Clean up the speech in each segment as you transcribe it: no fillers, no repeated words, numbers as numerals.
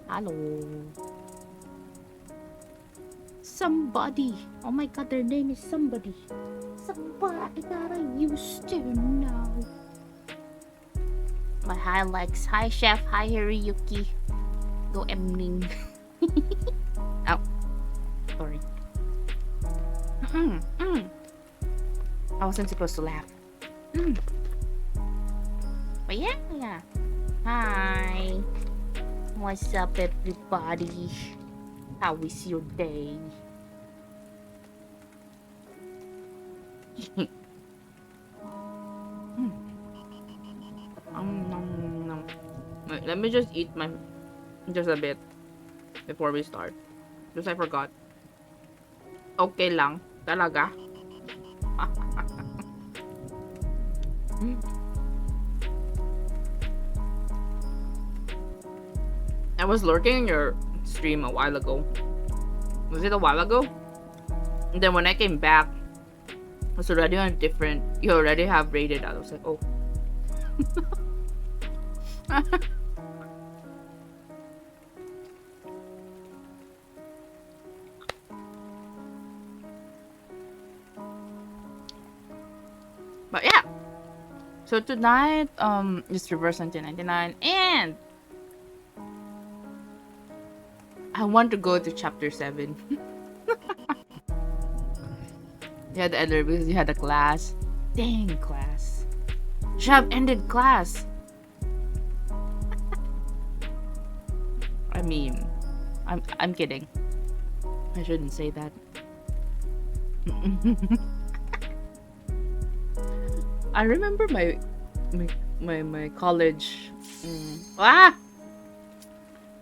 Hello. Somebody. Oh my god, their name is somebody. Somebody that I used to know. My hi Lex. Hi Chef. Hi Hiroyuki. Go Emning. Oh, sorry. I wasn't supposed to laugh. But yeah. Hi. What's up, everybody? How is your day? Wait, let me just eat my just a bit before we start. Because I forgot. Okay lang. Talaga. I was lurking in your stream a while ago. Was it a while ago? And then when I came back, it was already on a different. You already have rated out. I was like, oh. But yeah. So tonight, it's Reverse 1999, and I want to go to chapter 7. You had the editor because you had a class. Dang, class. Should have ended class. I mean, I'm kidding. I shouldn't say that. I remember my college. I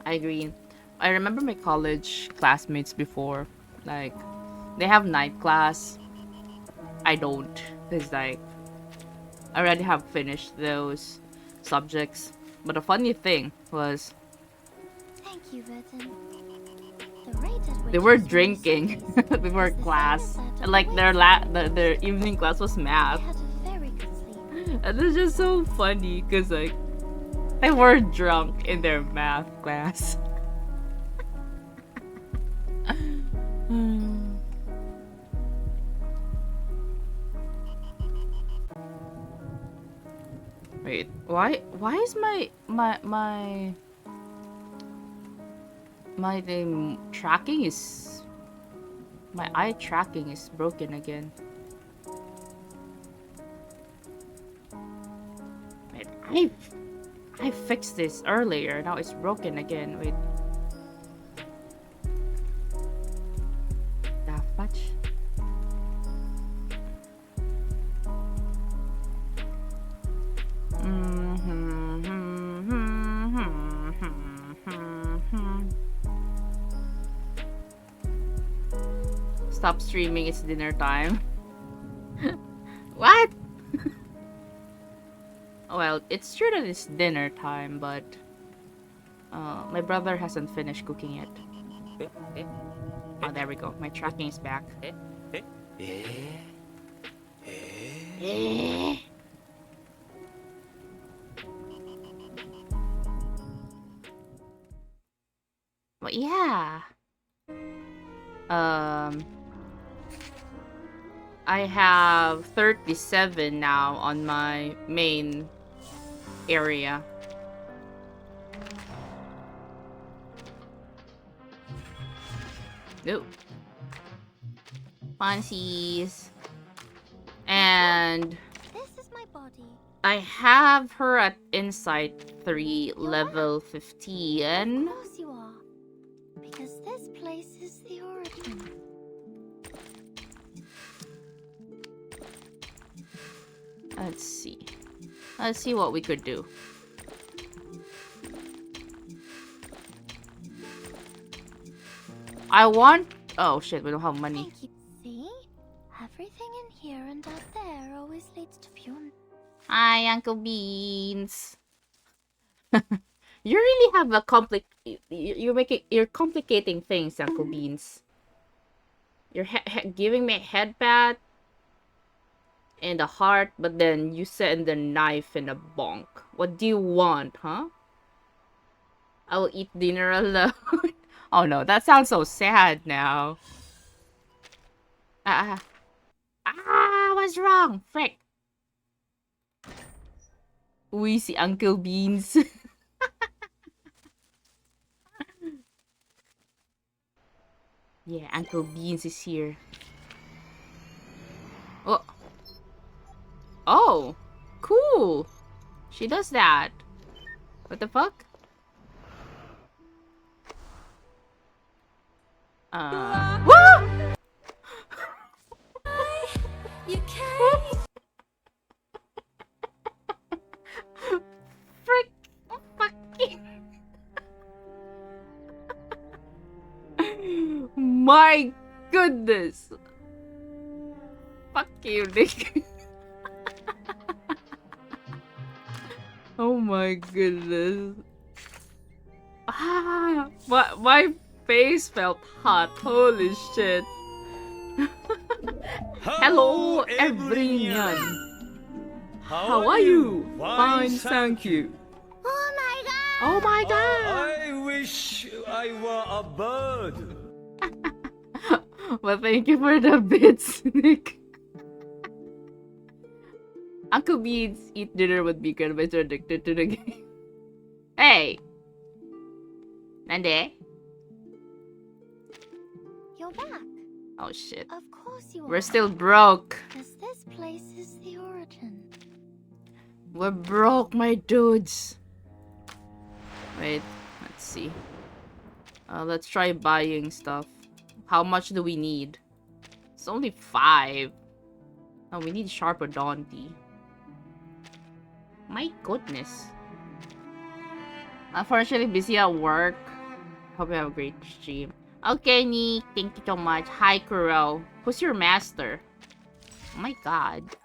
agree. I remember my college classmates before. Like, they have night class. I don't. Cause like, I already have finished those subjects. But the funny thing was, Thank you, Verton. The rate at which they were drinking before class, and like their evening class was I math. had a very good sleep. And it's just so funny because like they were drunk in their math class. Wait, why is my name tracking is my eye tracking is broken again? Wait, I fixed this earlier. Now it's broken again. Wait. The fudge. Stop streaming, it's dinner time. What? Well, it's true that it's dinner time, but my brother hasn't finished cooking yet. Oh, there we go. My tracking is back. But yeah. I have 37 now on my main area. Nope. Fancies. And This is my body. I have her at Insight 3, level 15. Of course you are. Because this place is the origin. Let's see. Let's see what we could do. I want... Oh shit, we don't have money. Thank you. See? Everything in here and out there always leads to Pune. Hi, Uncle Beans. You really have a you're complicating things, Uncle Beans. You're giving me a headbat and a heart, but then you send a knife and a bonk. What do you want, huh? I will eat dinner alone. Oh no, that sounds so sad now. What's wrong? Frick. We see Uncle Beans. Yeah, Uncle Beans is here. Oh. Oh. Cool. She does that. What the fuck? Woo! You can't. Frick. Fucking. My goodness. Fuck you, Nick. Oh my goodness. My face felt hot. Holy shit. Hello, everyone. How are you? Fine, thank you. Oh my god! Oh my god. I wish I were a bird. Well, thank you for the bits, Nick. Uncle Beans eat dinner with Beacon but are addicted to the game. Hey! Nande? You're back. Oh shit. Of course you are. We're still broke. Because this place is the origin. We're broke, my dudes. Wait, let's see. Let's try buying stuff. How much do we need? It's only 5. Oh, we need Sharp Odonti. My goodness. Unfortunately, busy at work. Hope you have a great stream. Okay, Nick. Thank you so much. Hi, Kuro. Who's your master? Oh my god.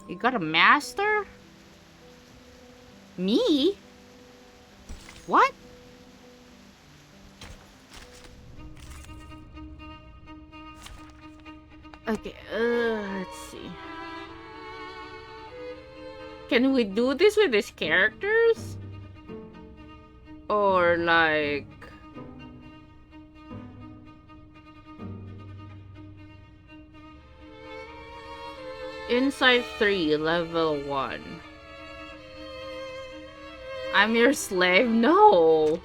You got a master? Me? What? Okay, let's see. Can we do this with these characters? Or like... Inside 3, level 1. I'm your slave? No!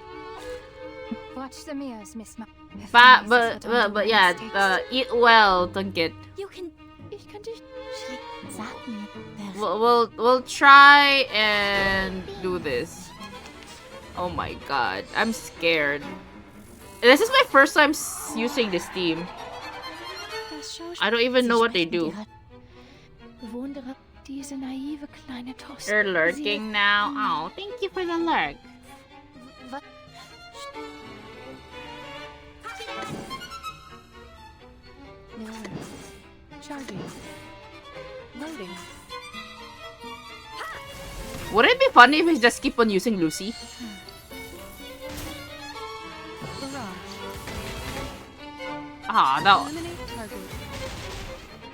Watch the mirrors, Miss Ma. But yeah, eat well, Tunket. You can do. Exactly. We'll try and do this. Oh my god, I'm scared. This is my first time using this team. I don't even know what they do. They're lurking now. Oh, thank you for the lurk. Charging. Loading. Would it be funny if we just keep on using Lucy? Ah, that. Eliminate target.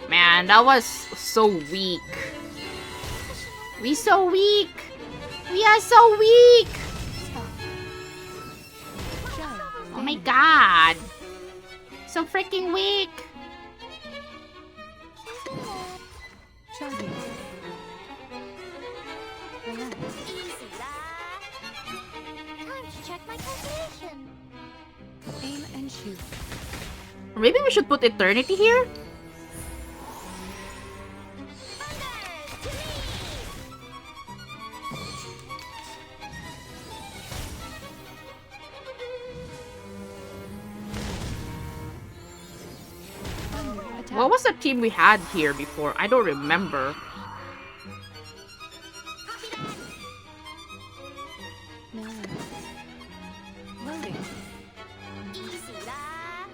Man, that was so weak. We so weak. We are so weak. Oh my god. So freaking weak. Charging. Relax. Easy lah. Time to check my calculation. Aim and shoot. Or maybe we should put Eternity here? What was the team we had here before? I don't remember. No. Loading. Easy lah.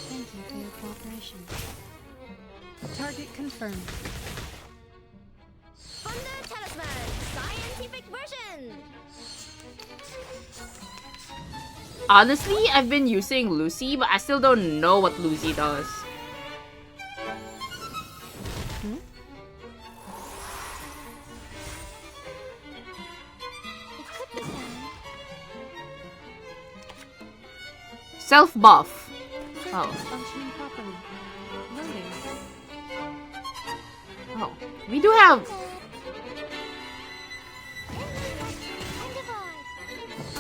Thank you for your cooperation. Target confirmed. Thunder Talisman Scientific Version. Honestly, I've been using Lucy, but I still don't know what Lucy does. Self buff. Circuits Oh. functioning properly. Loading. Oh. We do have. And divide. I,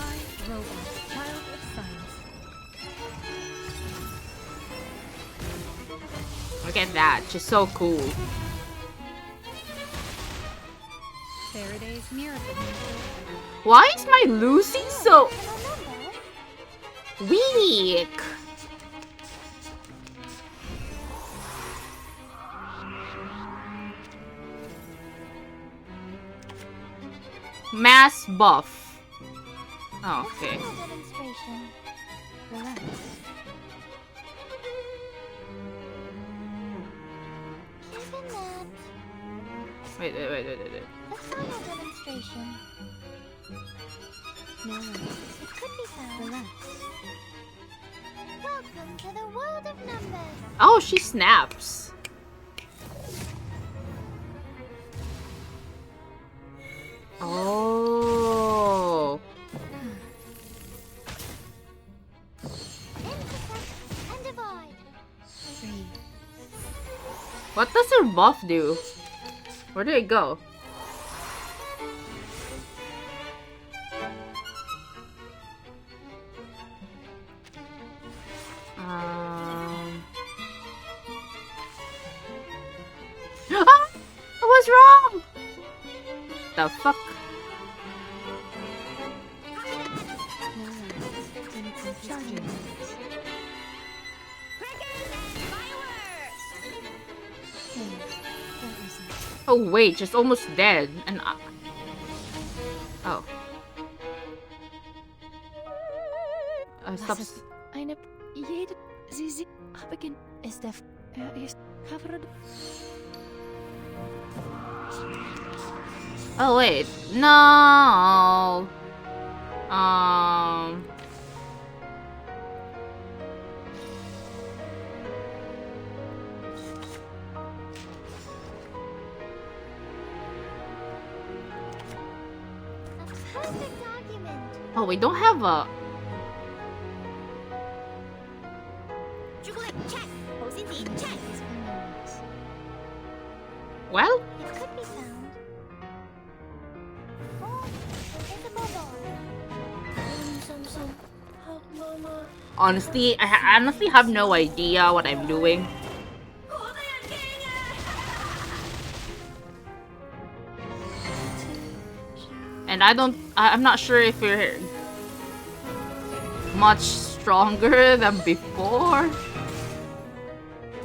robot, child of science. Look at that. She's so cool. Faraday's miracle. Why is my Lucy so Remember? weak? Mass buff. Oh, okay. Final demonstration. Relax. Even that. Wait. The final demonstration. No worries. It could be found. Relax. Welcome to the world of numbers. Oh, she snaps. Oh. Intersect and divide. 3. What does her buff do? Where did it go? Ah! I was wrong! The fuck? No worries. Charging. Oh wait, she's almost dead. And oh. Stop. Eine jede sie haben ist der ist covered. Oh wait, no. A perfect argument. Oh, we don't have a. Well, It could be found. Or invisible ball. honestly, I honestly have no idea what I'm doing. And I'm not sure if you're much stronger than before.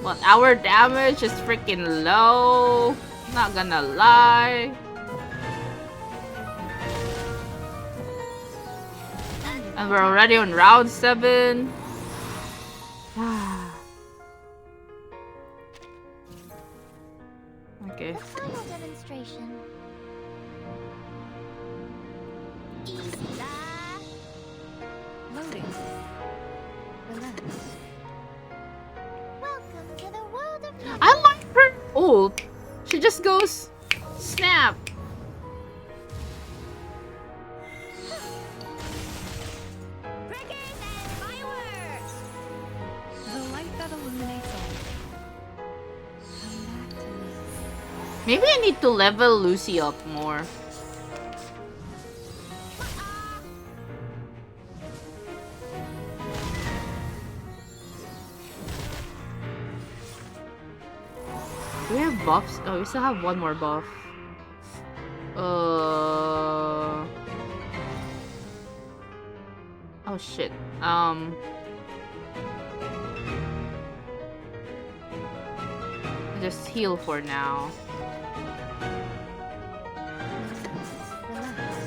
But our damage is freaking low. Not gonna lie. And we're already on round 7. Okay. The final demonstration. Easy da. Loading. Relax. Welcome to the world of numbers. I like her ult. She just goes snap. The light that illuminates all. Come back to me. Maybe I need to level Lucy up more. Do we have buffs? Oh, we still have one more buff. Oh shit. Just heal for now. Relax.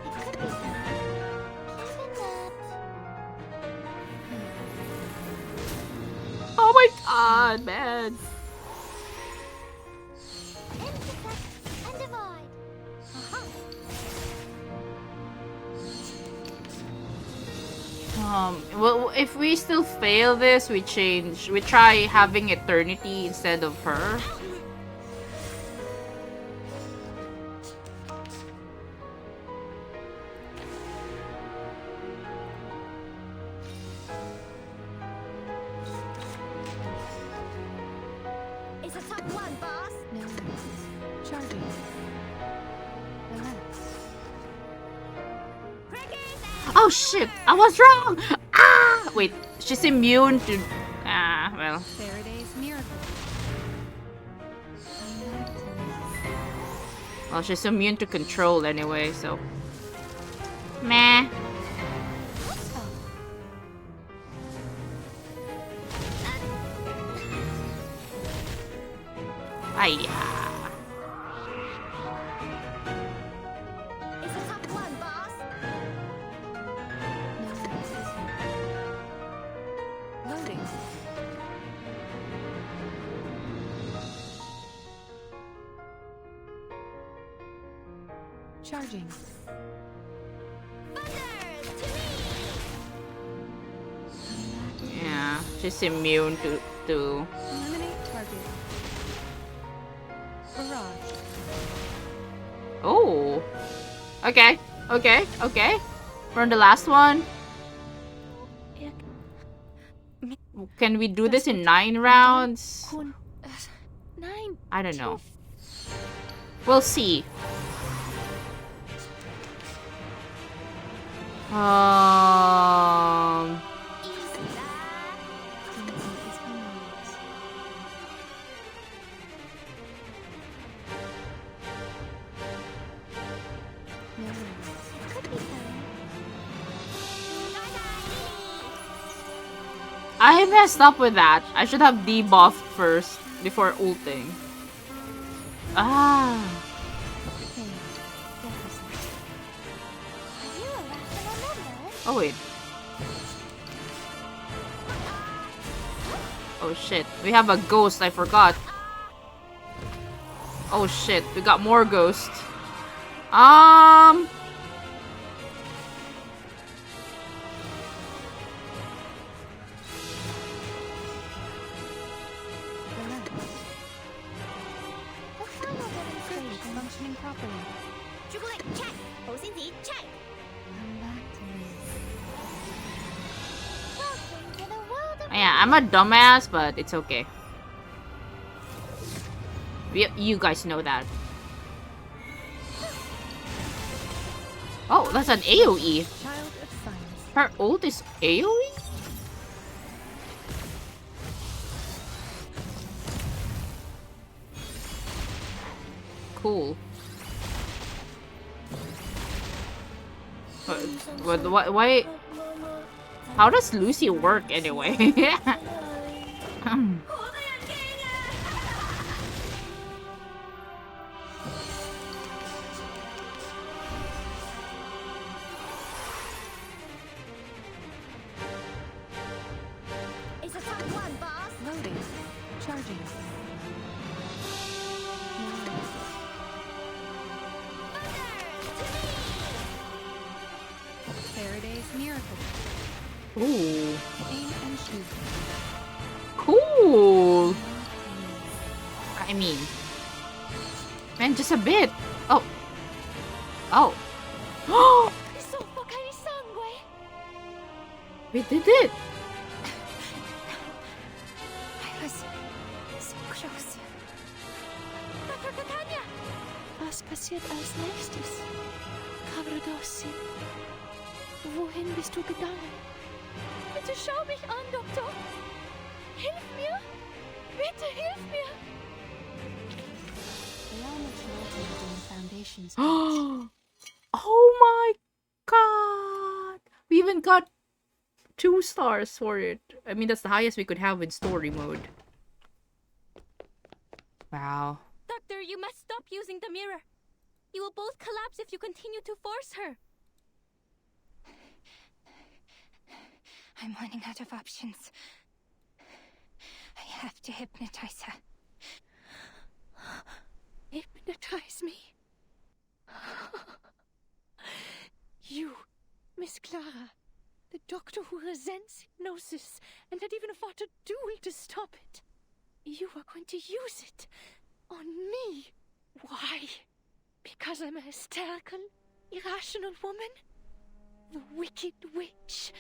It could be found. Even that. Oh my god, man. Intersect and divide. Aha. Well, if we still fail this, we try having Eternity instead of her. Charging. Relax. Oh shit! I was wrong! Ah! Wait, she's immune to... Ah, well. Faraday's miracle. Come back to me. Well, she's immune to control anyway, so... Meh. Hiya. It's a tough one, boss. No worries. Loading. Charging. Yeah, she's immune to... Eliminate target. Barrage. Oh! Okay, okay, okay. We're on the last one. Can we do this in 9 rounds? Kun. 9. I don't know. We'll see. I messed up with that. I should have debuffed first before ulting. Ah. Oh wait. Oh shit. We have a ghost, I forgot. Oh shit, we got more ghosts. Functioning properly. Chocolate check. 好先子 check. Come back to me. Welcome to the world of Yeah, I'm a dumbass, but it's okay. You guys know that. Oh, that's an AoE. Child of science. Her ult is AoE? Cool. Why? How does Lucy work anyway? It's a tough one, boss. Loading. Charging. Faraday's miracle. Ooh, Aim and shoot. cool. I mean, man, just a bit. Oh, oh, we did it. I was so close. Was passiert als nächstes? Cavradossi. Wohin bist du gegangen? Bitte schau mich an, Doktor. Hilf mir. Bitte hilf mir. They are much later than the foundations. Oh my god! We even got 2 stars for it. I mean, that's the highest we could have in story mode. Wow. Doctor, you must stop using the mirror. You will both collapse if you continue to force her. I'm running out of options. I have to hypnotize her. Hypnotize me? You, Miss Clara, the doctor who resents hypnosis and had even fought a duel to stop it. You are going to use it on me. Why? Because I'm a hysterical, irrational woman? The wicked witch?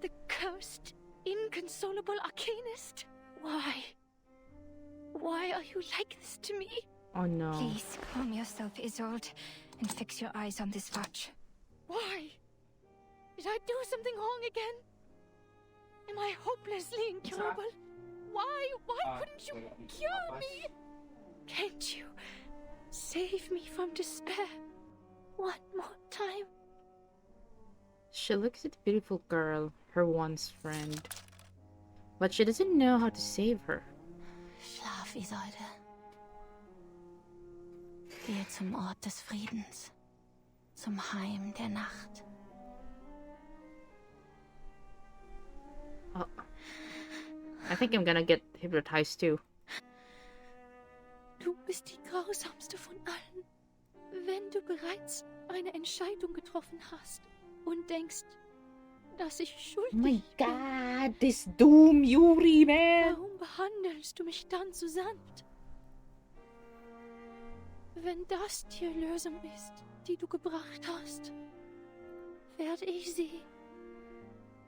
The cursed, inconsolable arcanist? Why? Why are you like this to me? Oh no. Please calm yourself, Isolde, and fix your eyes on this watch. Why? Did I do something wrong again? Am I hopelessly incurable? Why couldn't you cure me? Can't you save me from despair one more time? She looks at the beautiful girl, her once friend. But she doesn't know how to save her. Schlaf, Isolde. Gehe zum Ort des Friedens. Zum Heim der Nacht. Oh. I think I'm gonna get hypnotized too. Du bist die grausamste von allen. Wenn du bereits eine Entscheidung getroffen hast und denkst, dass ich schuldig Oh my bin, god, this Doom Yuri, man! warum behandelst du mich dann so sanft? Wenn das die Lösung ist, die du gebracht hast, werde ich sie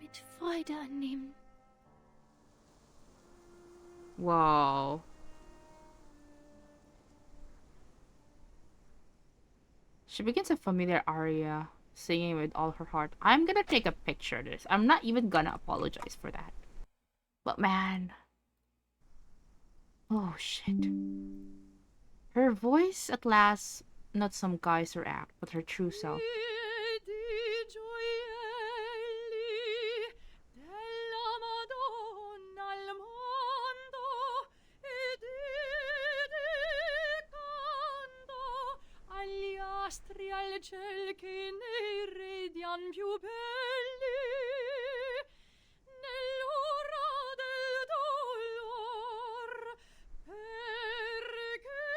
mit Freude annehmen. Wow. She begins a familiar aria, singing with all her heart. I'm gonna take a picture of this. I'm not even gonna apologize for that. But man. Oh shit. Her voice at last, not some guise or act, but her true self. Astri al ciel che ne radian più belli nell'ora del dolor perché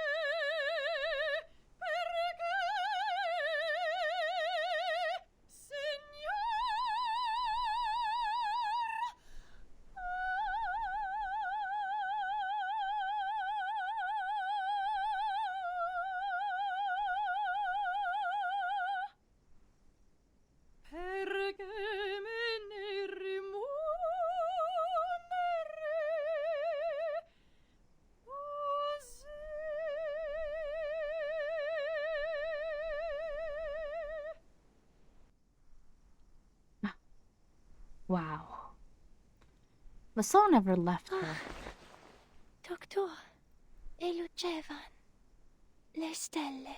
Wow. The song never left her. Doctor, e lucevano le stelle.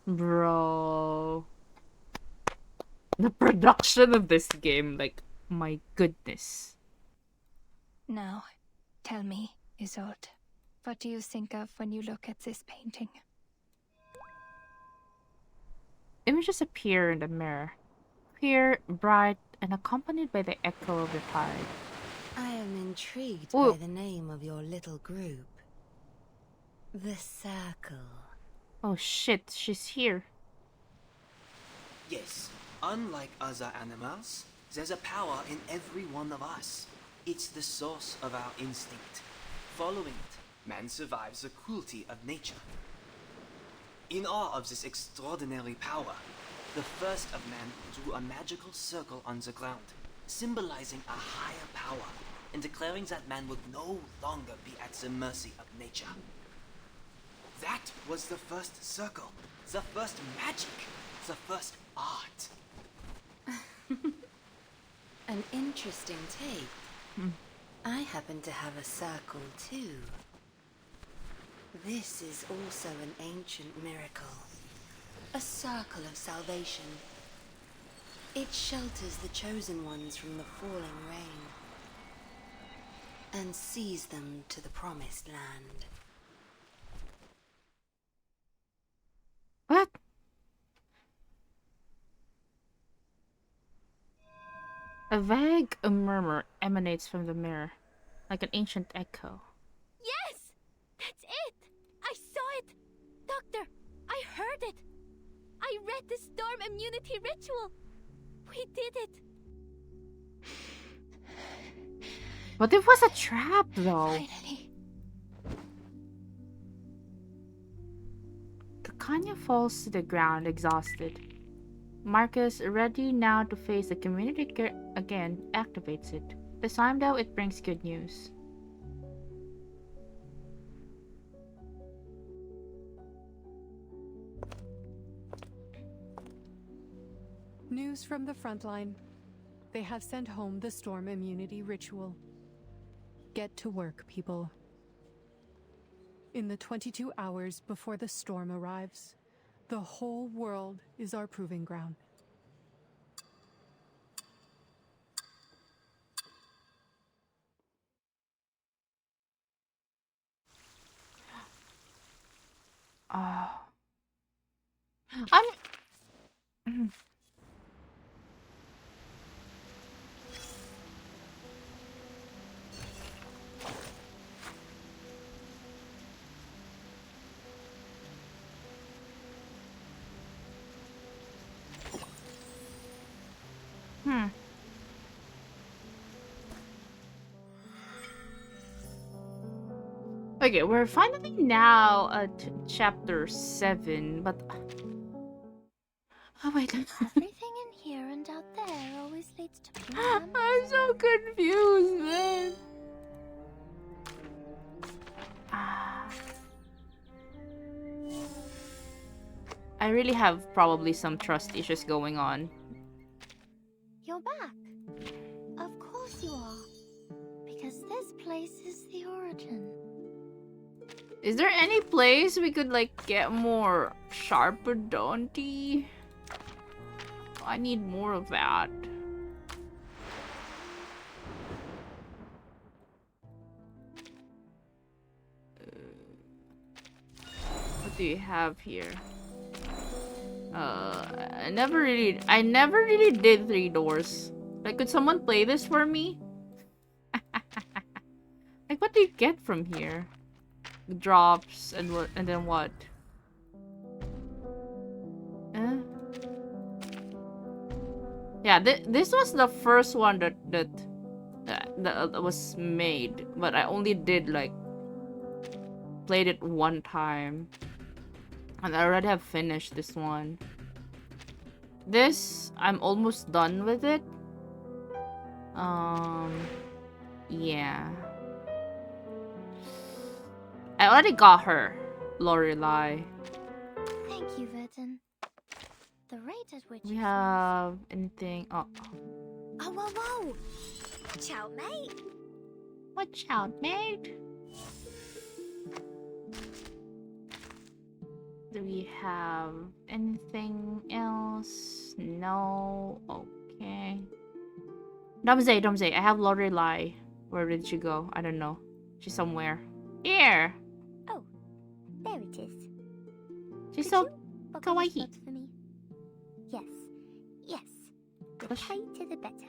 Bro. The production of this game, like, my goodness. Now, tell me, Isolde, what do you think of when you look at this painting? Images appear in the mirror, clear, bright, and accompanied by the echo of the tide. I am intrigued Ooh. by the name of your little group. The Circle. Oh shit, she's here. Yes, unlike other animals, there's a power in every one of us. It's the source of our instinct. Following it, man survives the cruelty of nature. In awe of this extraordinary power, the first of men drew a magical circle on the ground, symbolizing a higher power and declaring that man would no longer be at the mercy of nature. That was the first circle, the first magic, the first art. An interesting take. I happen to have a circle too. This is also an ancient miracle. A circle of salvation. It shelters the chosen ones from the falling rain and sees them to the promised land. What? A vague murmur emanates from the mirror, like an ancient echo. Yes! That's it! I saw it! Doctor, I heard it! I read the storm immunity ritual! We did it! But it was a trap, though. Finally. Titania falls to the ground, exhausted. Marcus, ready now to face the community again, activates it. This time, though, it brings good news. News from the front line. They have sent home the storm immunity ritual. Get to work, people. In the 22 hours before the storm arrives, the whole world is our proving ground. I'm. Okay, we're finally now at chapter 7, but... Oh, wait. Everything in here and out there always leads to plan. I'm so confused, man. I really have probably some trust issues going on. You're back. Of course you are. Because this place is the origin. Is there any place we could, like, get more sharper daunty? I need more of that. What do you have here? I never really did 3 doors. Like, could someone play this for me? Like, what do you get from here? Drops and what? And then what? Yeah, this was the first one that was made, but I only did like played it one time, and I already have finished this one. This I'm almost done with it. Yeah. I already got her, Lorelei. Thank you, Verton. The rate at which We have anything? Oh. Oh, whoa, whoa! Watch out, mate! Watch out, mate! Do we have anything else? No. Okay. Domze, I have Lorelei. Where did she go? I don't know. She's somewhere. Here! Oh, there it is. She's Could so you buckle this kawaii. belt for me? Yes, yes. The tighter the better.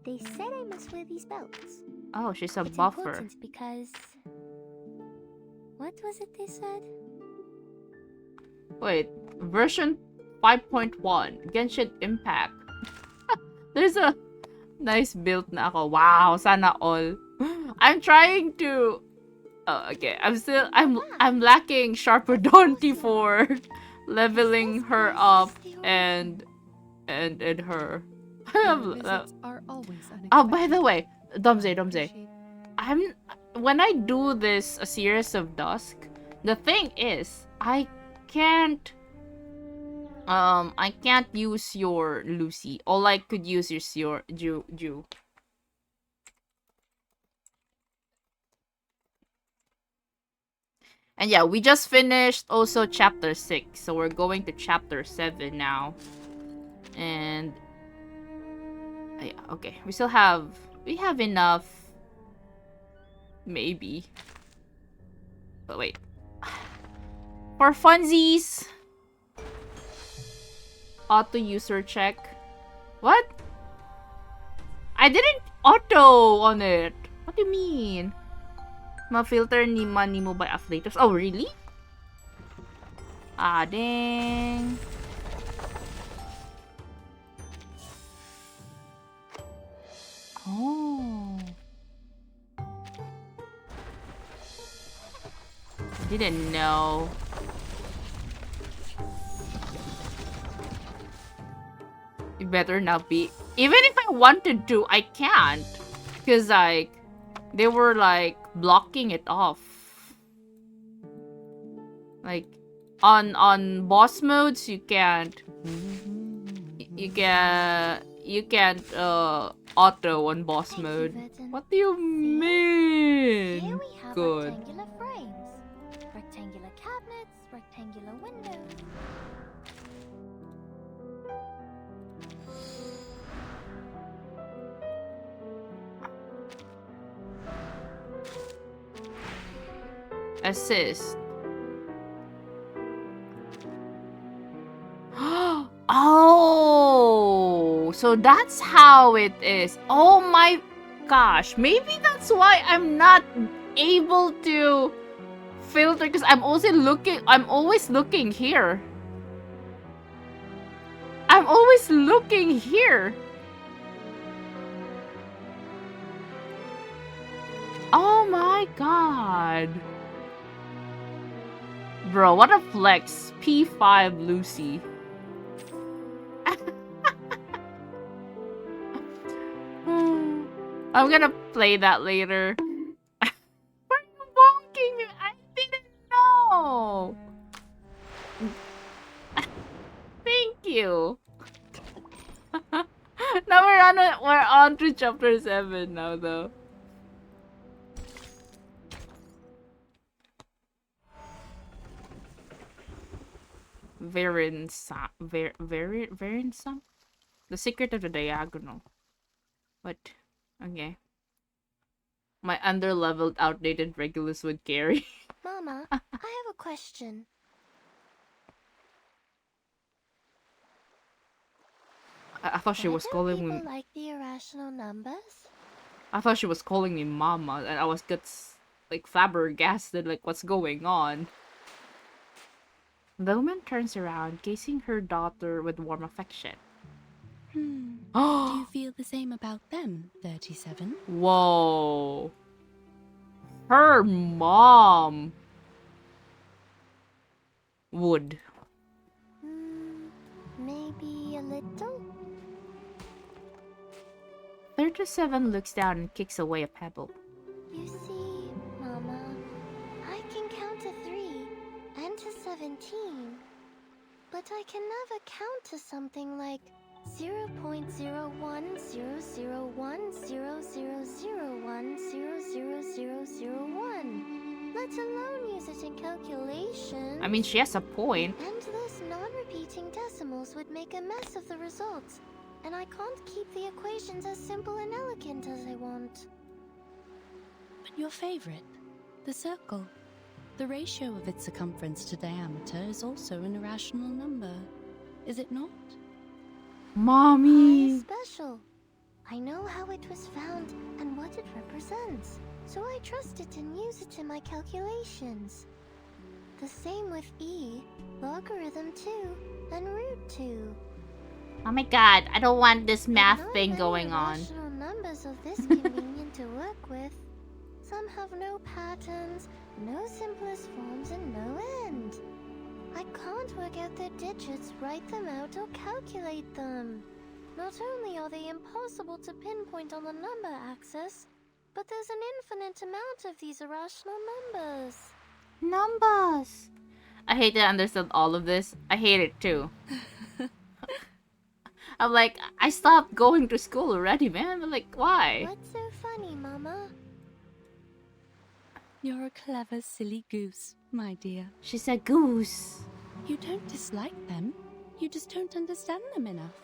They said I must wear these belts. Oh, she's a It's buffer. important because... What was it they said? Wait, version 5.1 Genshin Impact. There's a nice build na ako. Wow, sana all. I'm trying to... Oh, okay. I'm lacking Sharper Daunty for leveling her up and her. Visits are always Oh, by the unexpected. way, Domze, Appreciate- when I do this a series of Dusk, the thing is I can't use your Lucy. All I could use is your Ju. And yeah, we just finished also chapter 6, so we're going to chapter 7 now. And yeah, okay, we have enough, maybe. But wait, for funsies, auto user check. What? I didn't auto on it. What do you mean? Ma-filter ni mo by affiliators. Oh, really? Ah, dang. Oh. I didn't know. It better not be. Even if I wanted to, I can't. Because, like, they were, like, blocking it off. Like, on boss modes, you can't. You can't auto on boss Thank you, mode. Verton. What do you mean? Here we have Good. rectangular frames, rectangular cabinets, rectangular windows. Assist. Oh, so that's how it is. Oh my gosh. Maybe that's why I'm not able to filter, because I'm always looking here. I'm always looking here. Oh my god. Bro, what a flex. P5 Lucy. I'm gonna play that later. Why are you bonking me? I didn't know. Thank you. Now we're on to chapter 7 now though. Varinsum? The Secret of the Diagonal. What? Okay. My underleveled, outdated Regulus would carry. Mama, I have a question. I thought she Why was don't calling people me. like the irrational numbers? I thought she was calling me mama, and I was like flabbergasted, like what's going on. The woman turns around, gazing her daughter with warm affection. Do you feel the same about them, 37? Whoa. Her mom would. Maybe a little? 37 looks down and kicks away a pebble. You see, Mama, I can count to 3 and to 17, but I can never count to something like 0.010001000001, let alone use it in calculations. I mean, she has a point. Endless non-repeating decimals would make a mess of the results, and I can't keep the equations as simple and elegant as I want. But your favorite, the circle. The ratio of its circumference to diameter is also an irrational number, is it not? Mommy! Pi is special. I know how it was found and what it represents, so I trust it and use it in my calculations. The same with e, logarithm 2, and root 2. Oh my god, I don't want this math Not thing many going on. irrational numbers of this convenient to work with. Some have no patterns, no simplest forms, and no end. I can't work out their digits, write them out, or calculate them. Not only are they impossible to pinpoint on the number axis, but there's an infinite amount of these irrational numbers. Numbers! I hate that I understood all of this. I hate it too. I'm like, I stopped going to school already, man. I'm like, why? What's so funny, Mama? You're a clever, silly goose, my dear. She said goose. You don't dislike them. You just don't understand them enough.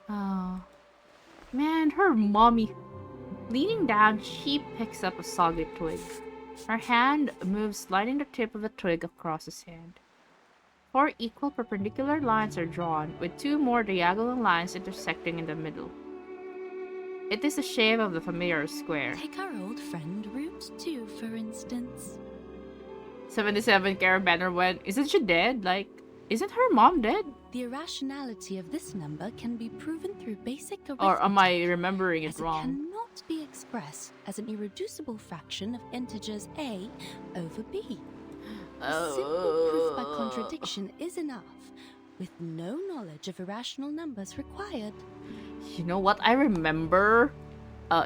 Oh. Man, her mommy. Leaning down, she picks up a soggy twig. Her hand moves, sliding the tip of the twig across his hand. 4 equal perpendicular lines are drawn, with 2 more diagonal lines intersecting in the middle. It is the shape of the familiar square. Take our old friend Root 2, for instance. 77 Caravanner went, isn't she dead? Like, isn't her mom dead? The irrationality of this number can be proven through basic arithmetic. Or am I remembering it as wrong? It cannot be expressed as an irreducible fraction of integers a over b. A simple proof by contradiction is enough, with no knowledge of irrational numbers required. You know what I remember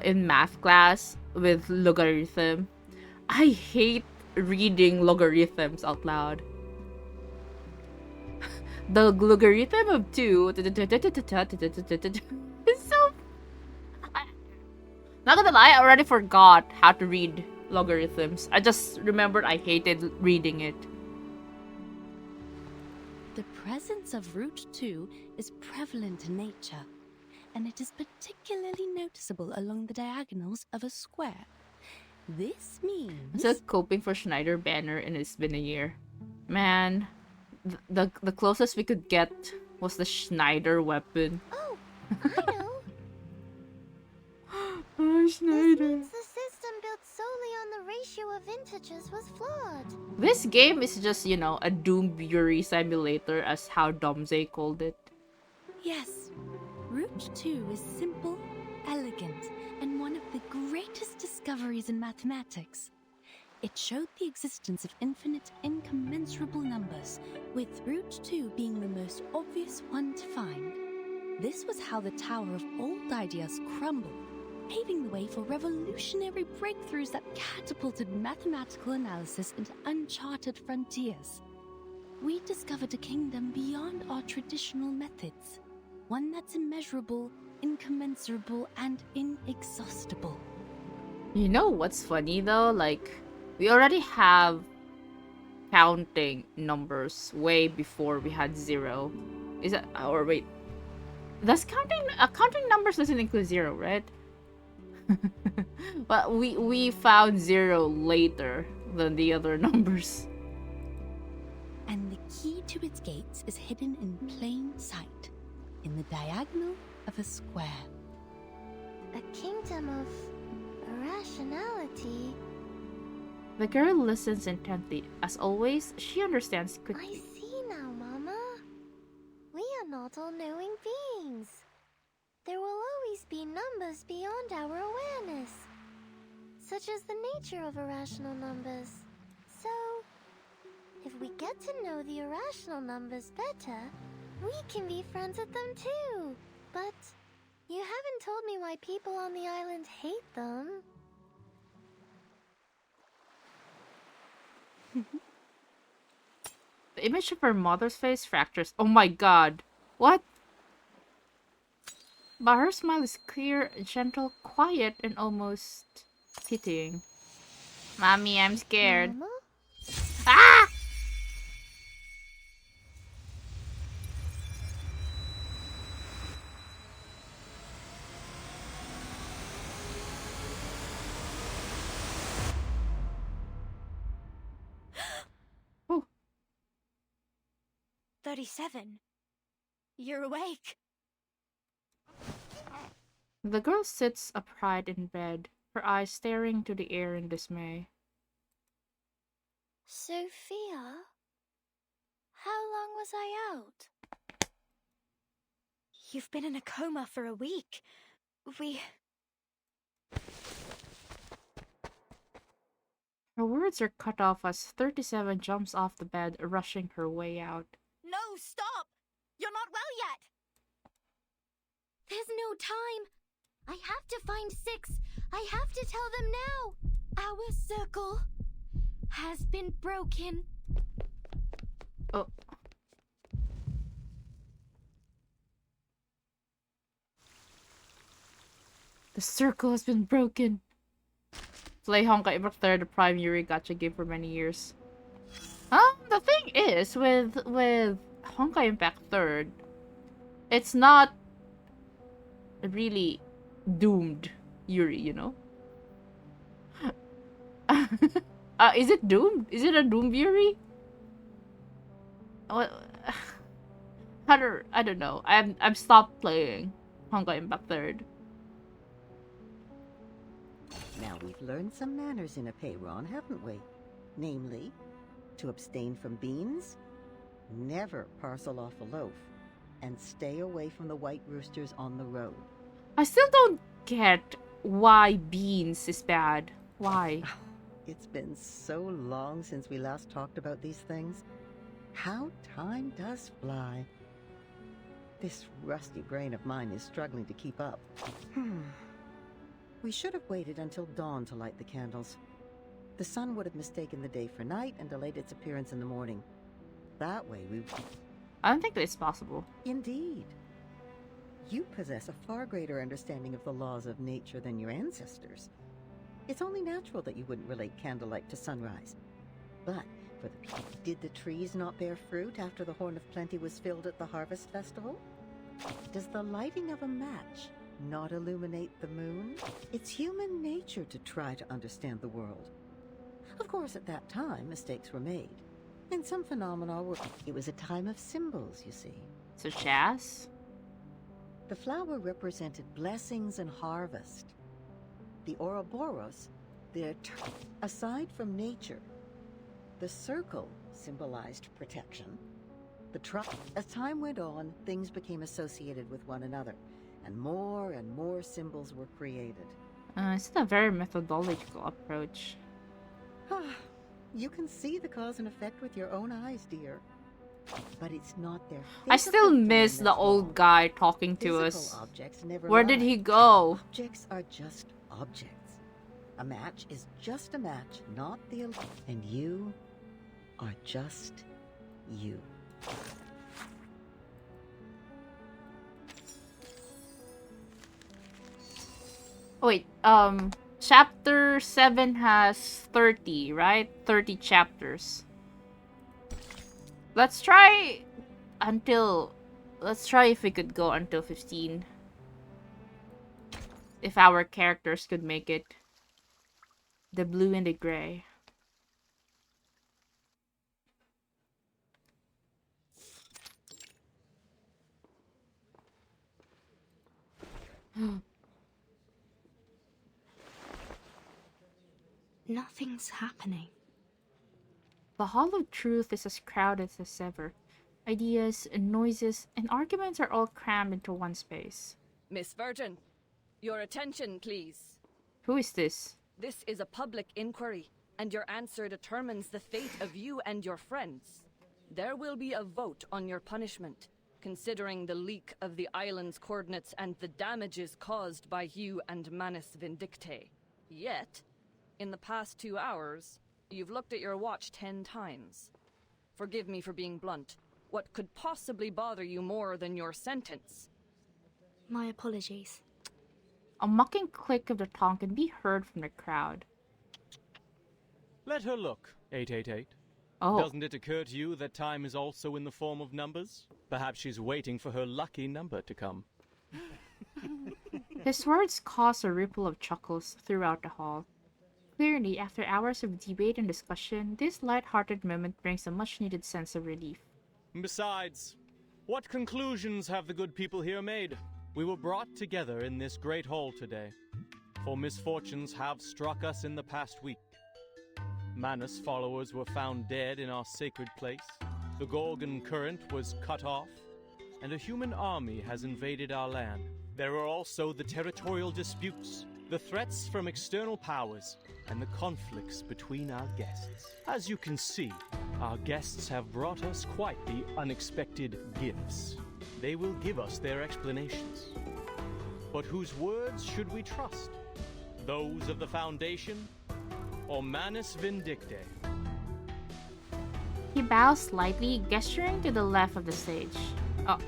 in math class with logarithm? I hate reading logarithms out loud. The logarithm of 2 is so... Not gonna lie, I already forgot how to read logarithms. I just remembered I hated reading it. The presence of root 2 is prevalent in nature, and it is particularly noticeable along the diagonals of a square. This means... I'm still coping for Schneider banner, and it's been a year. Man, the closest we could get was the Schneider weapon. Oh, I know. Oh, This Schneider. means the system built solely on the ratio of integers was flawed. This game is just, you know, a Doombury simulator, as how Domze called it. Yes, root 2 is simple, elegant, and one of the greatest discoveries in mathematics. It showed the existence of infinite, incommensurable numbers, with root 2 being the most obvious one to find. This was how the Tower of Old Ideas crumbled, paving the way for revolutionary breakthroughs that catapulted mathematical analysis into uncharted frontiers. We discovered a kingdom beyond our traditional methods, one that's immeasurable, incommensurable, and inexhaustible. You know what's funny though? Like, we already have counting numbers way before we had 0. Is that, or wait, does counting numbers doesn't include 0, right? But we found 0 later than the other numbers. And the key to its gates is hidden in plain sight, in the diagonal of a square. A kingdom of irrationality. The girl listens intently. As always, she understands I quickly. see now, Mama. We are not all-knowing beings. There will always be numbers beyond our awareness, such as the nature of irrational numbers. So, if we get to know the irrational numbers better, we can be friends with them too. But you haven't told me why people on the island hate them. The image of her mother's face fractures. Oh my god. What? But her smile is clear, gentle, quiet, and almost pitying. Mommy, I'm scared. Mama? Ah! Oh, 37. You're awake. the girl sits upright in bed, her eyes staring to the air in dismay. Sophia? How long was I out? You've been in a coma for a week. Her words are cut off as 37 jumps off the bed, rushing her way out. No, stop! You're not well yet! There's no time. I have to find 6. I have to tell them now. Our circle has been broken. Oh. The circle has been broken. Play Honkai Impact 3, the Prime Yuri gacha game for many years. The thing is, with Honkai Impact 3, it's not really doomed Yuri, you know? Is it doomed? Is it a doomed Yuri? What? I don't know. I've stopped playing Honkai Impact 3. Now we've learned some manners in a Payron, haven't we? Namely, to abstain from beans, never parcel off a loaf, and stay away from the white roosters on the road. I still don't get why beans is bad. Why? It's been so long since we last talked about these things. How time does fly. This rusty brain of mine is struggling to keep up. We should have waited until dawn to light the candles. The sun would have mistaken the day for night and delayed its appearance in the morning. That way we... I don't think that it's possible. Indeed. You possess a far greater understanding of the laws of nature than your ancestors. It's only natural that you wouldn't relate candlelight to sunrise. But for the people, did the trees not bear fruit after the Horn of Plenty was filled at the Harvest Festival? Does the lighting of a match not illuminate the moon? It's human nature to try to understand the world. Of course, at that time, mistakes were made. And some phenomena were... It was a time of symbols, you see. Such as? The flower represented blessings and harvest. The Ouroboros, aside from nature, the circle symbolized protection. As time went on, things became associated with one another, and more symbols were created. It's a very methodological approach. You can see the cause and effect with your own eyes, dear. But it's not their I still miss the old guy talking to us. Where did he go? Objects are just objects. A match is just a match, not the... And you are just you. Wait, chapter 7 has 30, right? 30 chapters. Let's try if we could go until 15. If our characters could make it. The blue and the gray. Nothing's happening. The Hall of Truth is as crowded as ever. Ideas and noises and arguments are all crammed into one space. Miss Virgin, your attention, please. Who is this? This is a public inquiry, and your answer determines the fate of you and your friends. There will be a vote on your punishment, considering the leak of the island's coordinates and the damages caused by you and Manus Vindictae. Yet, in the past 2 hours, you've looked at your watch 10 times. Forgive me for being blunt. What could possibly bother you more than your sentence? My apologies. A mocking click of the tongue can be heard from the crowd. Let her look, 888. Oh. Doesn't it occur to you that time is also in the form of numbers? Perhaps she's waiting for her lucky number to come. His words caused a ripple of chuckles throughout the hall. Clearly, after hours of debate and discussion, this light-hearted moment brings a much-needed sense of relief. Besides, what conclusions have the good people here made? We were brought together in this great hall today, for misfortunes have struck us in the past week. Manus followers were found dead in our sacred place, the Gorgon current was cut off, and a human army has invaded our land. There are also the territorial disputes, the threats from external powers, and the conflicts between our guests. As you can see, our guests have brought us quite the unexpected gifts. They will give us their explanations. But whose words should we trust? Those of the Foundation or Manus Vindictae? He bows slightly, gesturing to the left of the stage. Oh.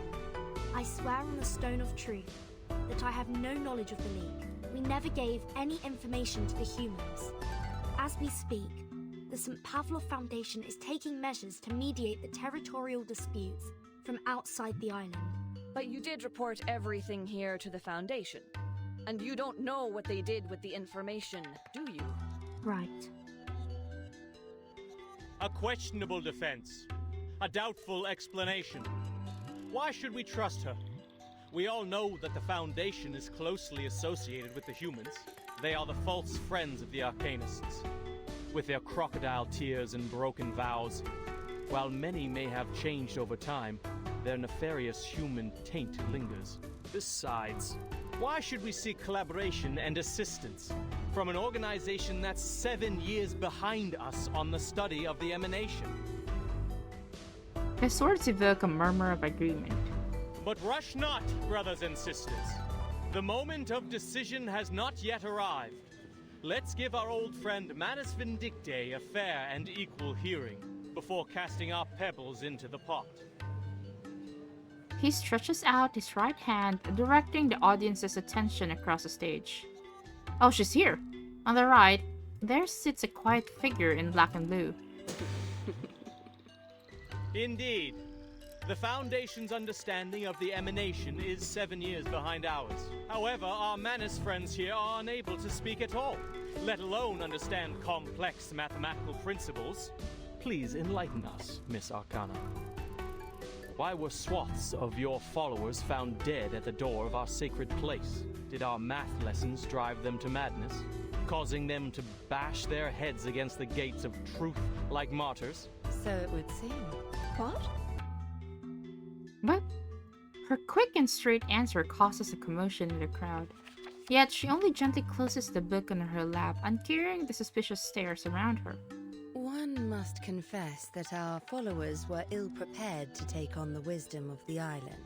I swear on the Stone of Truth that I have no knowledge of the League. We never gave any information to the humans. As we speak, the St. Pavlov Foundation is taking measures to mediate the territorial disputes from outside the island. But you did report everything here to the Foundation. And you don't know what they did with the information, do you? Right. A questionable defense. A doubtful explanation. Why should we trust her? We all know that the Foundation is closely associated with the humans. They are the false friends of the Arcanists. With their crocodile tears and broken vows, while many may have changed over time, their nefarious human taint lingers. Besides, why should we seek collaboration and assistance from an organization that's 7 years behind us on the study of the emanation? His words evoke a murmur of agreement. But rush not, brothers and sisters. The moment of decision has not yet arrived. Let's give our old friend Manus Vindictae a fair and equal hearing before casting our pebbles into the pot. He stretches out his right hand, directing the audience's attention across the stage. Oh, she's here! On the right, there sits a quiet figure in black and blue. Indeed. The Foundation's understanding of the emanation is 7 years behind ours. However, our Manus friends here are unable to speak at all, let alone understand complex mathematical principles. Please enlighten us, Miss Arcana. Why were swaths of your followers found dead at the door of our sacred place? Did our math lessons drive them to madness, causing them to bash their heads against the gates of truth like martyrs? So it would seem. What? What? Her quick and straight answer causes a commotion in the crowd. Yet she only gently closes the book on her lap, uncaring the suspicious stares around her. One must confess that our followers were ill-prepared to take on the wisdom of the island.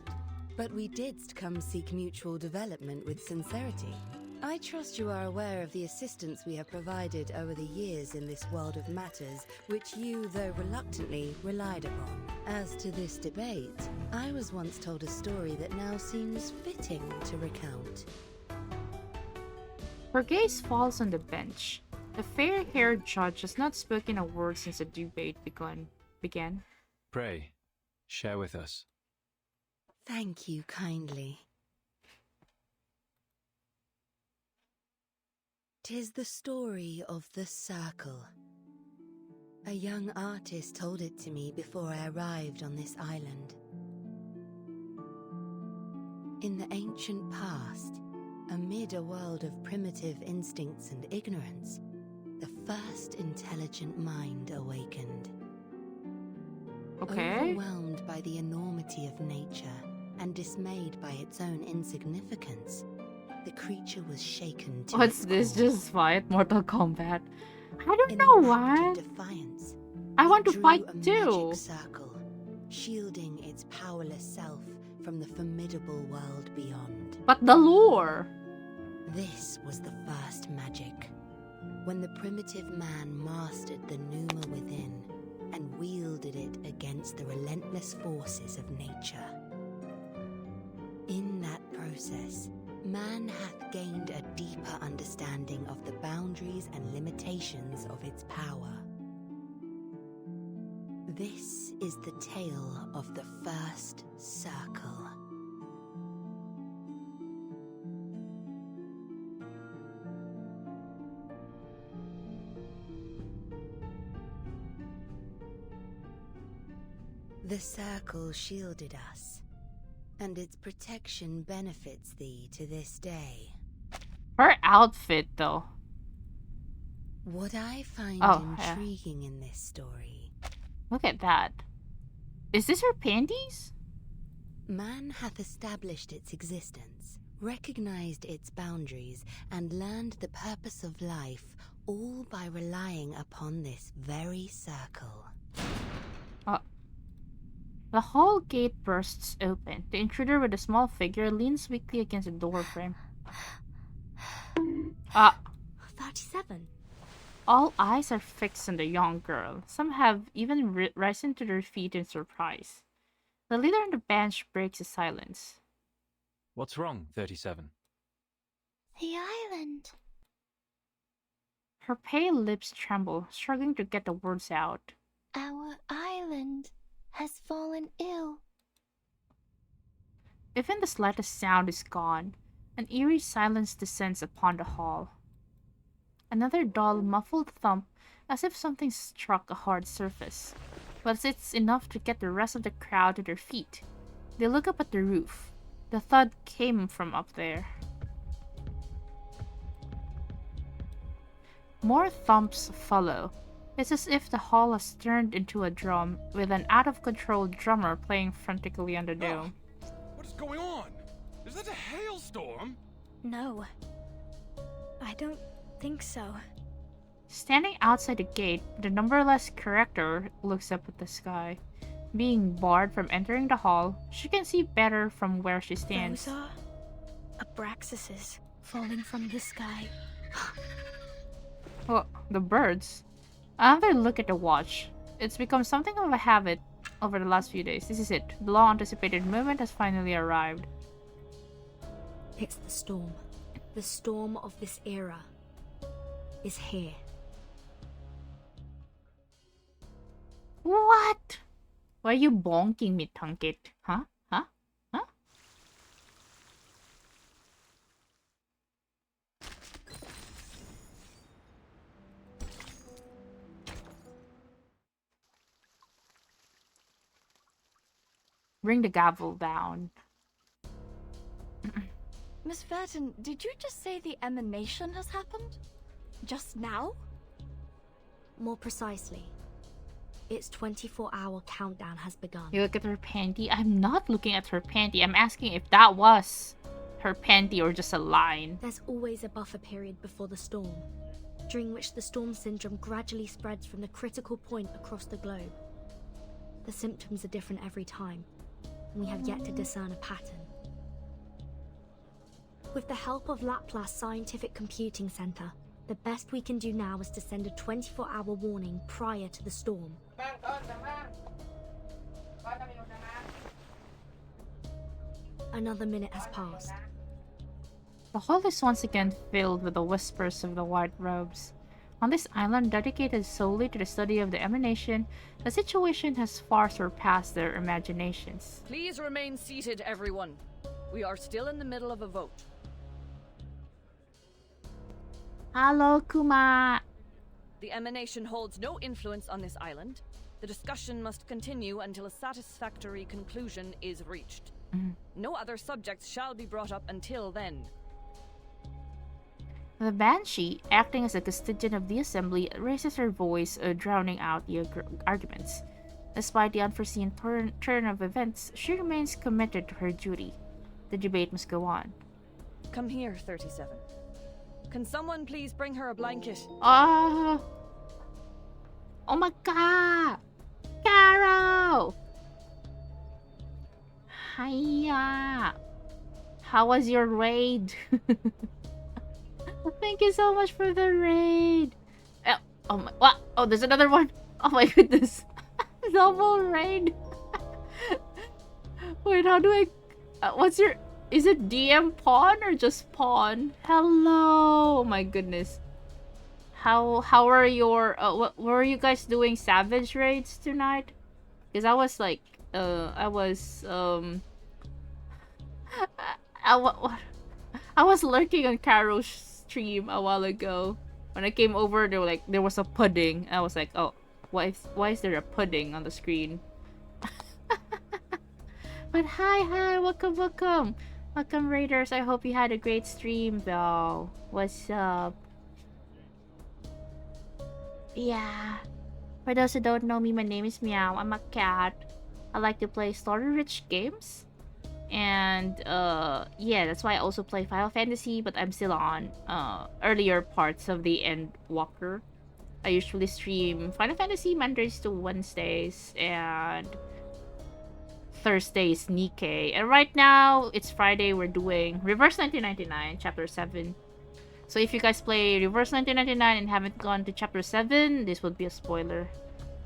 But we didst come seek mutual development with sincerity. I trust you are aware of the assistance we have provided over the years in this world of matters, which you, though reluctantly, relied upon. As to this debate, I was once told a story that now seems fitting to recount. Her gaze falls on the bench. The fair-haired judge has not spoken a word since the debate began. Pray, share with us. Thank you kindly. 'Tis the story of the Circle. A young artist told it to me before I arrived on this island. In the ancient past, amid a world of primitive instincts and ignorance, the first intelligent mind awakened. Okay. Overwhelmed by the enormity of nature and dismayed by its own insignificance, the creature was shaken to What's its this? core. Just fight Mortal Kombat? I don't In know an act why. of defiance, I want it to drew fight a too. magic circle, shielding its powerless self from the formidable world beyond. But the lore. This was the first magic, when the primitive man mastered the pneuma within and wielded it against the relentless forces of nature. In that process, man hath gained a deeper understanding of the boundaries and limitations of its power. This is the tale of the first circle. The circle shielded us, and its protection benefits thee to this day. Her outfit, though. What I find yeah. intriguing in this story, Look at that. Is this her panties? man hath established its existence, recognized its boundaries, and learned the purpose of life, all by relying upon this very circle. The hall gate bursts open. The intruder with a small figure leans weakly against the door frame. 37. All eyes are fixed on the young girl. Some have even risen to their feet in surprise. The leader on the bench breaks the silence. What's wrong, 37? The island. Her pale lips tremble, struggling to get the words out. Our island has fallen ill. Even the slightest sound is gone. An eerie silence descends upon the hall. Another dull, muffled thump, as if something struck a hard surface. But it's enough to get the rest of the crowd to their feet. They look up at the roof. The thud came from up there. More thumps follow. It's as if the hall has turned into a drum, with an out-of-control drummer playing frantically on the dome. What is going on? Is that a hailstorm? No. I don't think so. Standing outside the gate, the numberless corrector looks up at the sky. Being barred from entering the hall, she can see better from where she stands. Those are Abraxases falling from the sky. Oh, the birds. Another look at the watch. It's become something of a habit over the last few days. This is it. The long-anticipated moment has finally arrived. It's the storm. The storm of this era is here. What? Why are you bonking me, Tunkit? Huh? Huh? Huh? Bring the gavel down. Miss Verton, did you just say the emanation has happened? Just now? More precisely, its 24-hour countdown has begun. You look at her panty? I'm not looking at her panty. I'm asking if that was her panty or just a line. There's always a buffer period before the storm, during which the storm syndrome gradually spreads from the critical point across the globe. The symptoms are different every time, and we have yet to discern a pattern. With the help of Laplace Scientific Computing Center, the best we can do now is to send a 24-hour warning prior to the storm. Another minute has passed. The hall is once again filled with the whispers of the white robes. On this island dedicated solely to the study of the emanation, the situation has far surpassed their imaginations. Please remain seated, everyone. We are still in the middle of a vote. Hello, Kuma. The emanation holds no influence on this island. The discussion must continue until a satisfactory conclusion is reached. No other subjects shall be brought up until then. The Banshee, acting as a custodian of the assembly, raises her voice, drowning out the arguments. Despite the unforeseen turn of events, she remains committed to her duty. The debate must go on. Come here, 37. Can someone please bring her a blanket? Oh my god! Caro! Hiya! How was your raid? Thank you so much for the raid! Oh my, what? Oh, there's another one! Oh my goodness! Double raid! Wait, how do I... what's your... Is it DM pawn or just pawn? Hello! Oh my goodness. How are your... what were you guys doing? Savage raids tonight? Because I was like... I was lurking on Caro's stream a while ago. When I came over, there was a pudding. I was like, oh, why is there a pudding on the screen? But hi, welcome. Welcome, Raiders. I hope you had a great stream, though. What's up? Yeah. For those who don't know me, my name is Meow. I'm a cat. I like to play story-rich games. And, yeah, that's why I also play Final Fantasy, but I'm still on, earlier parts of the Endwalker. I usually stream Final Fantasy Mondays to Wednesdays, and Thursdays Nikkei. And right now, it's Friday, we're doing Reverse 1999, Chapter 7. So if you guys play Reverse 1999 and haven't gone to Chapter 7, this would be a spoiler.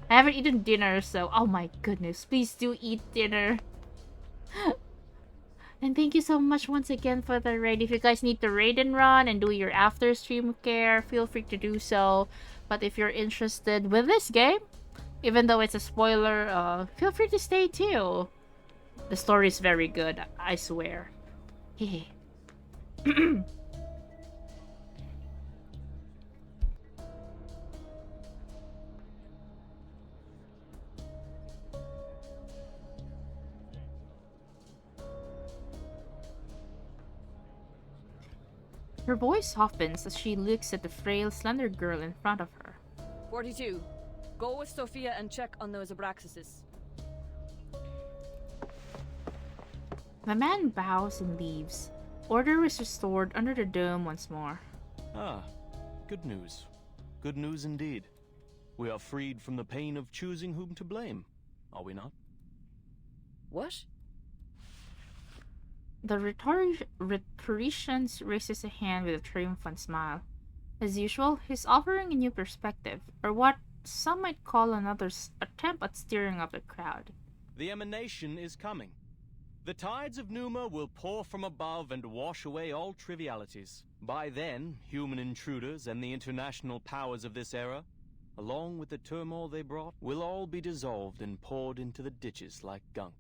I haven't eaten dinner, so... Oh my goodness, please do eat dinner. And thank you so much once again for the raid. If you guys need to raid and run and do your after stream care, feel free to do so. But if you're interested with this game, even though it's a spoiler, feel free to stay too. The story is very good, I swear. Hehe. Her voice softens as she looks at the frail, slender girl in front of her. 42. Go with Sophia and check on those Abraxases. The man bows and leaves. Order is restored under the dome once more. Ah, good news. Good news indeed. We are freed from the pain of choosing whom to blame, are we not? What? The rhetorician raises a hand with a triumphant smile. As usual, he's offering a new perspective, or what some might call another attempt at stirring up the crowd. The emanation is coming. The tides of Numa will pour from above and wash away all trivialities. By then, human intruders and the international powers of this era, along with the turmoil they brought, will all be dissolved and poured into the ditches like gunk.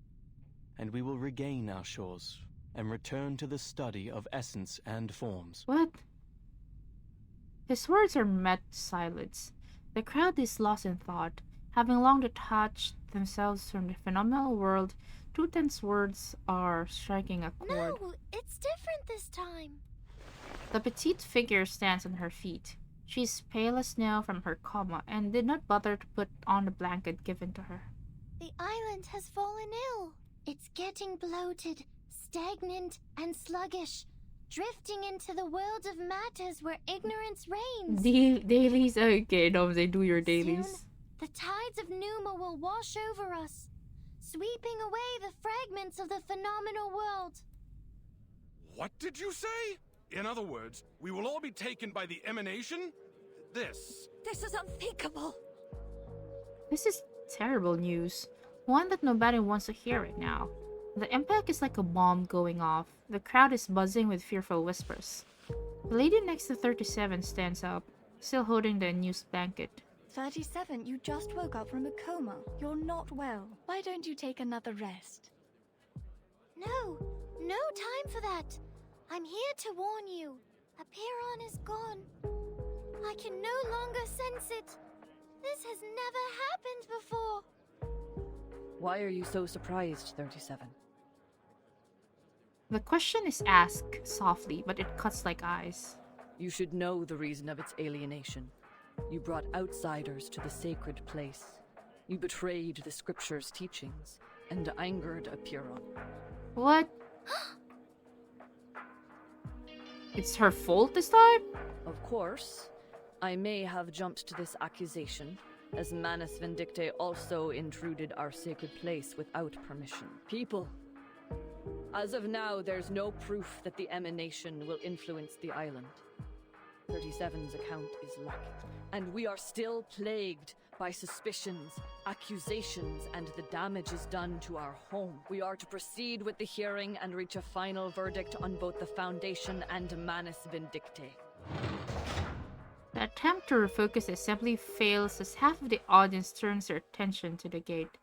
And we will regain our shores and return to the study of essence and forms. What? His words are met silence. The crowd is lost in thought. Having long detached themselves from the phenomenal world, Tuten's words are striking a chord. No, it's different this time. The petite figure stands on her feet. She is pale as snow from her coma and did not bother to put on the blanket given to her. The island has fallen ill. It's getting bloated, stagnant, and sluggish, drifting into the world of matters where ignorance reigns. Dailies? Okay, no, they do your dailies. Soon, the tides of Numa will wash over us, sweeping away the fragments of the phenomenal world. What did you say? In other words, we will all be taken by the emanation? This is unthinkable. This is terrible news. One that nobody wants to hear right now. The impact is like a bomb going off. The crowd is buzzing with fearful whispers. The lady next to 37 stands up, still holding the unused blanket. 37, you just woke up from a coma. You're not well. Why don't you take another rest? No time for that. I'm here to warn you. Apiron is gone. I can no longer sense it. This has never happened before. Why are you so surprised, 37? The question is asked softly, but it cuts like eyes. You should know the reason of its alienation. You brought outsiders to the sacred place. You betrayed the scripture's teachings and angered Apiron. What? It's her fault this time? Of course. I may have jumped to this accusation, as Manus Vindicte also intruded our sacred place without permission. People, as of now, there's no proof that the emanation will influence the island. 37's account is lacking. And we are still plagued by suspicions, accusations, and the damages done to our home. We are to proceed with the hearing and reach a final verdict on both the Foundation and Manus Vindicte. The attempt to refocus the assembly fails as half of the audience turns their attention to the gate.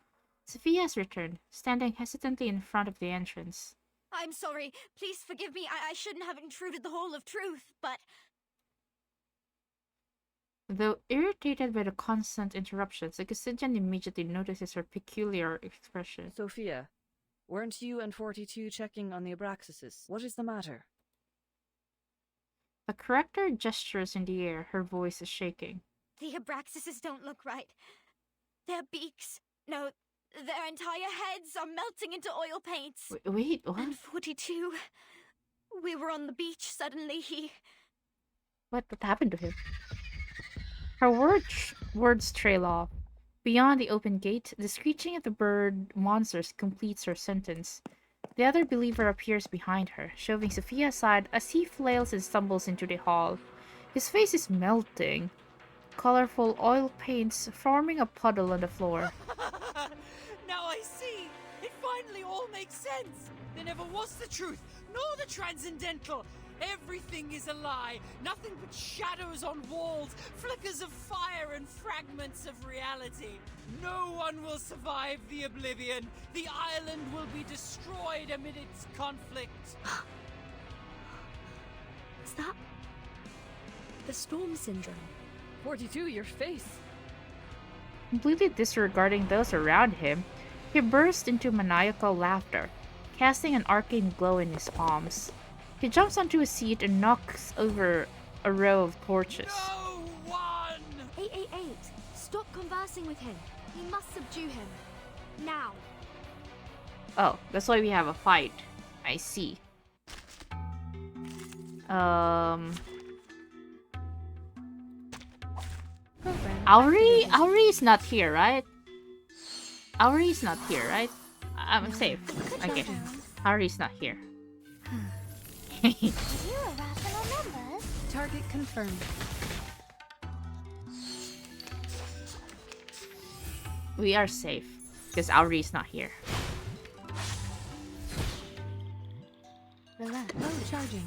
Sophia has returned, standing hesitantly in front of the entrance. I'm sorry. Please forgive me. I shouldn't have intruded the Hall of Truth, but... Though irritated by the constant interruptions, the Custodian immediately notices her peculiar expression. Sophia, weren't you and 42 checking on the Abraxases? What is the matter? The corrector gestures in the air, her voice is shaking. The Abraxases don't look right. Their beaks, no, their entire heads are melting into oil paints. Wait, what? And 42, we were on the beach, suddenly he... What happened to him? Her words trail off. Beyond the open gate, the screeching of the bird monsters completes her sentence. The other believer appears behind her, shoving Sophia aside as he flails and stumbles into the hall. His face is melting. Colorful oil paints forming a puddle on the floor. Now I see! It finally all makes sense! There never was the truth, nor the transcendental! Everything is a lie! Nothing but shadows on walls, flickers of fire and fragments of reality! No one will survive the oblivion! The island will be destroyed amid its conflict! Is that... the storm syndrome? 42, your face! Completely disregarding those around him, he bursts into maniacal laughter, casting an arcane glow in his palms. He jumps onto a seat and knocks over a row of torches. No one! 888, stop conversing with him. We must subdue him. Now. Oh, that's why we have a fight. I see. Auri is not here, right? Auri is not here, right? I'm safe. Okay. Auri is not here. Target confirmed. We are safe. Because Auri's not here. Relax. Load charging.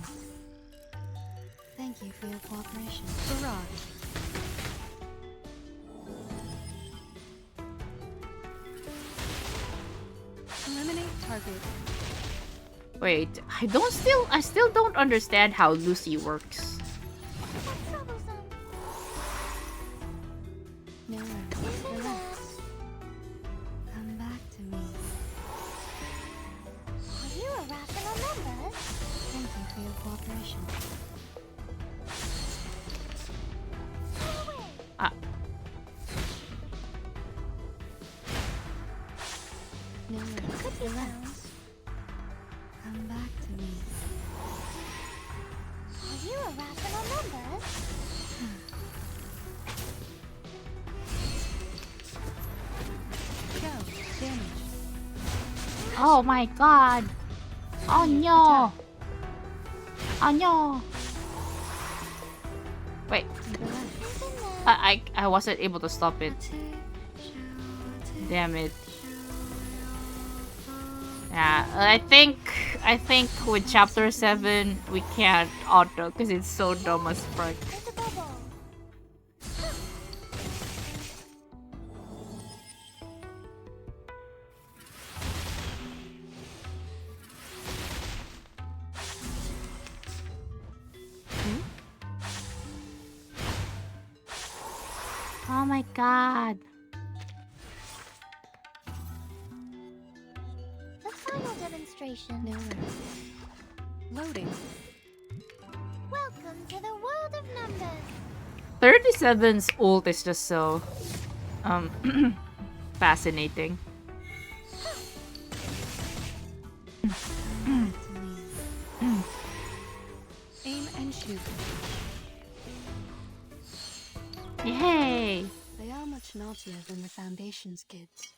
Thank you for your cooperation. Barrage. Eliminate target. Wait, I still don't understand how Lucy works. No worries. Relax. Come back to me. Are you a rational member? Thank you for your cooperation. Ah. No worries. Relax. Come back to me. Are you a rational member? Go. Damage. Oh my god. Oh no. Oh no. Wait. I wasn't able to stop it. Damn it. Yeah, I think with chapter 7 we can't auto because it's so dumb as fuck. Oh my god. The final demonstration. No worries. Loading. Welcome to the world of numbers. 37's ult is just so fascinating. Aim and shoot. Yay! They are much naughtier than the Foundation's kids.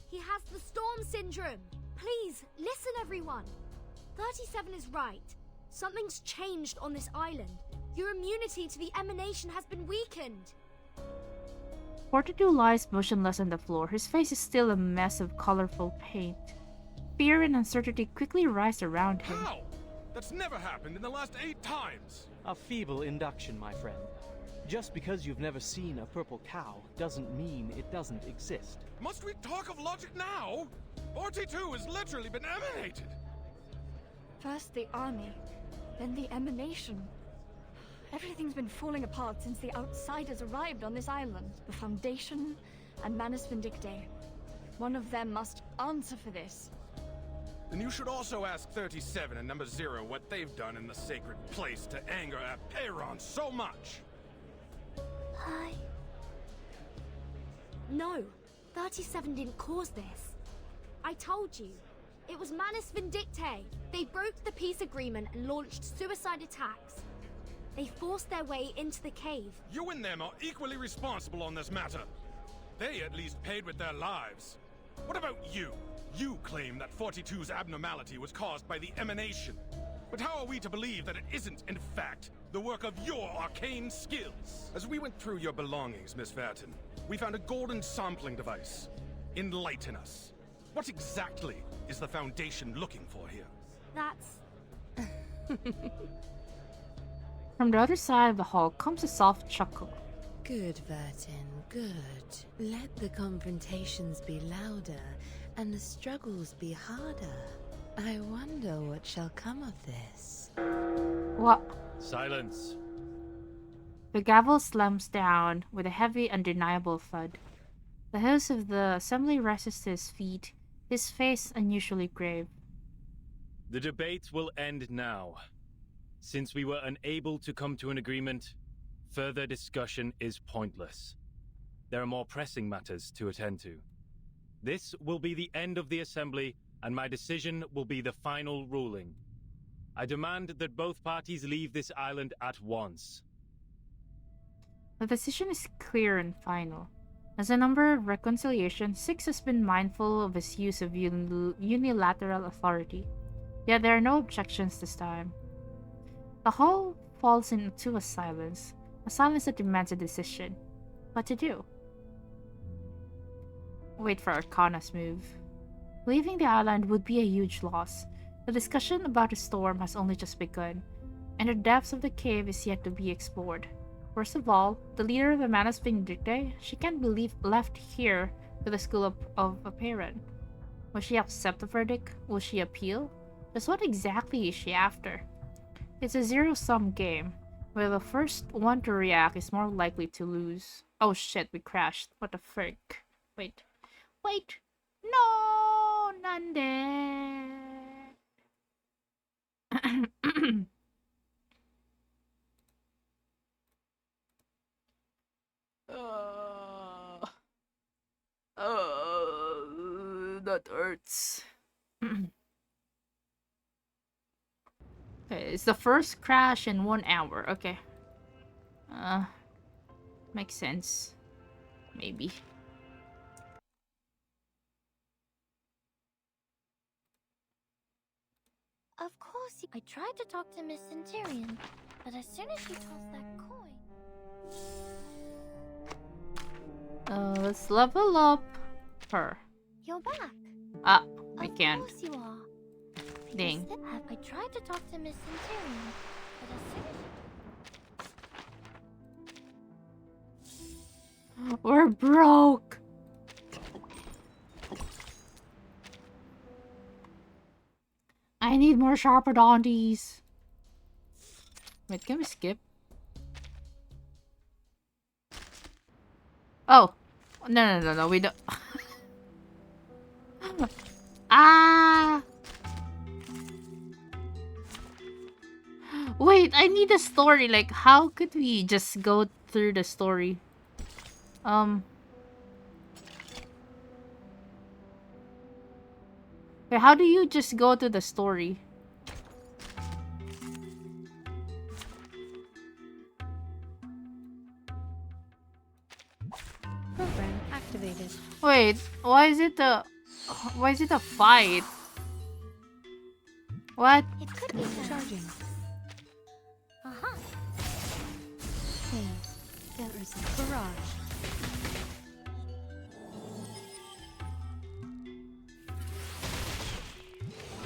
He has the storm syndrome. Please, listen everyone. 37 is right. Something's changed on this island. Your immunity to the emanation has been weakened. 42 lies motionless on the floor. His face is still a mess of colorful paint. Fear and uncertainty quickly rise around him. How? That's never happened in the last 8 times. A feeble induction, my friend. Just because you've never seen a purple cow doesn't mean it doesn't exist. Must we talk of logic now? 42 has literally been emanated. First the army, then the emanation. Everything's been falling apart since the outsiders arrived on this island. The Foundation and Manus Vindicte. One of them must answer for this. Then you should also ask 37 and number 0 what they've done in the sacred place to anger Apeiron so much. No, 37 didn't cause this. I told you. It was Manus Vindicte. They broke the peace agreement and launched suicide attacks. They forced their way into the cave. You and them are equally responsible on this matter. They at least paid with their lives. What about you? You claim that 42's abnormality was caused by the emanation. But how are we to believe that it isn't, in fact, the work of your arcane skills? As we went through your belongings, Miss Verton, we found a golden sampling device. Enlighten us. What exactly is the Foundation looking for here? That's... From the other side of the hall comes a soft chuckle. Good, Vertin, good. Let the confrontations be louder and the struggles be harder. I wonder what shall come of this. What? Silence. The gavel slams down with a heavy, undeniable thud. The host of the assembly rises to his feet, his face unusually grave. The debate will end now. Since we were unable to come to an agreement, further discussion is pointless. There are more pressing matters to attend to. This will be the end of the assembly, and my decision will be the final ruling. I demand that both parties leave this island at once. The decision is clear and final. As a number of reconciliation, Six has been mindful of his use of unilateral authority. Yet there are no objections this time. The hall falls into a silence that demands a decision. What to do? Wait for Arcana's move. Leaving the island would be a huge loss. The discussion about the storm has only just begun, and the depths of the cave is yet to be explored. Worst of all, the leader of the Manus Vindicte, she can't be left here with the school of a parent. Will she accept the verdict? Will she appeal? Just what exactly is she after? It's a zero-sum game, where the first one to react is more likely to lose. Oh shit, we crashed. What the frick? Wait. Wait! No! Nande! That hurts. Okay, it's the first crash in 1 hour. Okay. Makes sense. Maybe. Of course, I tried to talk to Miss Centurion, but as soon as she tossed that coin... Let's level up her. You're back. Ah, I can't. Of course you are. Dang. I tried to talk to Miss Centurion, but as soon as... We're broke. I need more sharper dondies. Wait, can we skip? Oh. No, we don't. Ah! Wait, I need a story. Like, how could we just go through the story? Wait, how do you just go to the story? Program activated. Wait, why is it a fight? What? It could be charging. Uh-huh. There is a barrage.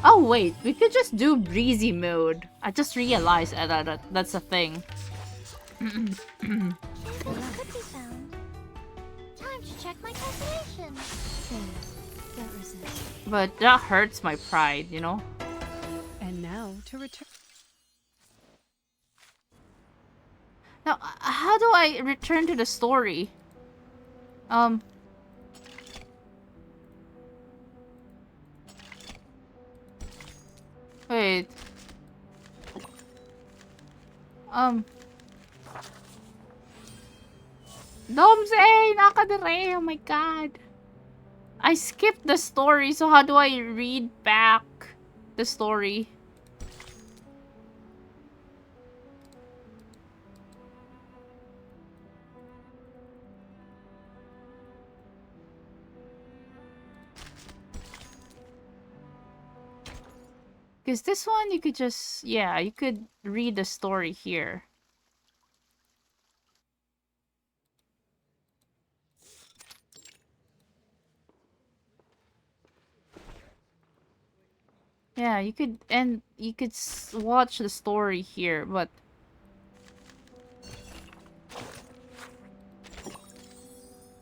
Oh wait, we could just do breezy mode. I just realized that's a thing. Could be found. Time to check my calculation. But that hurts my pride, you know? And now to return. Now, how do I return to the story? Wait. Domsey! Nakadire! Oh my god. I skipped the story, so how do I read back the story? Because this one, you could just... Yeah, you could read the story here. Yeah, you could... And you could watch the story here, but...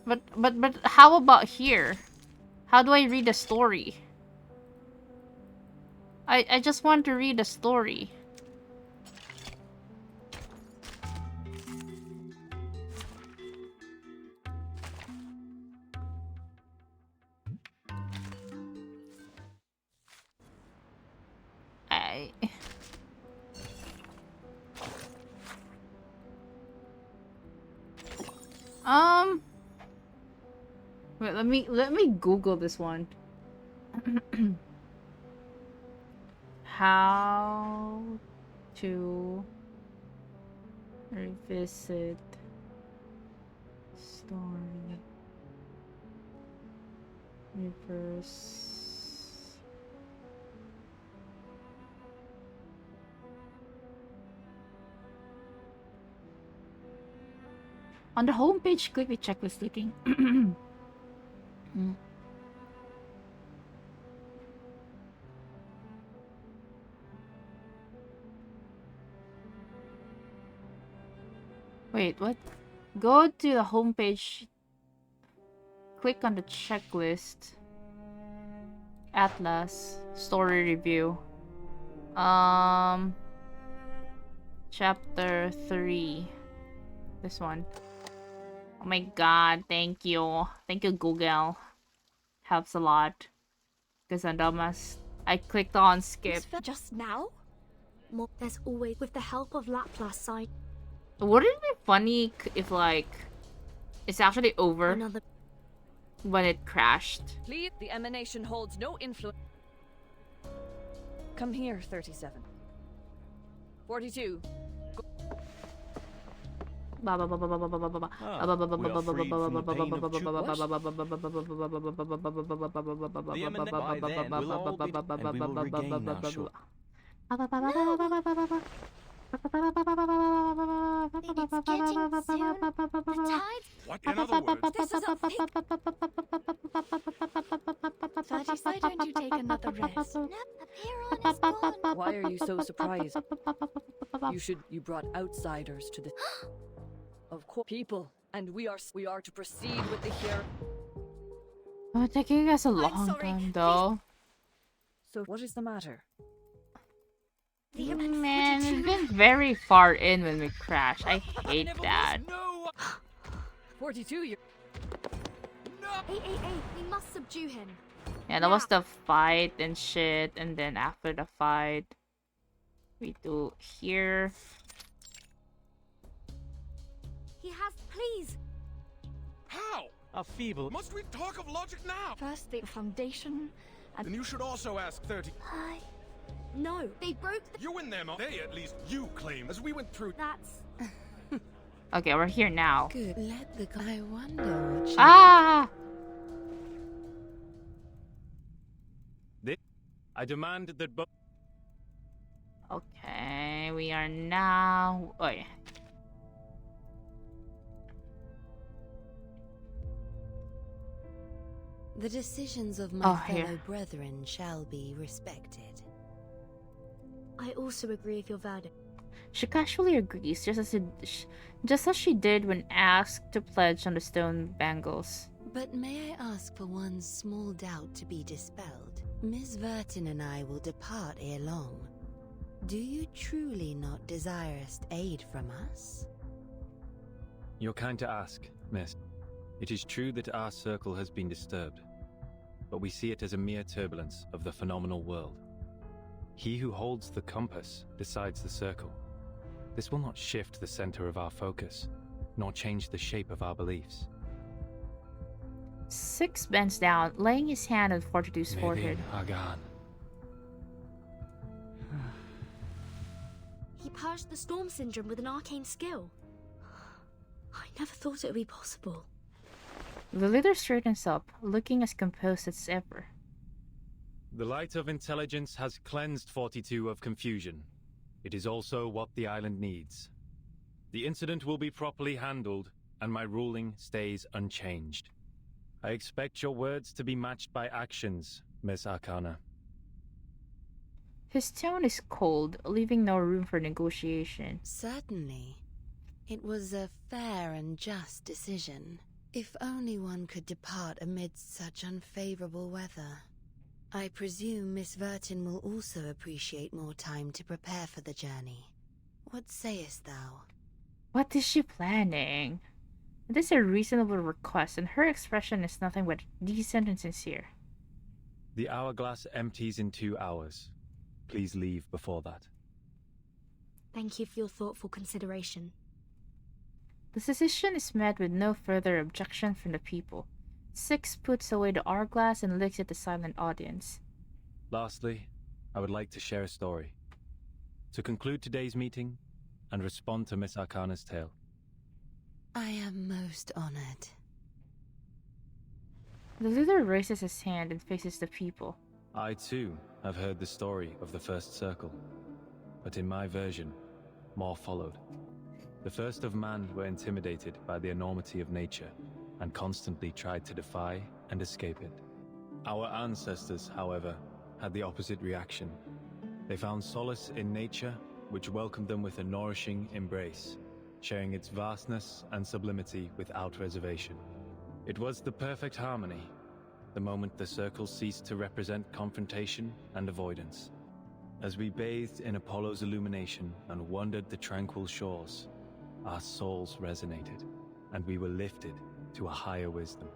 But how about here? How do I read the story? I just want to read the story. Wait, let me Google this one. How to revisit story. Reverse. On the homepage, click the checklist looking. Wait, what? Go to the homepage. Click on the checklist. Atlas. Story review. Chapter 3. This one. Oh my god, thank you. Thank you, Google. Helps a lot. Because I'm dumbass. I clicked on skip. Just now? More. There's always, with the help of Laplace side. Wouldn't it be funny if, like, it's actually over when it crashed? Please, the emanation holds no influence. Come here, 37. 42. What? In other words, This is a fake. 30, why don't you take another rest? Why are you so surprised? You brought outsiders to the of course people, and we are to proceed with the hearing. Oh, taking us a long time though. So what is the matter? Man, it's been very far in when we crash. I hate that. 42, you're... Hey, we must subdue him. Yeah, that was the fight and shit, and then after the fight, we do here. He has, please. How? A feeble. Must we talk of logic now? First the foundation, and then you should also ask 30. No, they broke the... You and them, they at least you claim, as we went through. That's... Okay, we're here now. Good. Let the guy wonder what she... Ah! I demand that both... Okay, we are now... Oh, yeah. The decisions of my fellow brethren shall be respected. I also agree with your verdict. She casually agrees, just as she did when asked to pledge on the stone bangles. But may I ask for one small doubt to be dispelled? Miss Vertin and I will depart ere long. Do you truly not desire aid from us? You're kind to ask, miss. It is true that our circle has been disturbed, but we see it as a mere turbulence of the phenomenal world. He who holds the compass decides the circle. This will not shift the center of our focus, nor change the shape of our beliefs. 6 bends down, laying his hand on 42's forehead. Hagan. He purged the storm syndrome with an arcane skill. I never thought it would be possible. The leader straightens up, looking as composed as ever. The light of intelligence has cleansed 42 of confusion. It is also what the island needs. The incident will be properly handled, and my ruling stays unchanged. I expect your words to be matched by actions, Miss Arcana. His tone is cold, leaving no room for negotiation. Certainly. It was a fair and just decision. If only one could depart amidst such unfavorable weather. I presume Miss Vertin will also appreciate more time to prepare for the journey. What sayest thou? What is she planning? It is a reasonable request, and her expression is nothing but decent and sincere. The hourglass empties in 2 hours. Please leave before that. Thank you for your thoughtful consideration. The decision is met with no further objection from the people. 6 puts away the hourglass and looks at the silent audience. Lastly, I would like to share a story. To conclude today's meeting and respond to Miss Arcana's tale. I am most honored. The leader raises his hand and faces the people. I too have heard the story of the first circle, but in my version, more followed. The first of man were intimidated by the enormity of nature and constantly tried to defy and escape it. Our ancestors, however, had the opposite reaction. They found solace in nature, which welcomed them with a nourishing embrace, sharing its vastness and sublimity without reservation. It was the perfect harmony, the moment the circle ceased to represent confrontation and avoidance. As we bathed in Apollo's illumination and wandered the tranquil shores, our souls resonated, and we were lifted to a higher wisdom.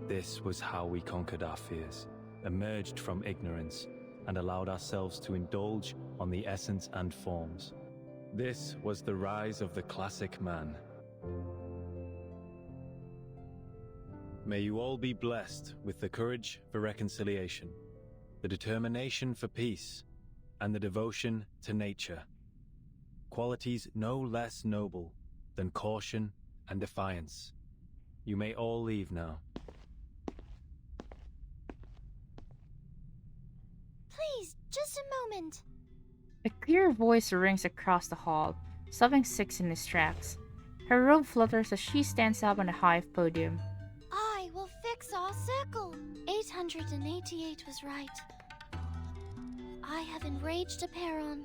This was how we conquered our fears, emerged from ignorance, and allowed ourselves to indulge on the essence and forms. This was the rise of the classic man. May you all be blessed with the courage for reconciliation, the determination for peace, and the devotion to nature. Qualities no less noble than caution and defiance. You may all leave now. Please, just a moment. A clear voice rings across the hall, stopping Six in his tracks. Her robe flutters as she stands up on a hive podium. I will fix our circle. 888 was right. I have enraged Aperon.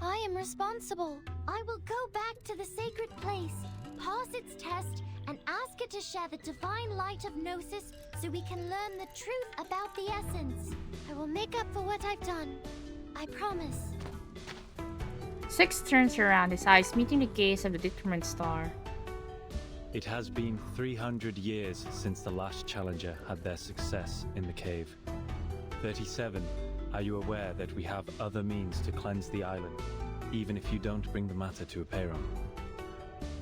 I am responsible. I will go back to the sacred place, pass its test, and ask it to share the divine light of Gnosis so we can learn the truth about the essence. I will make up for what I've done. I promise. Six turns around, his eyes meeting the gaze of the determined star. It has been 300 years since the last challenger had their success in the cave. 37. Are you aware that we have other means to cleanse the island, even if you don't bring the matter to Aperon?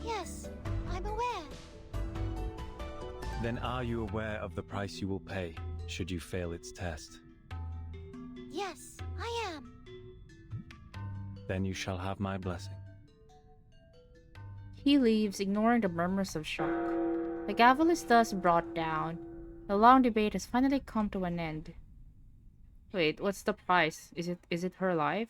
Yes, I'm aware. Then are you aware of the price you will pay, should you fail its test? Yes, I am. Then you shall have my blessing. He leaves, ignoring the murmurs of shock. The gavel is thus brought down. The long debate has finally come to an end. Wait, what's the price? Is it her life?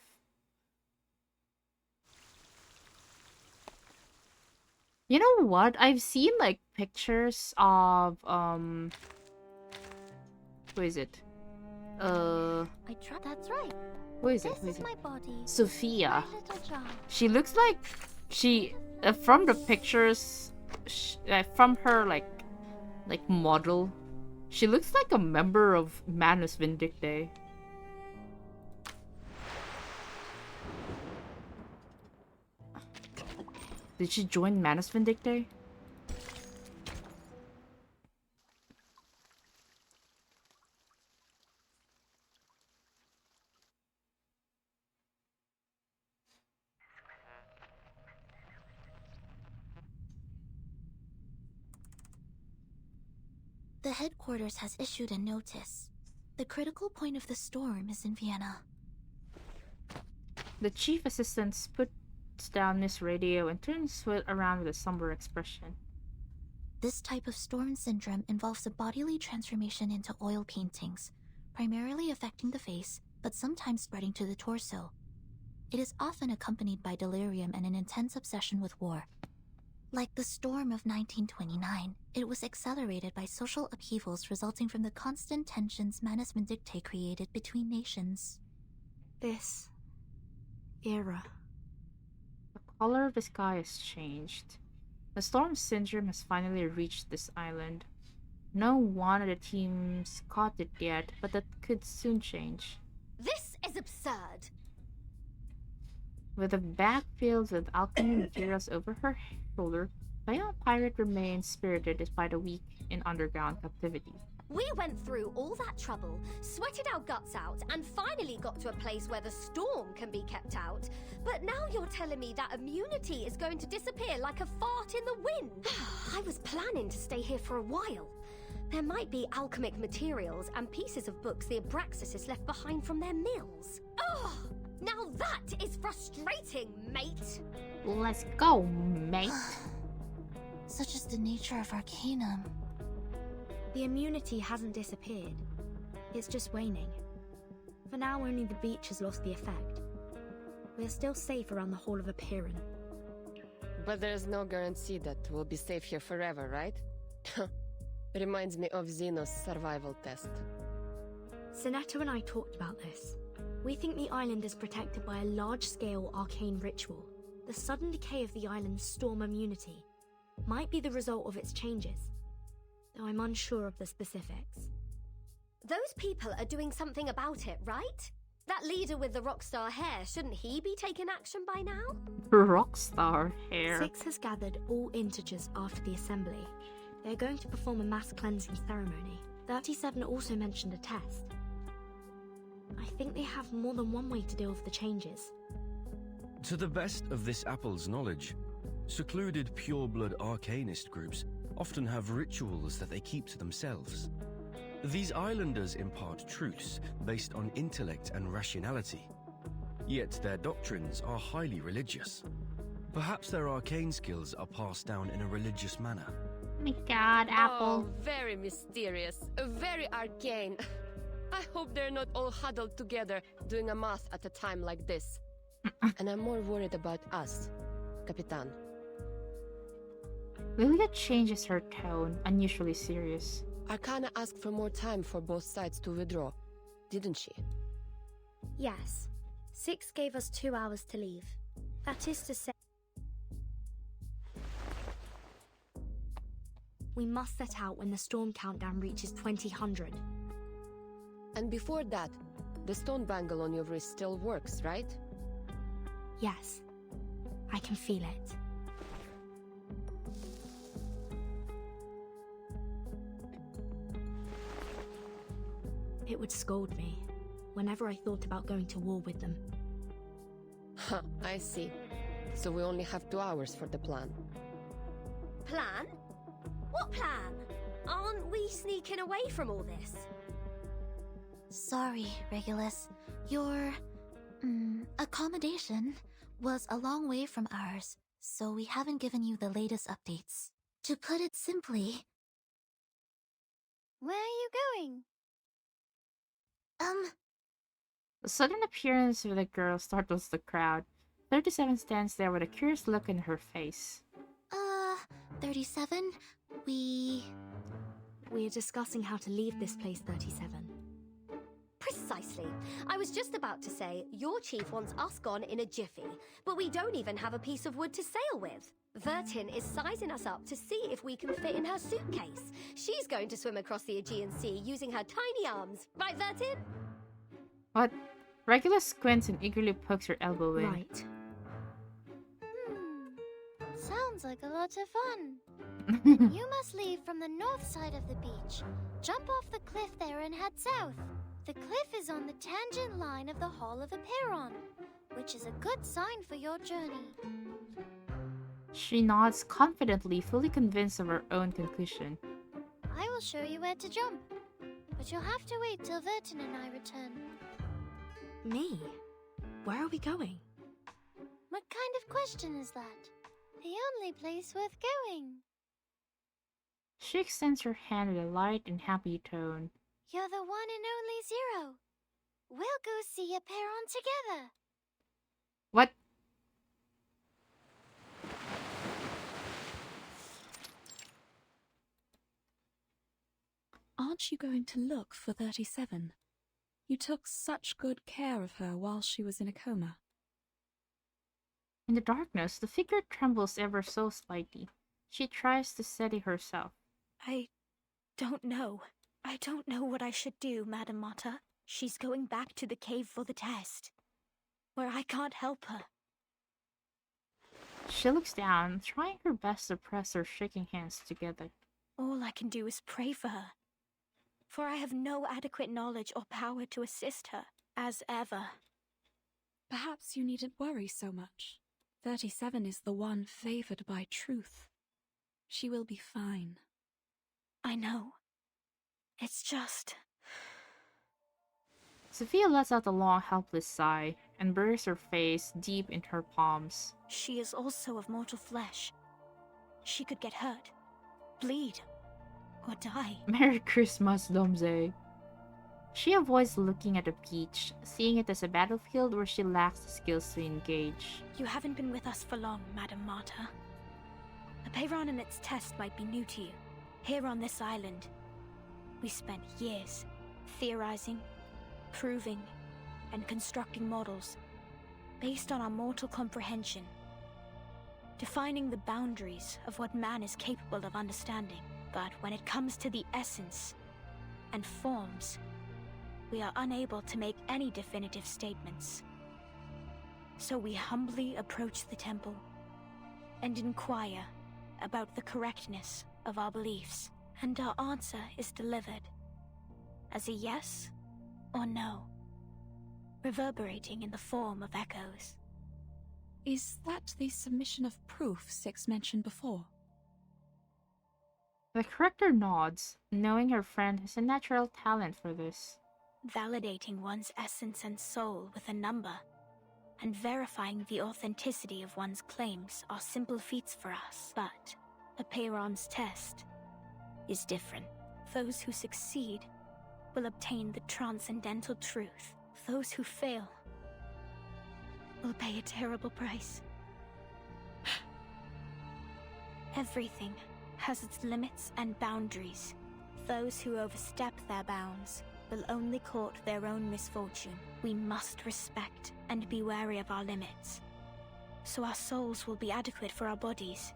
You know what? I've seen like pictures of who is it? I tried. That's right. Who is it? This is my body. Sophia. My little jar. She looks like she from the pictures from her like model. She looks like a member of Manus Vindictae. Did she join Manus Vindictae? The headquarters has issued a notice. The critical point of the storm is in Vienna. The chief assistant puts down his radio and turns it around with a somber expression. This type of storm syndrome involves a bodily transformation into oil paintings, primarily affecting the face, but sometimes spreading to the torso. It is often accompanied by delirium and an intense obsession with war. Like the storm of 1929, it was accelerated by social upheavals resulting from the constant tensions Manus Vindictae created between nations. This era. The color of the sky has changed. The storm syndrome has finally reached this island. No one of the teams caught it yet, but that could soon change. This is absurd! With a bag filled with alchemy materials over her shoulder, the young pirate remains spirited despite a week in underground captivity. We went through all that trouble, sweated our guts out, and finally got to a place where the storm can be kept out. But now you're telling me that immunity is going to disappear like a fart in the wind. I was planning to stay here for a while. There might be alchemic materials and pieces of books the Abraxas has left behind from their mills. Ugh! Now that is frustrating, mate! Let's go, mate. Such is the nature of Arcanum. The immunity hasn't disappeared. It's just waning. For now, only the beach has lost the effect. We are still safe around the Hall of Apiran. But there's no guarantee that we'll be safe here forever, right? Reminds me of Xeno's survival test. Sinetto and I talked about this. We think the island is protected by a large-scale arcane ritual. The sudden decay of the island's storm immunity might be the result of its changes, though I'm unsure of the specifics. Those people are doing something about it, right? That leader with the rockstar hair, shouldn't he be taking action by now? Rockstar hair. 6 has gathered all integers after the assembly. They're going to perform a mass cleansing ceremony. 37 also mentioned a test. I think they have more than one way to deal with the changes. To the best of this apple's knowledge, secluded pure-blood arcanist groups often have rituals that they keep to themselves. These islanders impart truths based on intellect and rationality, yet their doctrines are highly religious. Perhaps their arcane skills are passed down in a religious manner. Oh my god, Apple. Oh, very mysterious, very arcane. I hope they're not all huddled together doing a math at a time like this. And I'm more worried about us, Capitan. Lilia changes her tone, unusually serious. Arcana asked for more time for both sides to withdraw, didn't she? Yes. 6 gave us 2 hours to leave. That is to say, we must set out when the storm countdown reaches 2000. And before that, the stone bangle on your wrist still works, right? Yes. I can feel it. It would scold me whenever I thought about going to war with them. Huh, I see. So we only have 2 hours for the plan. Plan? What plan? Aren't we sneaking away from all this? Sorry, Regulus. Your accommodation was a long way from ours, so we haven't given you the latest updates. To put it simply... Where are you going? The sudden appearance of the girl startles the crowd. 37 stands there with a curious look in her face. 37? We're discussing how to leave this place, 37. Precisely. I was just about to say, your chief wants us gone in a jiffy, but we don't even have a piece of wood to sail with. Vertin is sizing us up to see if we can fit in her suitcase. She's going to swim across the Aegean Sea using her tiny arms. Right, Vertin? What? Regulus squints and eagerly pokes her elbow in. Right. Sounds like a lot of fun. You must leave from the north side of the beach. Jump off the cliff there and head south. The cliff is on the tangent line of the Hall of Apiron, which is a good sign for your journey. She nods confidently, fully convinced of her own conclusion. I will show you where to jump, but you'll have to wait till Vertin and I return. Me? Where are we going? What kind of question is that? The only place worth going. She extends her hand with a light and happy tone. You're the one and only Zero. We'll go see Apiron together. What? Aren't you going to look for 37? You took such good care of her while she was in a coma. In the darkness, the figure trembles ever so slightly. She tries to steady herself. I don't know. I don't know what I should do, Madam Mata. She's going back to the cave for the test, where I can't help her. She looks down, trying her best to press her shaking hands together. All I can do is pray for her, for I have no adequate knowledge or power to assist her, as ever. Perhaps you needn't worry so much. 37 is the one favored by truth. She will be fine. I know. It's just... Sophia lets out a long, helpless sigh and buries her face deep in her palms. She is also of mortal flesh. She could get hurt, bleed, or die. Merry Christmas, Domze. She avoids looking at the beach, seeing it as a battlefield where she lacks the skills to engage. You haven't been with us for long, Madam Marta. A Peyron and its test might be new to you. Here on this island, we spent years theorizing, proving, and constructing models based on our mortal comprehension, defining the boundaries of what man is capable of understanding. But when it comes to the essence and forms, we are unable to make any definitive statements. So we humbly approach the temple and inquire about the correctness of our beliefs. And our answer is delivered as a yes or no, reverberating in the form of echoes. Is that the submission of proof Six mentioned before? The corrector nods, knowing her friend has a natural talent for this. Validating one's essence and soul with a number, and verifying the authenticity of one's claims are simple feats for us. But a Peyron's test is different. Those who succeed will obtain the transcendental truth. Those who fail will pay a terrible price. Everything has its limits and boundaries. Those who overstep their bounds will only court their own misfortune. We must respect and be wary of our limits, so our souls will be adequate for our bodies,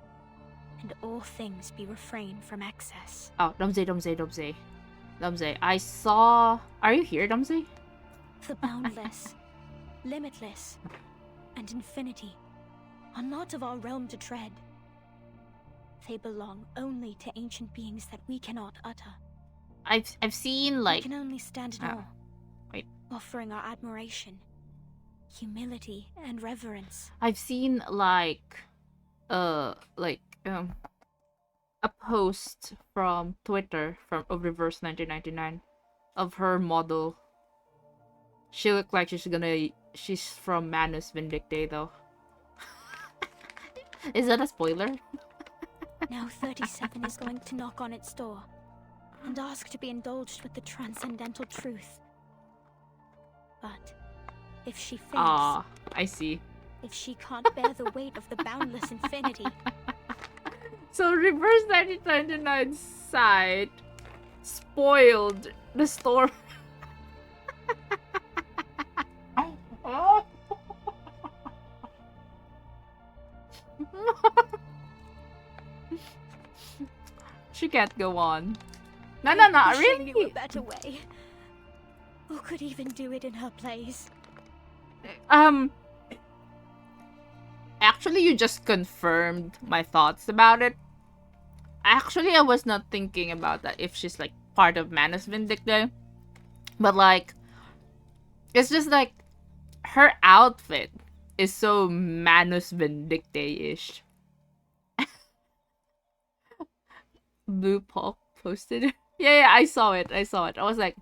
and all things be refrained from excess. Oh, Domze. I saw... Are you here, Domze? The boundless, limitless, and infinity are not of our realm to tread. They belong only to ancient beings that we cannot utter. I've seen, like... We can only stand in awe, wait. offering our admiration, humility, and reverence. I've seen, like, a post from Twitter of Reverse 1999 of her model. She looked like she's from Manus Vindicte, though. Is that a spoiler? Now 37 is going to knock on its door and ask to be indulged with the transcendental truth. But if she fails... Ah, I see. If she can't bear the weight of the boundless infinity... So Reverse 1999's side spoiled the story. She can't go on. No, really? She knew a better way. Who could even do it in her place? Actually, you just confirmed my thoughts about it. Actually, I was not thinking about that if she's, like, part of Manus Vindicte. But, like, it's just, like, her outfit is so Manus Vindicte-ish. Blue Paul posted it. Yeah, I saw it. I was like...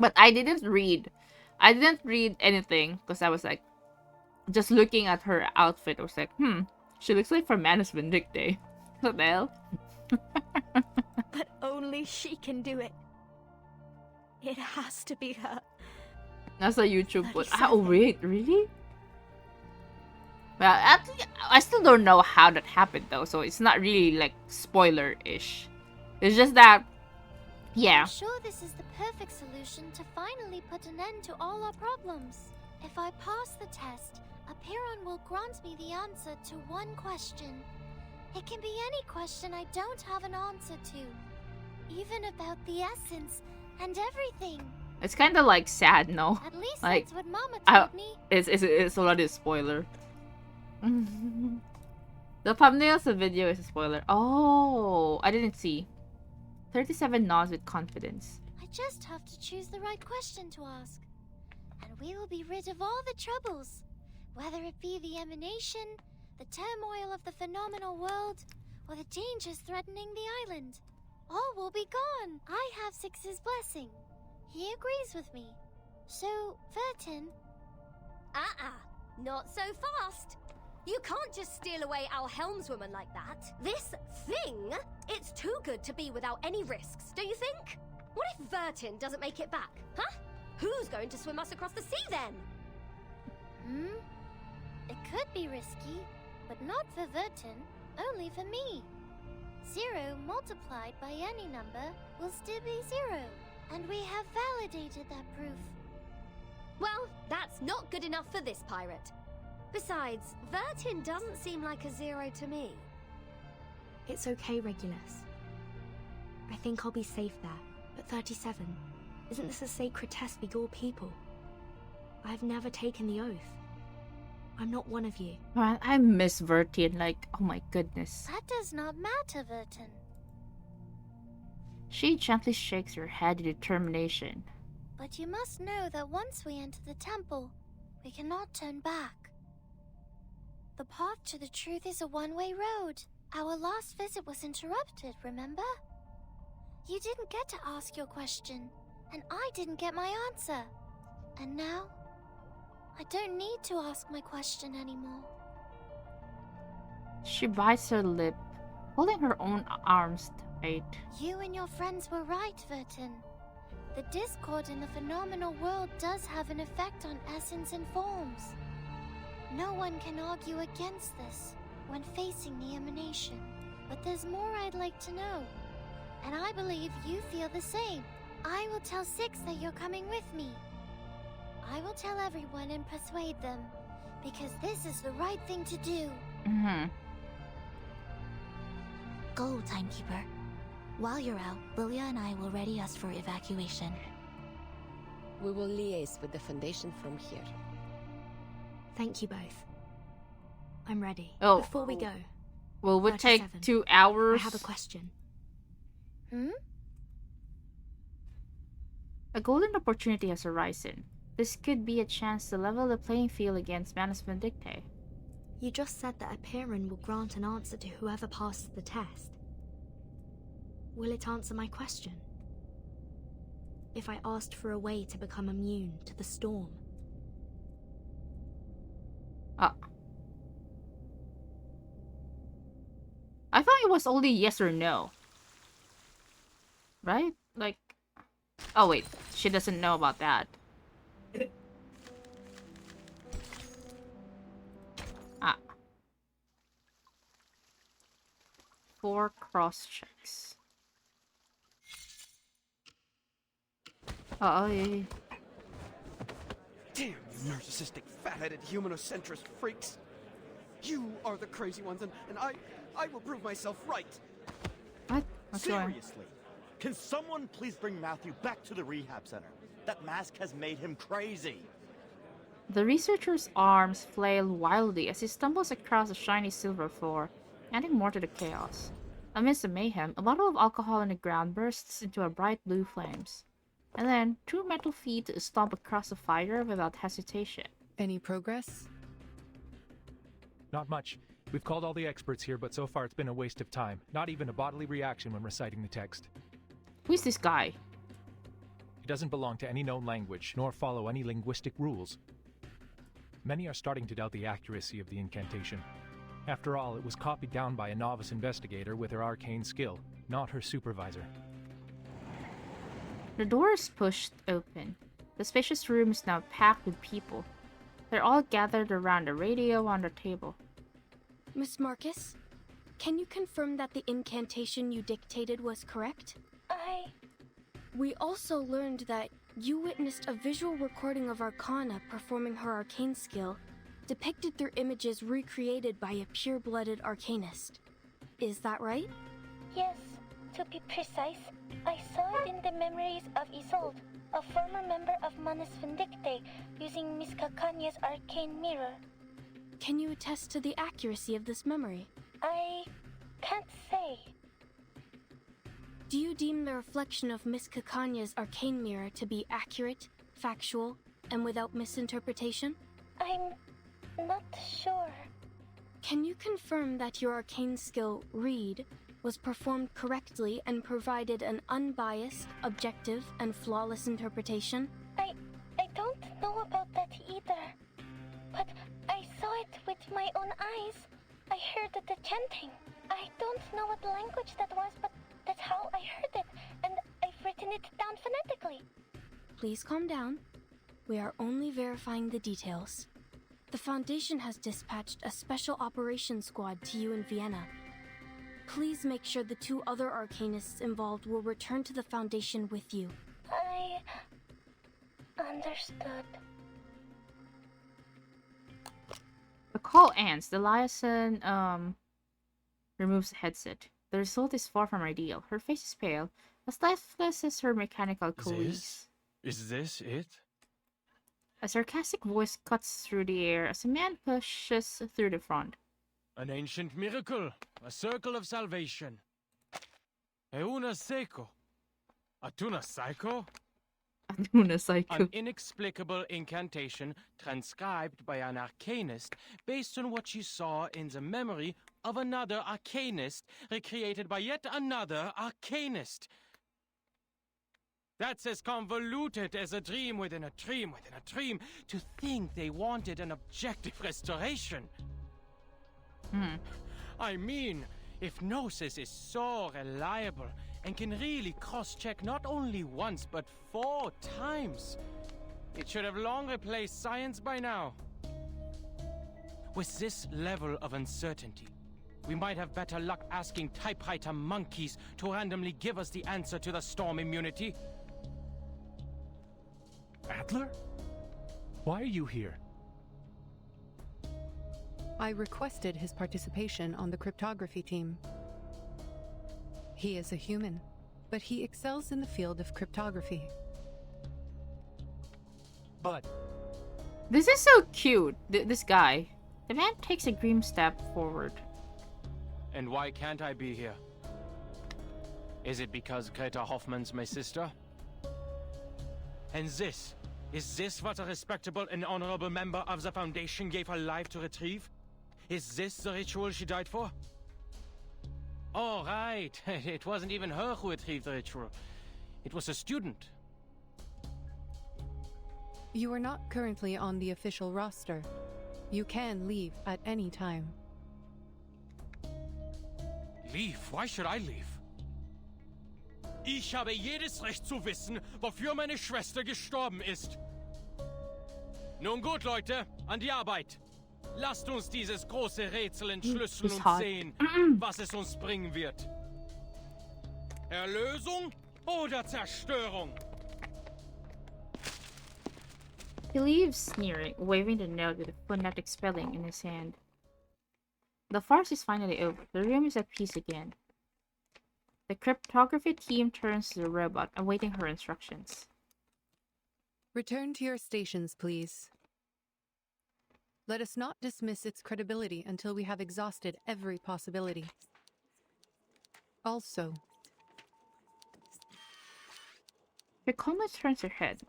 But I didn't read anything because I was, like, just looking at her outfit. I was like, she looks like from Manus Vindicte. What the hell? But only she can do it. It has to be her. That's a YouTube one. Oh, wait, really? Well, actually, I still don't know how that happened, though, so it's not really, like, spoiler-ish. It's just that, yeah. I'm sure this is the perfect solution to finally put an end to all our problems. If I pass the test, a Peyron will grant me the answer to one question. It can be any question I don't have an answer to. Even about the essence and everything. It's kind of, like, sad, no? At least like, that's what Mama told me. It's already a spoiler. The thumbnail of the video is a spoiler. Oh, I didn't see. 37 nods with confidence. I just have to choose the right question to ask. And we will be rid of all the troubles. Whether it be the emanation, the turmoil of the phenomenal world, or the dangers threatening the island. All will be gone. I have Six's blessing. He agrees with me. So, Vertin... Not so fast. You can't just steal away our helmswoman like that. This thing, it's too good to be without any risks, don't you think? What if Vertin doesn't make it back, huh? Who's going to swim us across the sea then? It could be risky, but not for Vertin. only for me. 0 multiplied by any number will still be 0, and we have validated that proof. Well, that's not good enough for this pirate. Besides, Vertin doesn't seem like a 0 to me. It's okay, Regulus. I think I'll be safe there. But 37, isn't this a sacred test for your people? I've never taken the oath. I'm not one of you. Man, I miss Vertin, like, oh my goodness. That does not matter, Vertin. She gently shakes her head in determination. But you must know that once we enter the temple, we cannot turn back. The path to the truth is a one-way road. Our last visit was interrupted, remember? You didn't get to ask your question, and I didn't get my answer. And now, I don't need to ask my question anymore. She bites her lip, holding her own arms tight. You and your friends were right, Vertin. The discord in the phenomenal world does have an effect on essence and forms. No one can argue against this when facing the emanation. But there's more I'd like to know, and I believe you feel the same. I will tell Six that you're coming with me. I will tell everyone and persuade them, because this is the right thing to do. Go, Timekeeper. While you're out, Lilia and I will ready us for evacuation. We will liaise with the Foundation from here. Thank you both. I'm ready. Oh. Before we go... Will it take 37, 2 hours? I have a question. A golden opportunity has arisen. This could be a chance to level the playing field against Manus Vindictae. You just said that a Piran will grant an answer to whoever passes the test. Will it answer my question? If I asked for a way to become immune to the storm? I thought it was only yes or no. Right? Like... Oh wait, she doesn't know about that. Ah. 4 cross checks. Oh, yeah. Damn, you narcissistic, fat-headed, humanocentrist freaks! You are the crazy ones, and I will prove myself right! What? What's going? Seriously, can someone please bring Matthew back to the rehab center? That mask has made him crazy! The researcher's arms flail wildly as he stumbles across a shiny silver floor, adding more to the chaos. Amidst the mayhem, a bottle of alcohol on the ground bursts into a bright blue flames. And then, 2 metal feet stomp across the fire without hesitation. Any progress? Not much. We've called all the experts here, but so far it's been a waste of time. Not even a bodily reaction when reciting the text. Who's this guy? He doesn't belong to any known language, nor follow any linguistic rules. Many are starting to doubt the accuracy of the incantation. After all, it was copied down by a novice investigator with her arcane skill, not her supervisor. The door is pushed open. The spacious room is now packed with people. They're all gathered around a radio on the table. Miss Marcus, can you confirm that the incantation you dictated was correct? We also learned that you witnessed a visual recording of Arcana performing her arcane skill, depicted through images recreated by a pure-blooded arcanist. Is that right? Yes, to be precise, I saw it in the memories of Isolde, a former member of Manus Vindictae, using Miss Cacanya's arcane mirror. Can you attest to the accuracy of this memory? I can't say. Do you deem the reflection of Miss Cacanya's arcane mirror to be accurate, factual, and without misinterpretation? I'm not sure. Can you confirm that your arcane skill, Read, was performed correctly and provided an unbiased, objective, and flawless interpretation? I don't know about that either. But I saw it with my own eyes. I heard the chanting. I don't know what language that was, but that's how I heard it, and I've written it down phonetically. Please calm down. We are only verifying the details. The Foundation has dispatched a special operations squad to you in Vienna Please make sure the 2 other arcanists involved will return to the Foundation with you. I understood. The call ends. The liaison removes the headset. The result is far from ideal. Her face is pale, as lifeless as her mechanical colleagues. Is this it? A sarcastic voice cuts through the air as a man pushes through the front. An ancient miracle, a circle of salvation. Euna seco. Atuna psycho? Atuna psycho. An inexplicable incantation transcribed by an arcanist based on what she saw in the memory of another arcanist recreated by yet another arcanist. That's as convoluted as a dream within a dream within a dream. To think they wanted an objective restoration. I mean, if Gnosis is so reliable and can really cross-check not only once but 4 times, it should have long replaced science by now. With this level of uncertainty, we might have better luck asking typewriter monkeys to randomly give us the answer to the storm immunity. Adler? Why are you here? I requested his participation on the cryptography team. He is a human, but he excels in the field of cryptography. But This is so cute. This guy. The man takes a grim step forward. And why can't I be here? Is it because Greta Hoffman's my sister? And is this what a respectable and honorable member of the Foundation gave her life to retrieve? Is this the ritual she died for? Oh, right. It wasn't even her who retrieved the ritual. It was a student. You are not currently on the official roster. You can leave at any time. Leave? Why should I leave? Ich habe jedes Recht zu wissen, wofür meine Schwester gestorben ist. Nun gut, Leute, an die Arbeit. Lasst uns dieses große Rätsel entschlüsseln und sehen, was es uns bringen wird. Erlösung oder Zerstörung? He leaves sneering, waving the note with a phonetic spelling in his hand. The farce is finally over. The room is at peace again. The cryptography team turns to the robot, awaiting her instructions. Return to your stations, please. Let us not dismiss its credibility until we have exhausted every possibility. Also, Yakoma turns her head.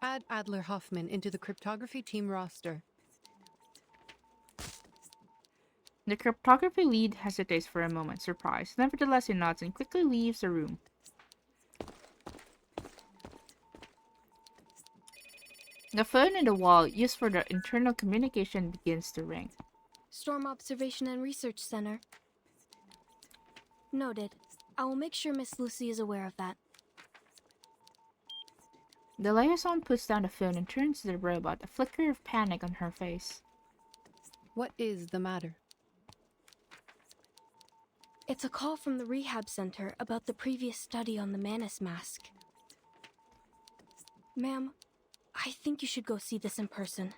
Add Adler Hoffman into the cryptography team roster. The cryptography lead hesitates for a moment, surprised. Nevertheless, he nods and quickly leaves the room. The phone in the wall, used for the internal communication, begins to ring. Storm Observation and Research Center. Noted. I will make sure Miss Lucy is aware of that. The liaison puts down the phone and turns to the robot, a flicker of panic on her face. What is the matter? It's a call from the rehab center about the previous study on the Manus mask. Ma'am, I think you should go see this in person.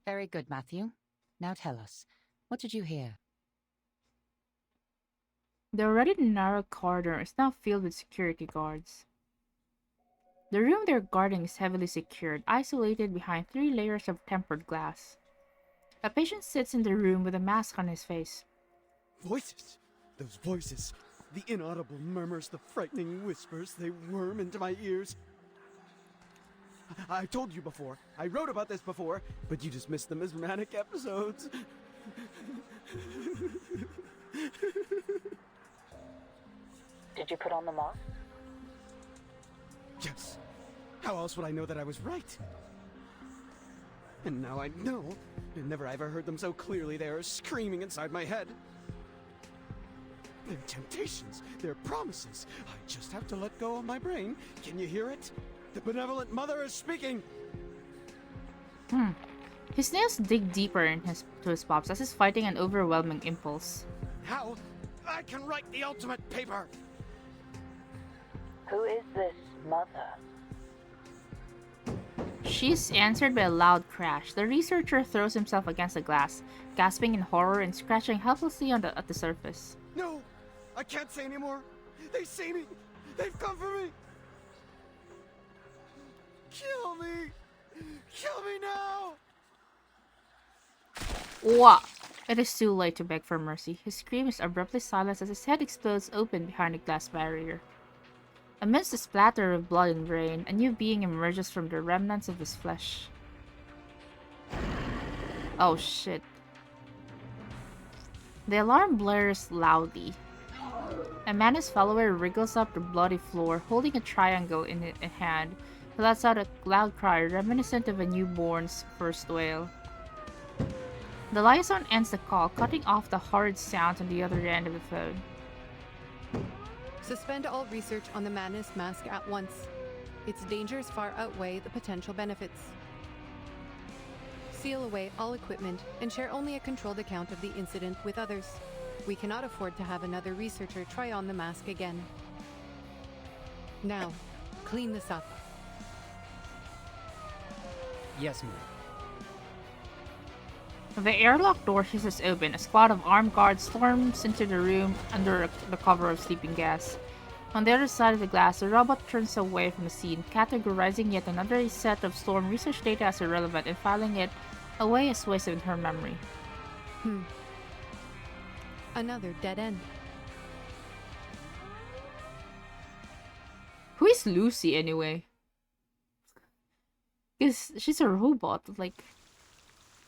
Very good, Matthew. Now tell us, what did you hear? The already narrow corridor is now filled with security guards. The room they're guarding is heavily secured, isolated behind 3 layers of tempered glass. A patient sits in the room with a mask on his face. Voices! Those voices! The inaudible murmurs, the frightening whispers, they worm into my ears. I told you before, I wrote about this before, but you just missed the mesmeric episodes. Did you put on the mask? Yes. How else would I know that I was right? And now I know. I never ever heard them so clearly. They are screaming inside my head. They're temptations, they're promises. I just have to let go of my brain. Can you hear it? The benevolent mother is speaking. His nails dig deeper to his palms as he's fighting an overwhelming impulse. How? I can write the ultimate paper. Who is this mother? She's answered by a loud crash. The researcher throws himself against the glass, gasping in horror and scratching helplessly at the surface. No, I can't say anymore. They see me. They've come for me. Kill me. Kill me now. What? It is too late to beg for mercy. His scream is abruptly silenced as his head explodes open behind a glass barrier. Amidst the splatter of blood and brain, a new being emerges from the remnants of his flesh. Oh shit. The alarm blares loudly. A Manus follower wriggles up the bloody floor, holding a triangle in hand. He lets out a loud cry reminiscent of a newborn's first wail. The liaison ends the call, cutting off the horrid sounds on the other end of the phone. Suspend all research on the Manus mask at once. Its dangers far outweigh the potential benefits. Seal away all equipment and share only a controlled account of the incident with others. We cannot afford to have another researcher try on the mask again. Now, clean this up. Yes, ma'am. The airlock door hisses open. A squad of armed guards storms into the room under the cover of sleeping gas. On the other side of the glass, the robot turns away from the scene, categorizing yet another set of Storm research data as irrelevant and filing it away as waste in her memory. Another dead end. Who is Lucy anyway? Because she's a robot. Like,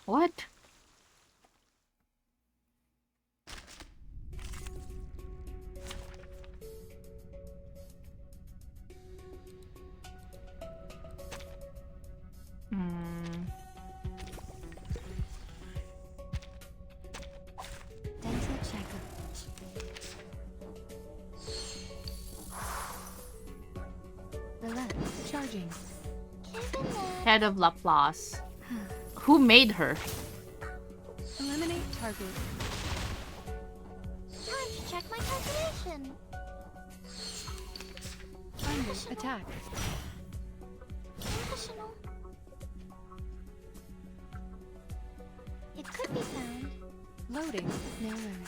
what? Dental checkup. Relax. Charging. Head of Laplace. Who made her? Eliminate target. Time to check my calculation. Under attack. Professional. It could be found. Loading. Now learn.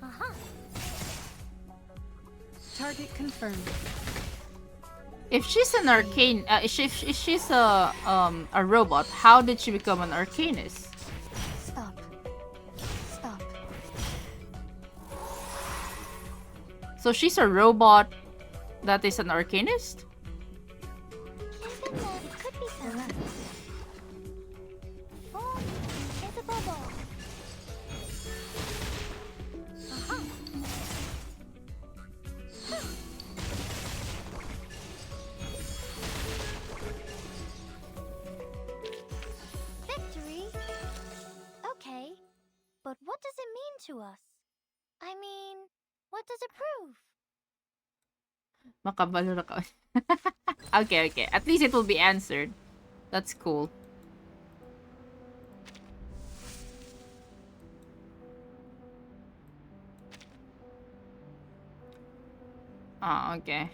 Aha. Target confirmed. If she's an arcane, if she's a robot, how did she become an arcanist? Stop. Stop. So she's a robot that is an arcanist? It could be found. Oh, it's a bubble. Aha. Victory? Okay, but what does it mean to us? I mean, what does it prove? Makabalo na ka. Okay, okay. At least it will be answered. That's cool. Ah, okay.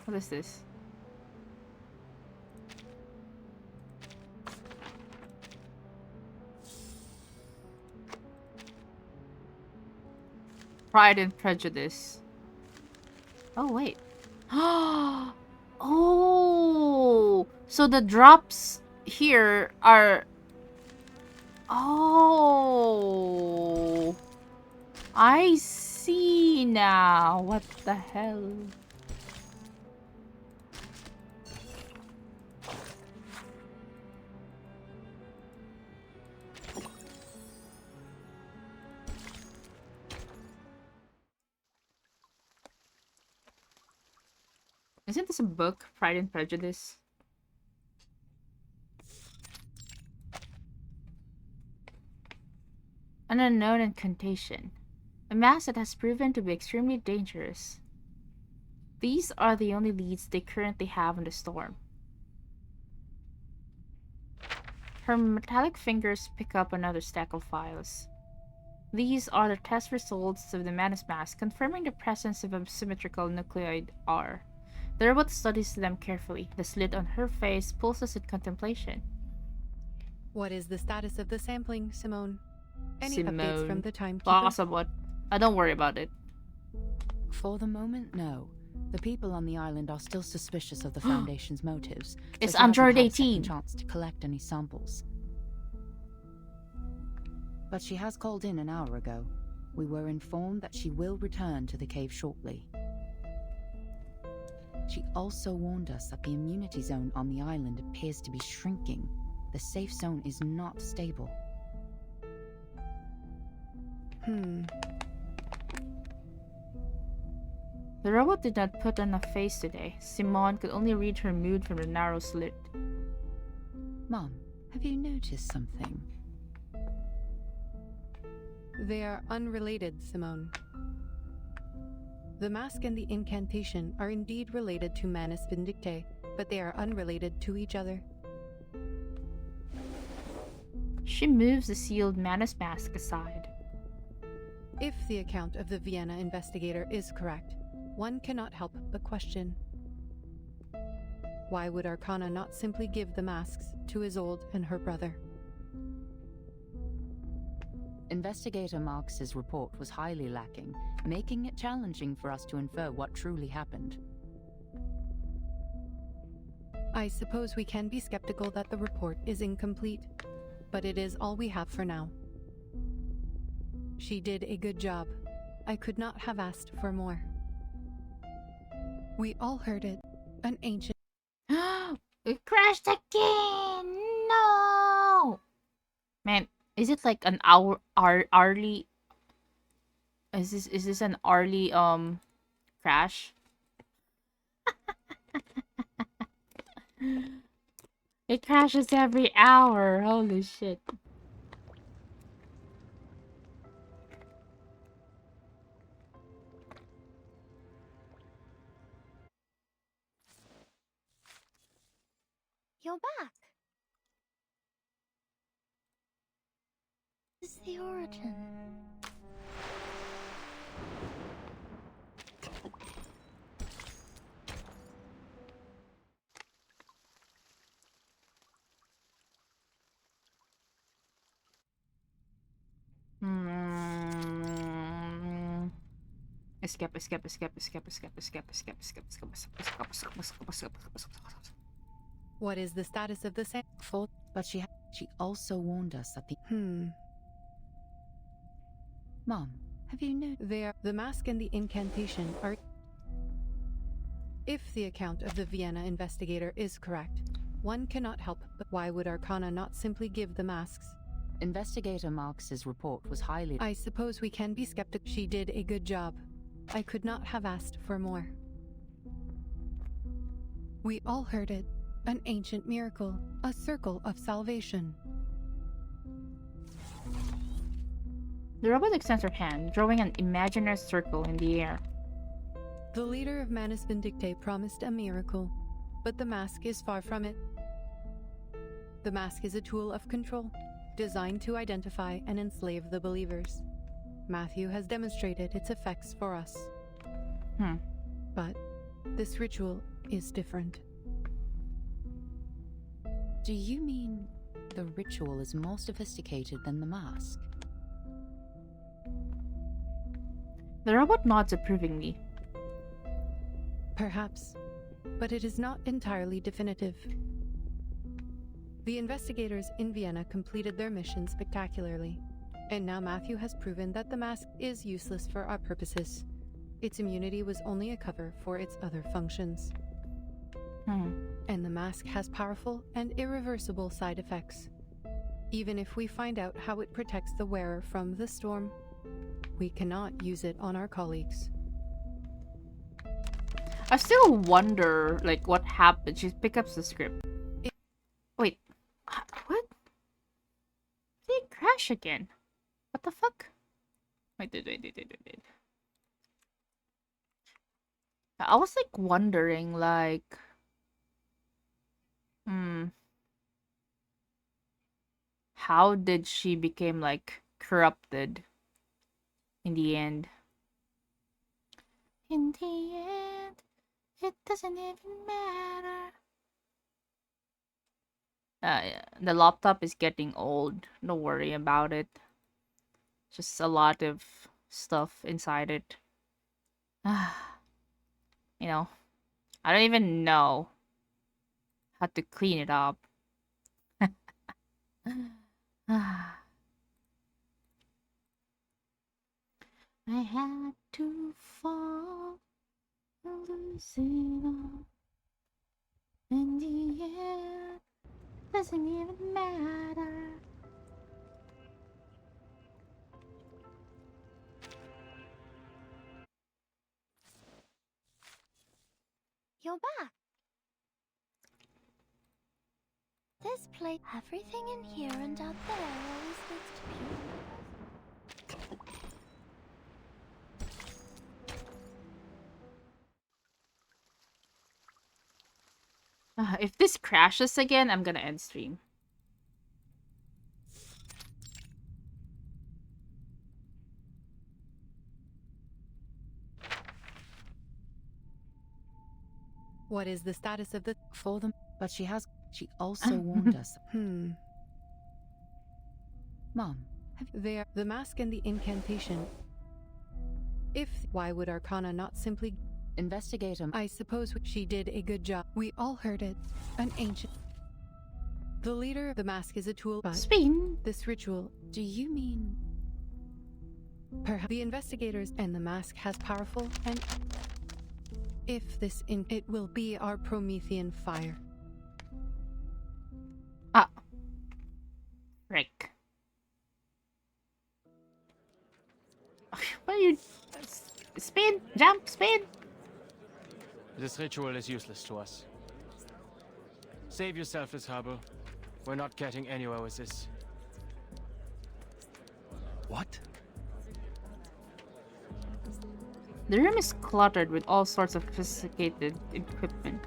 What is this? Pride and Prejudice. Oh, wait. Oh! So the drops here are... Oh! I see now. What the hell? Isn't this a book, Pride and Prejudice? An unknown incantation. A mask that has proven to be extremely dangerous. These are the only leads they currently have in the storm. Her metallic fingers pick up another stack of files. These are the test results of the Manus mask, confirming the presence of a symmetrical nucleoid R. The robot studies them carefully. The slit on her face pulses in contemplation. What is the status of the sampling, Simone? Any updates from the timekeeper? Possible. Don't worry about it. For the moment, no. The people on the island are still suspicious of the Foundation's motives. It's she hasn't Android had a second 18. chance to collect any samples. But she has called in an hour ago. We were informed that she will return to the cave shortly. She also warned us that the immunity zone on the island appears to be shrinking. The safe zone is not stable. The robot did not put on a face today. Simone could only read her mood from the narrow slit. Mom, have you noticed something? They are unrelated, Simone. The mask and the incantation are indeed related to Manus Vindictae, but they are unrelated to each other. She moves the sealed Manus mask aside. If the account of the Vienna investigator is correct, one cannot help but question. Why would Arcana not simply give the masks to Isolde and her brother? Investigator Marx's report was highly lacking, making it challenging for us to infer what truly happened. I suppose we can be skeptical that the report is incomplete, but it is all we have for now. She did a good job. I could not have asked for more. We all heard it. An ancient... It crashed again! No! Man, is it like an hourly... Is this an hourly, crash? It crashes every hour. Holy shit. You're back. This is the origin. Escape. What is the status of the sample? But she also warned us that the... Mom, have you noticed... The mask and the incantation are... If the account of the Vienna investigator is correct, one cannot help but why would Arcana not simply give the masks? Investigator Marx's report was highly... I suppose we can be skeptical. She did a good job. I could not have asked for more. We all heard it. An ancient miracle. A circle of salvation. The robot extends her hand, drawing an imaginary circle in the air. The leader of Manus Vindictae promised a miracle, but the mask is far from it. The mask is a tool of control, designed to identify and enslave the believers. Matthew has demonstrated its effects for us. But this ritual is different. Do you mean the ritual is more sophisticated than the mask? The robot nods approvingly. Perhaps, but it is not entirely definitive. The investigators in Vienna completed their mission spectacularly, and now Matthew has proven that the mask is useless for our purposes. Its immunity was only a cover for its other functions. And the mask has powerful and irreversible side effects. Even if we find out how it protects the wearer from the storm, we cannot use it on our colleagues. I still wonder, like, what happened. She picks up the script. Wait, what? Did it crash again? What the fuck? Wait. I was like wondering, like, how did she become like corrupted in the end? In the end, it doesn't even matter. Yeah, the laptop is getting old. Don't worry about it. Just a lot of stuff inside it. You know, I don't even know how to clean it up. I had to fall and lose it all. In the end, doesn't even matter. You're back. This place, everything in here and out there always leads to pure. If this crashes again, I'm gonna end stream. What is the status of the... For them, but she also warned us. Mom. There, the mask and the incantation. If, why would Arcana not simply... Investigate him. I suppose she did a good job. We all heard it. An ancient... The leader of the mask is a tool, but... Spin! This ritual... Do you mean... Perhaps the investigators and the mask has powerful and... If this it will be our Promethean fire. Ah. Frick. What are you... Spin! Jump! Spin! This ritual is useless to us. Save yourself this trouble. We're not getting anywhere with this. What? The room is cluttered with all sorts of sophisticated equipment.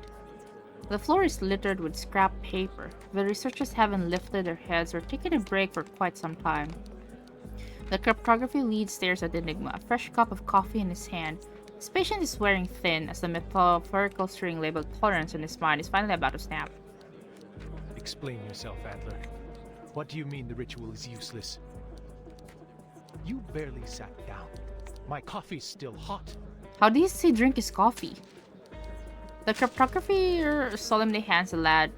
The floor is littered with scrap paper. The researchers haven't lifted their heads or taken a break for quite some time. The cryptography lead stares at Enigma, a fresh cup of coffee in his hand. His patient is wearing thin as the metaphorical string labeled tolerance in his mind is finally about to snap. Explain yourself, Adler. What do you mean the ritual is useless? You barely sat down. My coffee's still hot. How does he drink his coffee? The cryptography solemnly hands the lad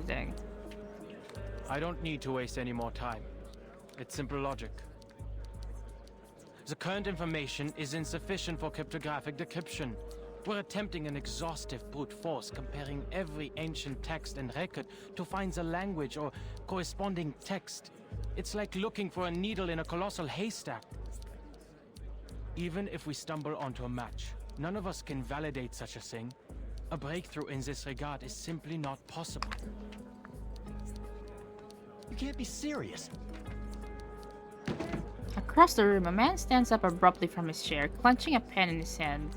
thing. I don't need to waste any more time. It's simple logic. The current information is insufficient for cryptographic decryption. We're attempting an exhaustive brute force, comparing every ancient text and record to find the language or corresponding text. It's like looking for a needle in a colossal haystack. Even if we stumble onto a match, none of us can validate such a thing. A breakthrough in this regard is simply not possible. You can't be serious. Across the room, a man stands up abruptly from his chair, clenching a pen in his hand.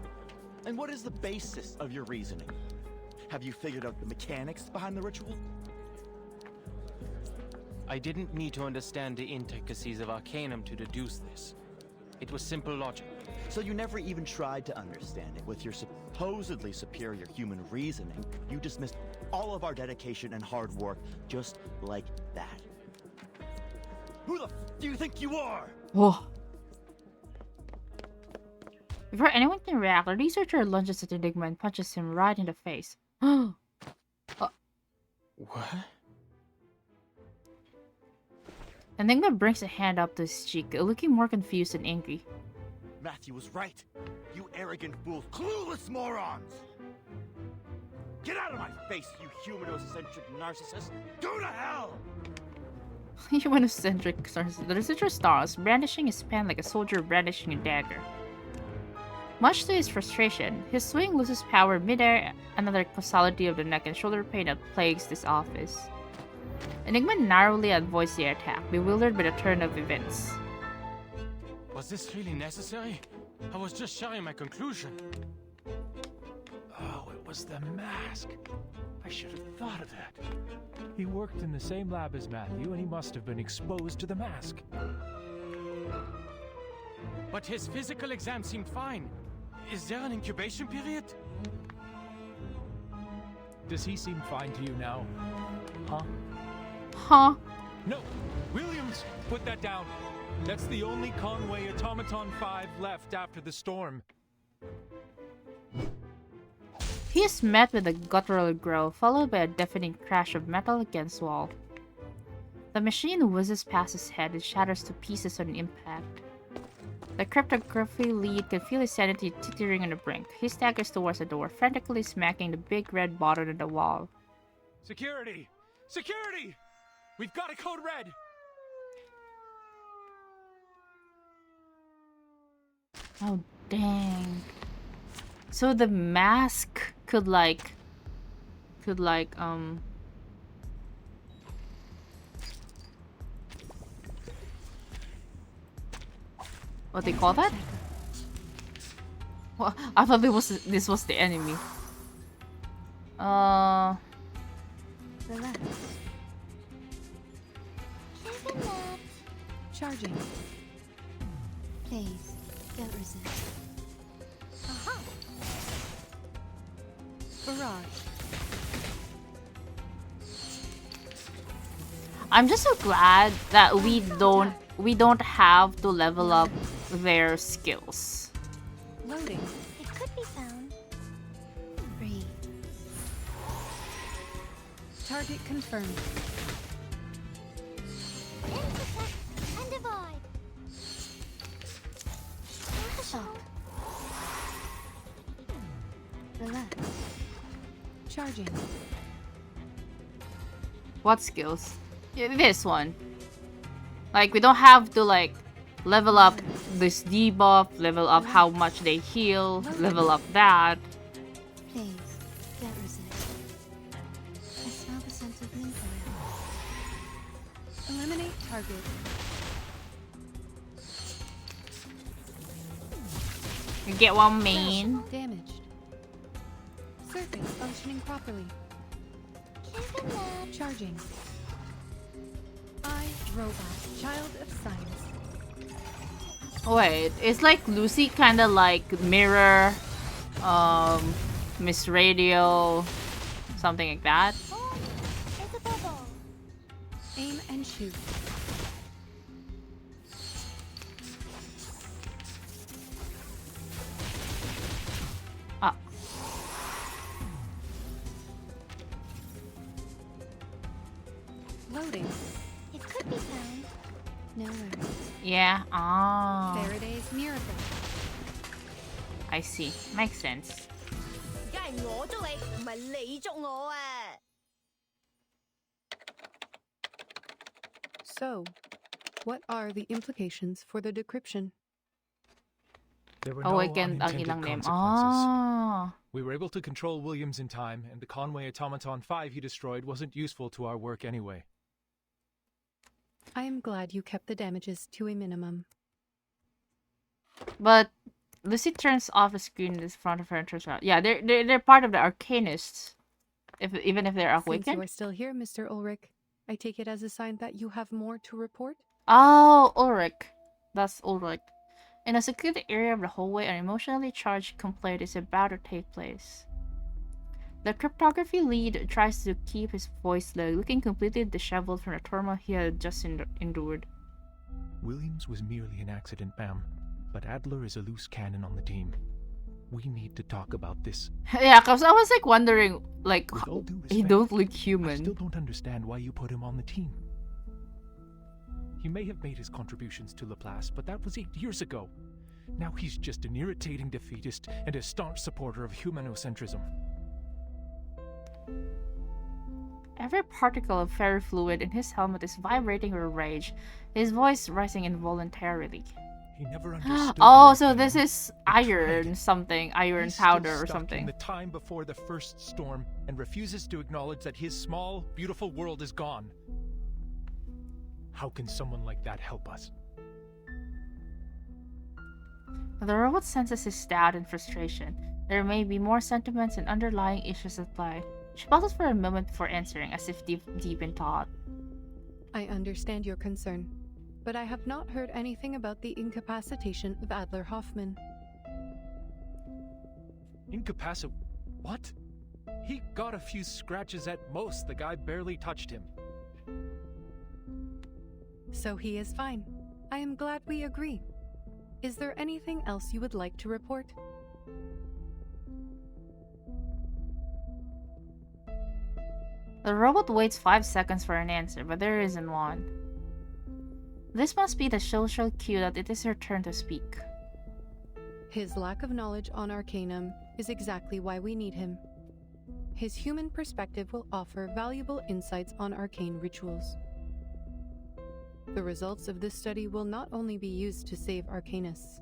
And what is the basis of your reasoning? Have you figured out the mechanics behind the ritual? I didn't need to understand the intricacies of Arcanum to deduce this. It was simple logic. So you never even tried to understand it. With your supposedly superior human reasoning, you dismissed all of our dedication and hard work just like that. Who the f do you think you are? Oh. Before anyone can react, the researcher lunges at Enigma and punches him right in the face. What? Enigma brings a hand up to his cheek, looking more confused and angry. Matthew was right. You arrogant fools, clueless morons! Get out of my face, you humanocentric narcissist! Go to hell! Humanocentric narcissist. The researcher snarls, brandishing his pen like a soldier brandishing a dagger. Much to his frustration, his swing loses power midair, another causality of the neck and shoulder pain that plagues this office. Enigma narrowly avoids the attack, bewildered by the turn of events. Was this really necessary? I was just sharing my conclusion. Oh, it was the mask. I should have thought of that. He worked in the same lab as Matthew, and he must have been exposed to the mask. But his physical exam seemed fine. Is there an incubation period? Does he seem fine to you now? Huh? Huh? No! Williams, put that down. That's the only Conway Automaton 5 left after the storm. He is met with a guttural growl, followed by a deafening crash of metal against wall. The machine whizzes past his head and shatters to pieces on impact. The cryptography lead can feel his sanity teetering on the brink. He staggers towards the door, frantically smacking the big red button on the wall. Security! Security! We've got a code red! Oh, dang. So the mask could like, what they call that? Well, I thought this was the enemy. Relax. Charging. Please, don't resist. Aha! Barrage. I'm just so glad that we don't have to level up their skills. Loading. It could be found. Breathe. Target confirmed. Intersect and divide. Stop. Relax. Charging. What skills? Yeah, this one. Like, we don't have to like level up this debuff, level up how much they heal, level up that. Please, don't resist. I smell the scent of mint oil. Eliminate target. You get one main. Damaged. Surface functioning properly. Charging. I, robot, child of science. Wait, it's like Lucy kinda like Mirror, Miss Radio, something like that. Aim and shoot. Ah. Loading. It could be found. No worries. Yeah, ah. Faraday's miracle. I see. Makes sense. So, what are the implications for the decryption? There were Oh, no again, ang unintended ilang name. consequences. Ah. We were able to control Williams in time, and the Conway Automaton 5 he destroyed wasn't useful to our work anyway. I am glad you kept the damages to a minimum. But Lucy turns off the screen in front of her and turns around. Yeah, they're part of the Arcanists. Even if they're Since you awakened. are still here, Mr. Ulrich, I take it as a sign that you have more to report? Oh, Ulrich. That's Ulrich. In a secluded area of the hallway, an emotionally charged complaint is about to take place. The cryptography lead tries to keep his voice low, looking completely disheveled from the turmoil he had just endured. Williams was merely an accident, ma'am, but Adler is a loose cannon on the team. We need to talk about this. Yeah, because I was like wondering, like, With all due he respect, don't look I human. still don't understand why you put him on the team. He may have made his contributions to Laplace, but that was 8 years ago. Now he's just an irritating defeatist and a staunch supporter of humanocentrism. Every particle of fairy fluid in his helmet is vibrating with rage, his voice rising involuntarily. He never understood. Oh, the so Arcane. this is iron something, iron He's still powder or stuck something. in the time before the first storm and refuses to acknowledge that his small, beautiful world is gone. How can someone like that help us? The robot senses his doubt and frustration. There may be more sentiments and underlying issues at play. She pauses for a moment before answering, as if deep in thought. I understand your concern, but I have not heard anything about the incapacitation of Adler Hoffman. What? He got a few scratches at most. The guy barely touched him. So he is fine. I am glad we agree. Is there anything else you would like to report? The robot waits 5 seconds for an answer, but there isn't one. This must be the social cue that it is her turn to speak. His lack of knowledge on Arcanum is exactly why we need him. His human perspective will offer valuable insights on arcane rituals. The results of this study will not only be used to save Arcanists,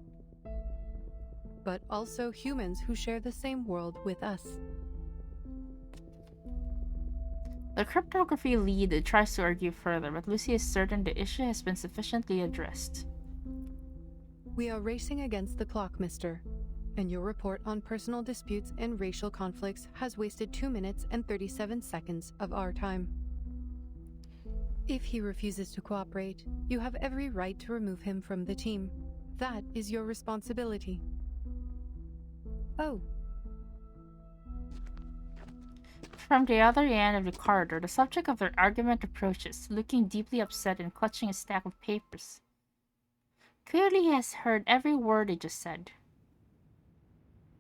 but also humans who share the same world with us. The cryptography lead tries to argue further, but Lucy is certain the issue has been sufficiently addressed. We are racing against the clock, mister, and your report on personal disputes and racial conflicts has wasted 2 minutes and 37 seconds of our time. If he refuses to cooperate, you have every right to remove him from the team. That is your responsibility. Oh. From the other end of the corridor, the subject of their argument approaches, looking deeply upset and clutching a stack of papers. Clearly he has heard every word they just said.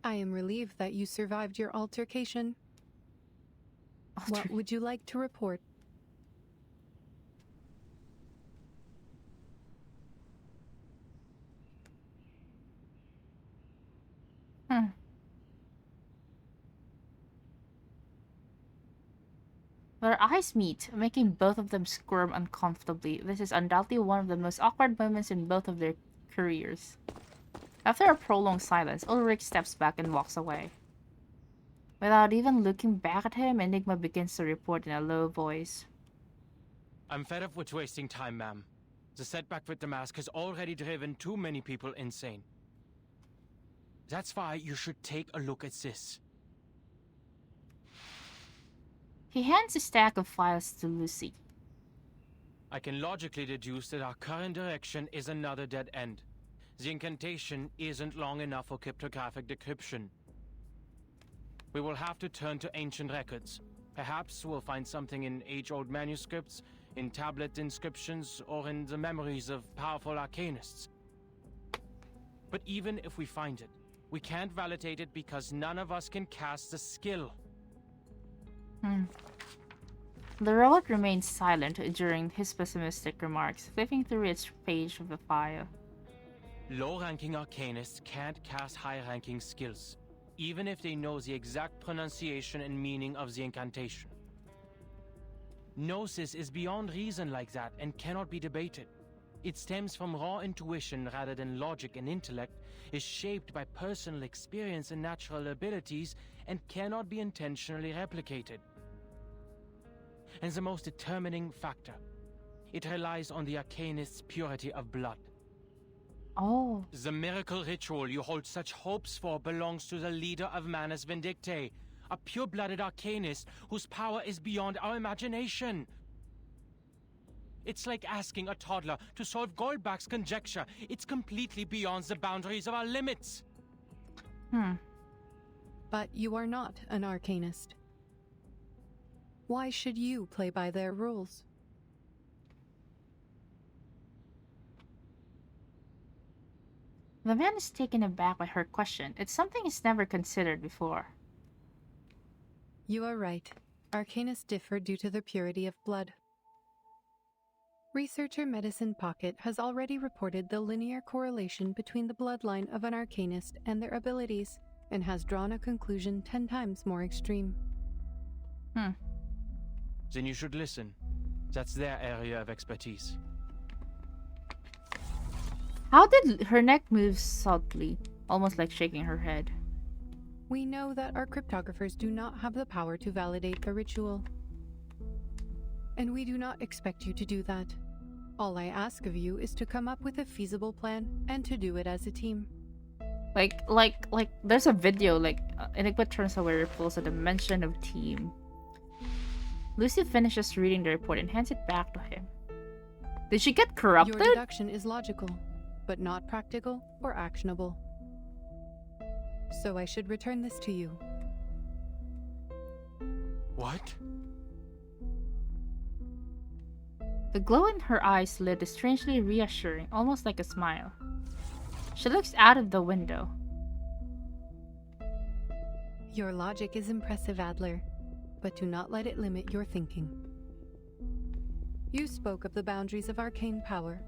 I am relieved that you survived your altercation. What would you like to report? Their eyes meet, making both of them squirm uncomfortably. This is undoubtedly one of the most awkward moments in both of their careers. After a prolonged silence, Ulrich steps back and walks away. Without even looking back at him, Enigma begins to report in a low voice. I'm fed up with wasting time, ma'am. The setback with the mask has already driven too many people insane. That's why you should take a look at this. He hands a stack of files to Lucy. I can logically deduce that our current direction is another dead end. The incantation isn't long enough for cryptographic decryption. We will have to turn to ancient records. Perhaps we'll find something in age-old manuscripts, in tablet inscriptions, or in the memories of powerful arcanists. But even if we find it, we can't validate it because none of us can cast the skill. The robot remains silent during his pessimistic remarks, flipping through each page of the file. Low-ranking arcanists can't cast high-ranking skills, even if they know the exact pronunciation and meaning of the incantation. Gnosis is beyond reason like that and cannot be debated. It stems from raw intuition rather than logic and intellect, is shaped by personal experience and natural abilities, and cannot be intentionally replicated. And the most determining factor, it relies on the arcanist's purity of blood. Oh. The miracle ritual you hold such hopes for belongs to the leader of Manus Vindictae, a pure-blooded arcanist whose power is beyond our imagination. It's like asking a toddler to solve Goldbach's conjecture. It's completely beyond the boundaries of our limits. But you are not an arcanist. Why should you play by their rules? The man is taken aback by her question. It's something he's never considered before. You are right. Arcanists differ due to their purity of blood. Researcher Medicine Pocket has already reported the linear correlation between the bloodline of an arcanist and their abilities, and has drawn a conclusion 10 times more extreme. Then you should listen. That's their area of expertise. How did her neck move subtly, almost like shaking her head? We know that our cryptographers do not have the power to validate the ritual. And we do not expect you to do that. All I ask of you is to come up with a feasible plan and to do it as a team. Like, there's a video, like, Enigma turns away repulsed at the mention of team. Lucy finishes reading the report and hands it back to him. Did she get corrupted? Your deduction is logical, but not practical or actionable. So I should return this to you. What? The glow in her eyes lit is strangely reassuring, almost like a smile. She looks out of the window. Your logic is impressive, Adler, but do not let it limit your thinking. You spoke of the boundaries of arcane power,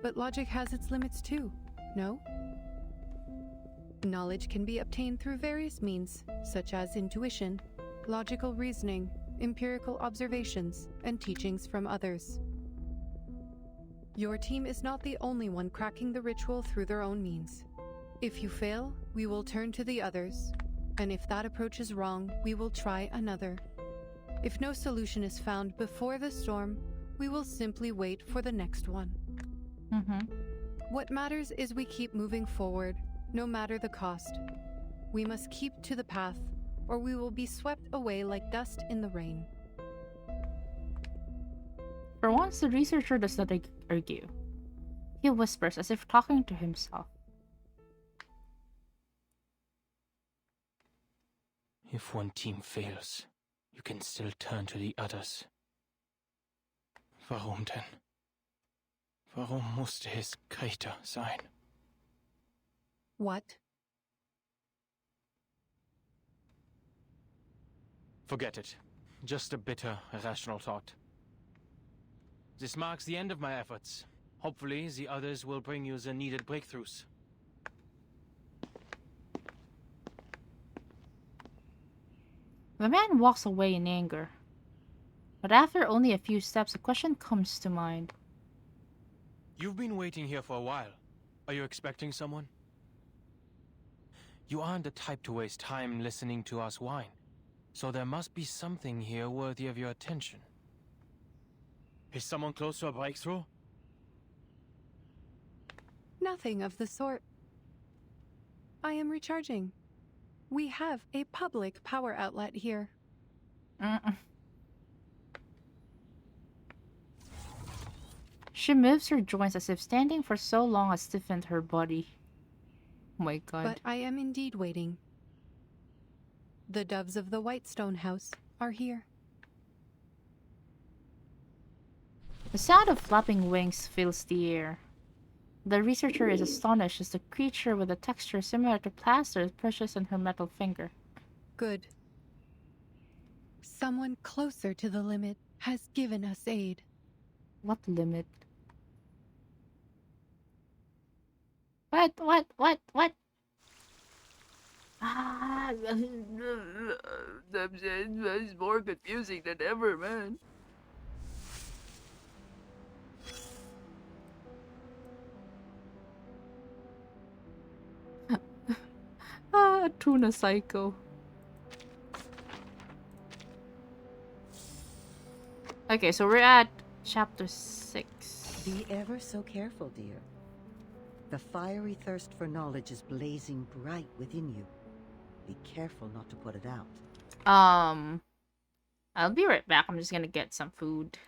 but logic has its limits too, no? Knowledge can be obtained through various means, such as intuition, logical reasoning, empirical observations, and teachings from others. Your team is not the only one cracking the ritual through their own means. If you fail, we will turn to the others, and if that approach is wrong, we will try another. If no solution is found before the storm, we will simply wait for the next one. What matters is we keep moving forward, no matter the cost. We must keep to the path, or we will be swept away like dust in the rain. For once, the researcher does not argue. He whispers as if talking to himself. If one team fails, you can still turn to the others. Warum denn? Warum musste es Greta sein? What? Forget it. Just a bitter, irrational thought. This marks the end of my efforts. Hopefully, the others will bring you the needed breakthroughs. The man walks away in anger. But after only a few steps, a question comes to mind. You've been waiting here for a while. Are you expecting someone? You aren't the type to waste time listening to us whine, so there must be something here worthy of your attention. Is someone close to a breakthrough? Nothing of the sort. I am recharging. We have a public power outlet here. She moves her joints as if standing for so long has stiffened her body. Oh my god. But I am indeed waiting. The doves of the Whitestone House are here. The sound of flapping wings fills the air. The researcher is astonished as the creature with a texture similar to plaster pushes on her metal finger. Good. Someone closer to the limit has given us aid. What limit? What? Ah, that's more confusing than ever, man. Tuna psycho. Okay, so we're at chapter 6. Be ever so careful, dear. The fiery thirst for knowledge is blazing bright within you. Be careful not to put it out. I'll be right back. I'm just gonna get some food.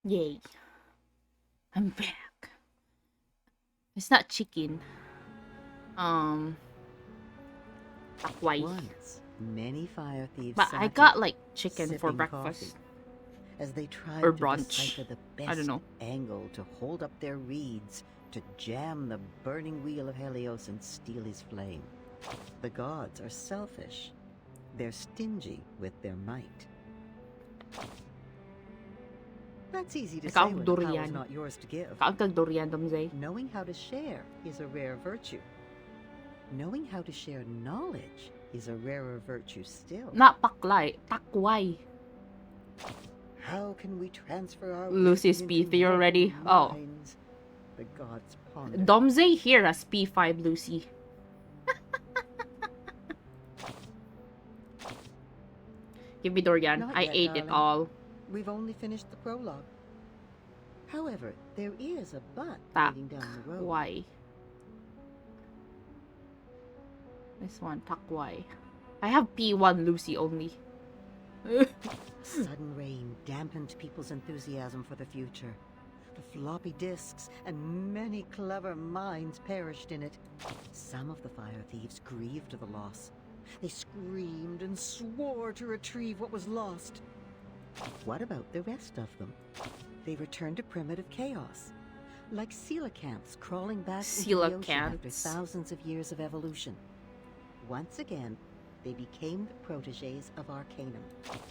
Yay. I'm back. It's not chicken. Takwai. Once, many fire thieves But sat I got here, like chicken for sipping breakfast. coffee, as they tried Or to brunch. decipher the I don't best know. angle to hold up their reeds, to jam the burning wheel of Helios and steal his flame. The gods are selfish. They're stingy with their might. That's easy to say when the power's not yours to give. Knowing how to share is a rare virtue. Knowing how to share knowledge is a rarer virtue still. Not paklay, takwai. How can we transfer our Lucy's wisdom into P3 already. mortal Oh. minds? The gods ponder. Domze here as P5 Lucy. Give me Dorian. Not I yet, ate it darling. all. We've only finished the prologue. However, there is a but Tak. leading down the road. Why? This one, takwai. I have P1 Lucy only. Sudden rain dampened people's enthusiasm for the future. The floppy disks and many clever minds perished in it. Some of the fire thieves grieved the loss. They screamed and swore to retrieve what was lost. What about the rest of them? They returned to primitive chaos, like coelacanths crawling back into the ocean after thousands of years of evolution. Once again, they became the proteges of Arcanum.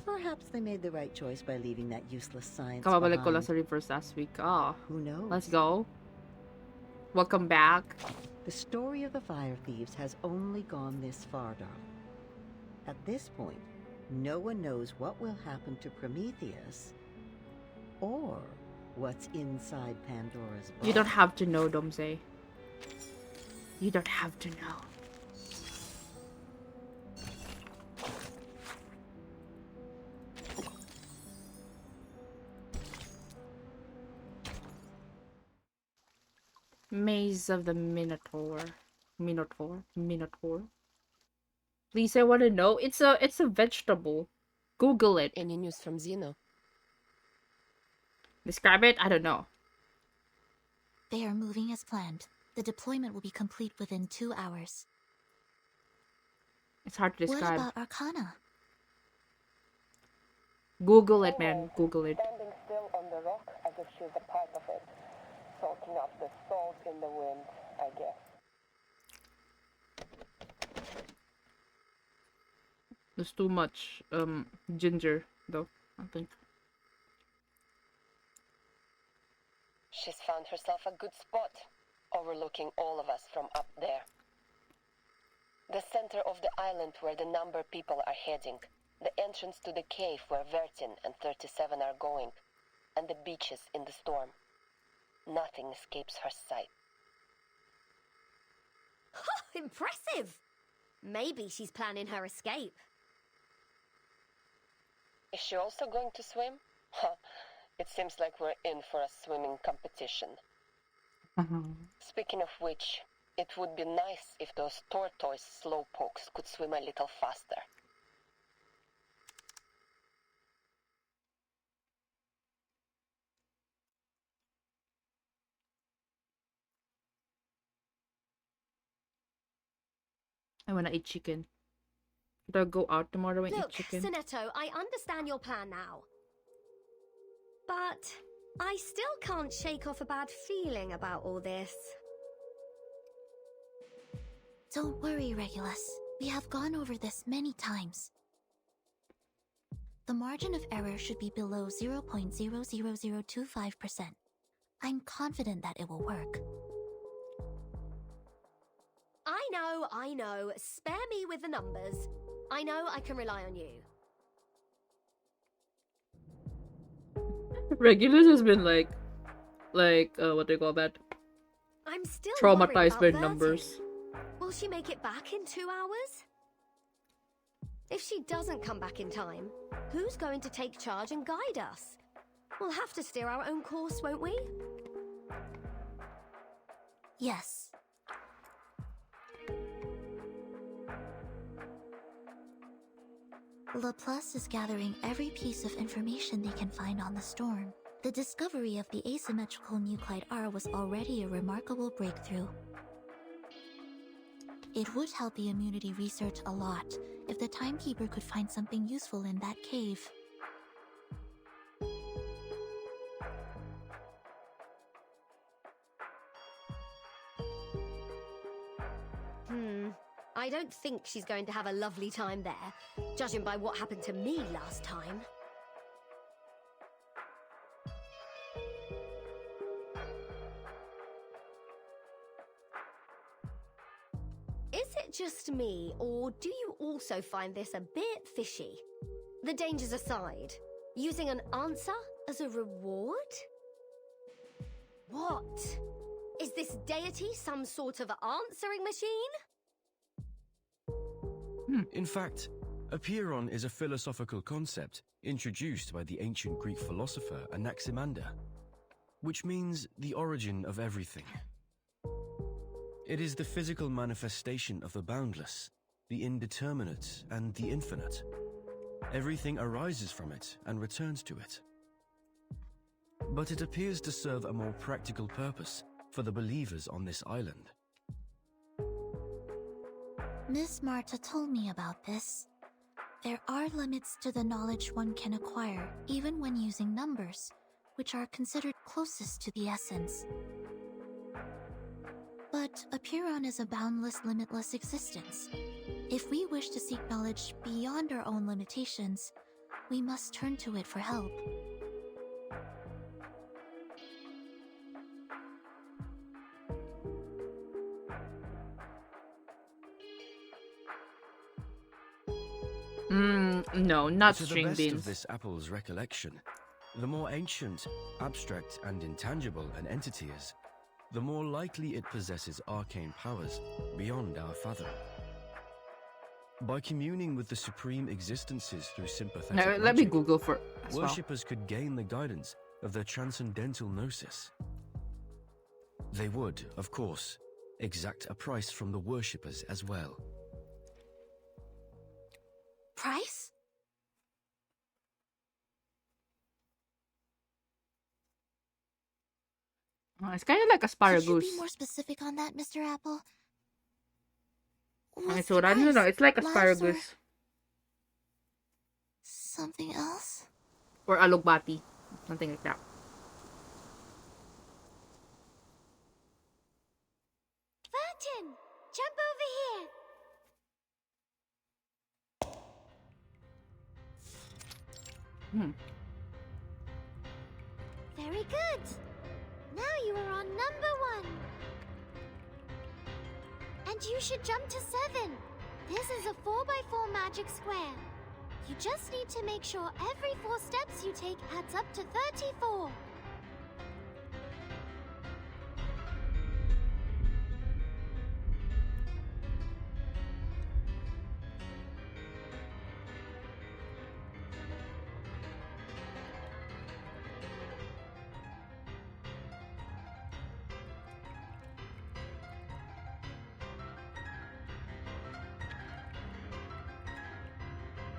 Perhaps they made the right choice by leaving that useless science Kababalik ko lang behind. sa reverse last week. Ah. Who knows? Let's go. Welcome back. The story of the fire thieves has only gone this far, darling. At this point, no one knows what will happen to Prometheus or what's inside Pandora's box. You don't have to know, Domze. You don't have to know. Maze of the Minotaur. Minotaur. Please, I want to know. It's a vegetable. Google it. Any news from Zeno? Describe it? I don't know. They are moving as planned. The deployment will be complete within 2 hours. It's hard to describe. What about Arcana? Google it, man. Google it. Standing still on the rock as if she's a part of it. Soaking up the salt in the wind, I guess. There's too much ginger, though, I think. She's found herself a good spot, overlooking all of us from up there. The center of the island where the number people are heading, the entrance to the cave where Vertin and 37 are going, and the beaches in the storm. Nothing escapes her sight. Impressive! Maybe she's planning her escape. Is she also going to swim? It seems like we're in for a swimming competition. Speaking of which, it would be nice if those tortoise slowpokes could swim a little faster. I wanna eat chicken. Should I go out tomorrow and Look, eat chicken? Sinetto, I understand your plan now. But I still can't shake off a bad feeling about all this. Don't worry, Regulus. We have gone over this many times. The margin of error should be below 0.00025%. I'm confident that it will work. I know. Spare me with the numbers. I know I can rely on you. Regulus has been like, what do you call that? I'm still Traumatized by worried about numbers. Vertin. Will she make it back in 2 hours? If she doesn't come back in time, who's going to take charge and guide us? We'll have to steer our own course, won't we? Yes. Laplace is gathering every piece of information they can find on the storm. The discovery of the asymmetrical nuclide R was already a remarkable breakthrough. It would help the immunity research a lot if the Timekeeper could find something useful in that cave. I don't think she's going to have a lovely time there, judging by what happened to me last time. Is it just me, or do you also find this a bit fishy? The dangers aside, using an answer as a reward? What? Is this deity some sort of answering machine? In fact, Apeiron is a philosophical concept introduced by the ancient Greek philosopher Anaximander, which means the origin of everything. It is the physical manifestation of the boundless, the indeterminate, and the infinite. Everything arises from it and returns to it. But it appears to serve a more practical purpose for the believers on this island. Miss Marta told me about this. There are limits to the knowledge one can acquire, even when using numbers, which are considered closest to the essence. But Apeiron is a boundless, limitless existence. If we wish to seek knowledge beyond our own limitations, we must turn to it for help. No, not to string the best beans. of this apple's recollection, the more ancient, abstract, and intangible an entity is, the more likely it possesses arcane powers beyond our fathom. By communing with the supreme existences through sympathetic Now, let me magic, Google for as well. worshippers could gain the guidance of their transcendental gnosis. They would, of course, exact a price from the worshippers as well. Price? It's kind of like asparagus. Could you be more specific on that, Mr. Apple? Okay, so I don't know. It's like asparagus. Something else? Or alugbati. Something like that. Vertin, jump over here. Very good. Now you are on number 1. And you should jump to 7. This is a 4x4 magic square. You just need to make sure every 4 steps you take adds up to 34.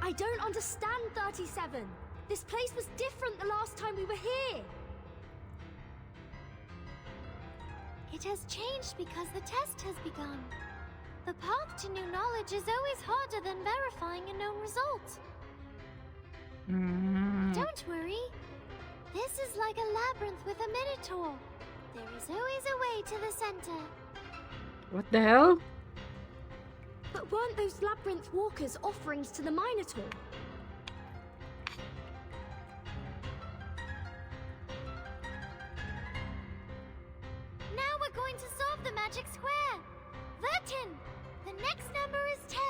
I don't understand, 37. This place was different the last time we were here. It has changed because the test has begun. The path to new knowledge is always harder than verifying a known result. Don't worry. This is like a labyrinth with a minotaur. There is always a way to the center. What the hell? But weren't those labyrinth walkers offerings to the Minotaur? Now we're going to solve the magic square. Vertin, the next number is 10.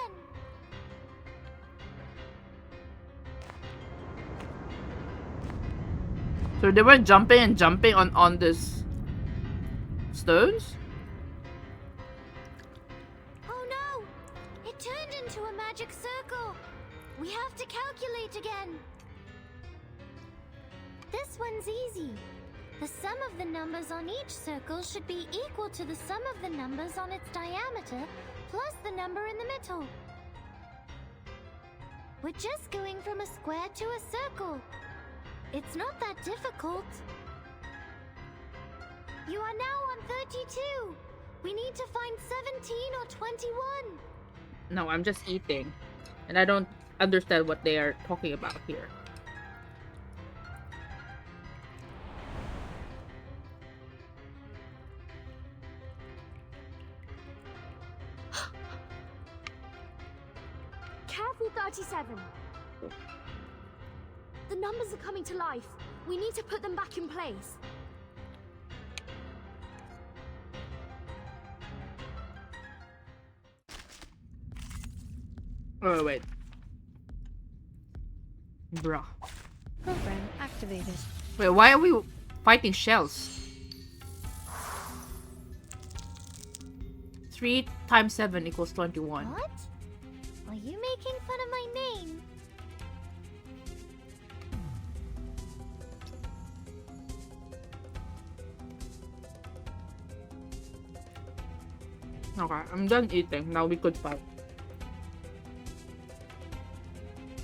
So they were jumping and jumping on this stones? Oh no! It turned into a magic circle. We have to calculate again. This one's easy. The sum of the numbers on each circle should be equal to the sum of the numbers on its diameter plus the number in the middle. We're just going from a square to a circle. It's not that difficult. You are now on 32. We need to find 17 or 21. No, I'm just eating. And I don't understand what they are talking about here. Careful, 37. The numbers are coming to life. We need to put them back in place. Oh, wait. Bruh. Program activated. Wait, why are we fighting shells? 3 times 7 equals 21. What? Are you making fun of my name? Okay, I'm done eating. Now we could fight.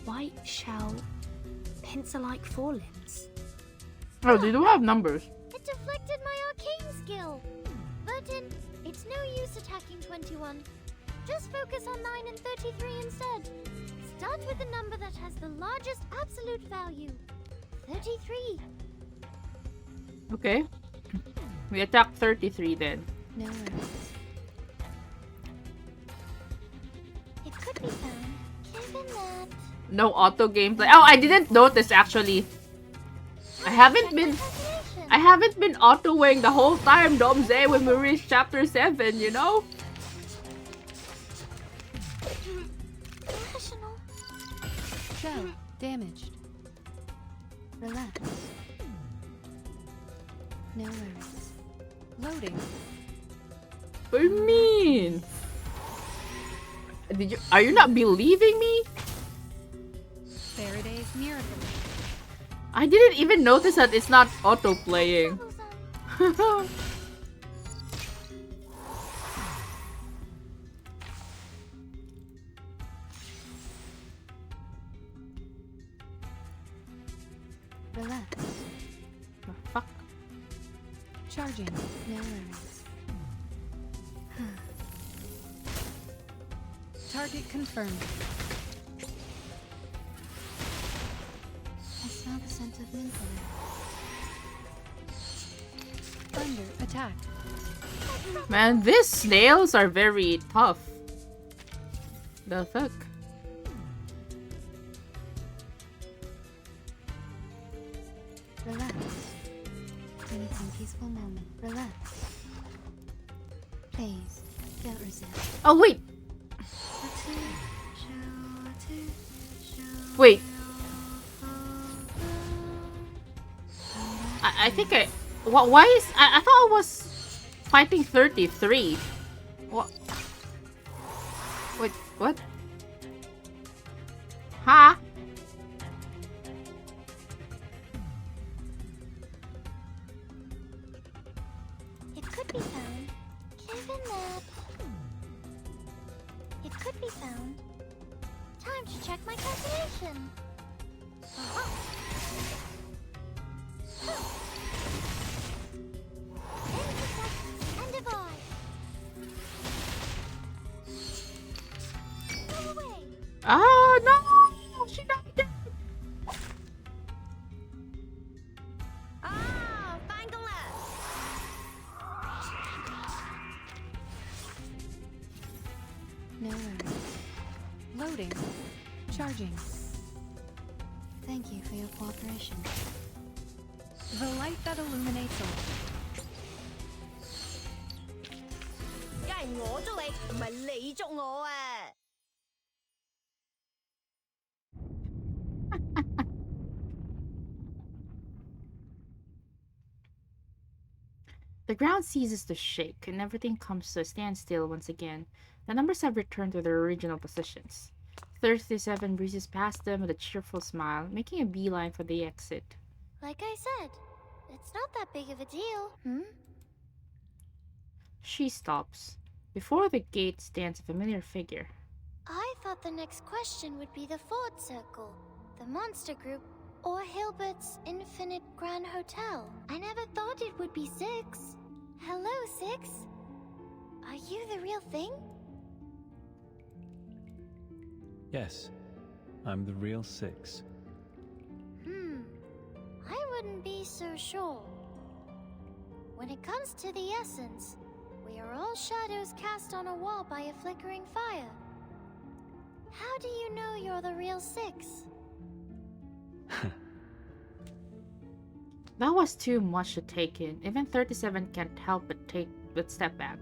White shell, pencil-like forelimbs. Oh, they do have numbers. It deflected my arcane skill. Burton, it's no use attacking 21. Just focus on 9 and 33 instead. Start with the number that has the largest absolute value. 33. Okay. We attack 33 then. No worries. It could be found, given that... No auto gameplay. Oh, I didn't notice actually. I haven't been autoing the whole time, Domze, when we reached chapter 7, you know? Shell damaged. Relax. No worries. Loading. What do you mean? Are you not believing me? Faraday's miracle. I didn't even notice that it's not auto playing. Relax. The fuck? Charging. No worries. Target confirmed. I smell the scent of mint there. Under attack. Man, these snails are very tough. The fuck? Relax. We need some peaceful moment. Relax. Please, don't resist. Oh, wait! Wait. I think why is... I thought I was fighting 33. What? Wait, what? Huh? It could be found, given that... It could be found. Time to check my calculation. And divide. Go away. Oh no! She died! Ah, 翻工啦! No worries. Loading. Charging. Thank you for your cooperation. The light that illuminates all. 梗係我捉你，唔係你捉我啊！ The ground ceases to shake, and everything comes to a standstill once again. The numbers have returned to their original positions. 37 breezes past them with a cheerful smile, making a beeline for the exit. Like I said, it's not that big of a deal. She stops. Before the gate stands a familiar figure. I thought the next question would be the Ford Circle, the monster group, Or Hilbert's Infinite Grand Hotel. I never thought it would be 6. Hello, 6. Are you the real thing? Yes, I'm the real 6. I wouldn't be so sure. When it comes to the essence, we are all shadows cast on a wall by a flickering fire. How do you know you're the real 6? That was too much to take in. Even 37 can't help but step back.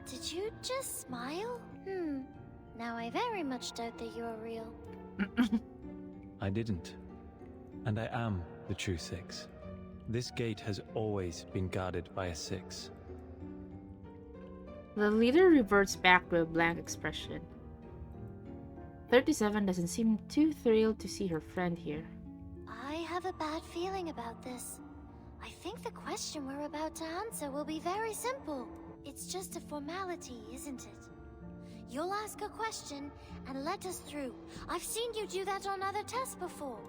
Did you just smile? Now I very much doubt that you're real. I didn't. And I am the true 6. This gate has always been guarded by a 6. The leader reverts back to a blank expression. 37 doesn't seem too thrilled to see her friend here. I have a bad feeling about this. I think the question we're about to answer will be very simple. It's just a formality, isn't it? You'll ask a question and let us through. I've seen you do that on other tests before.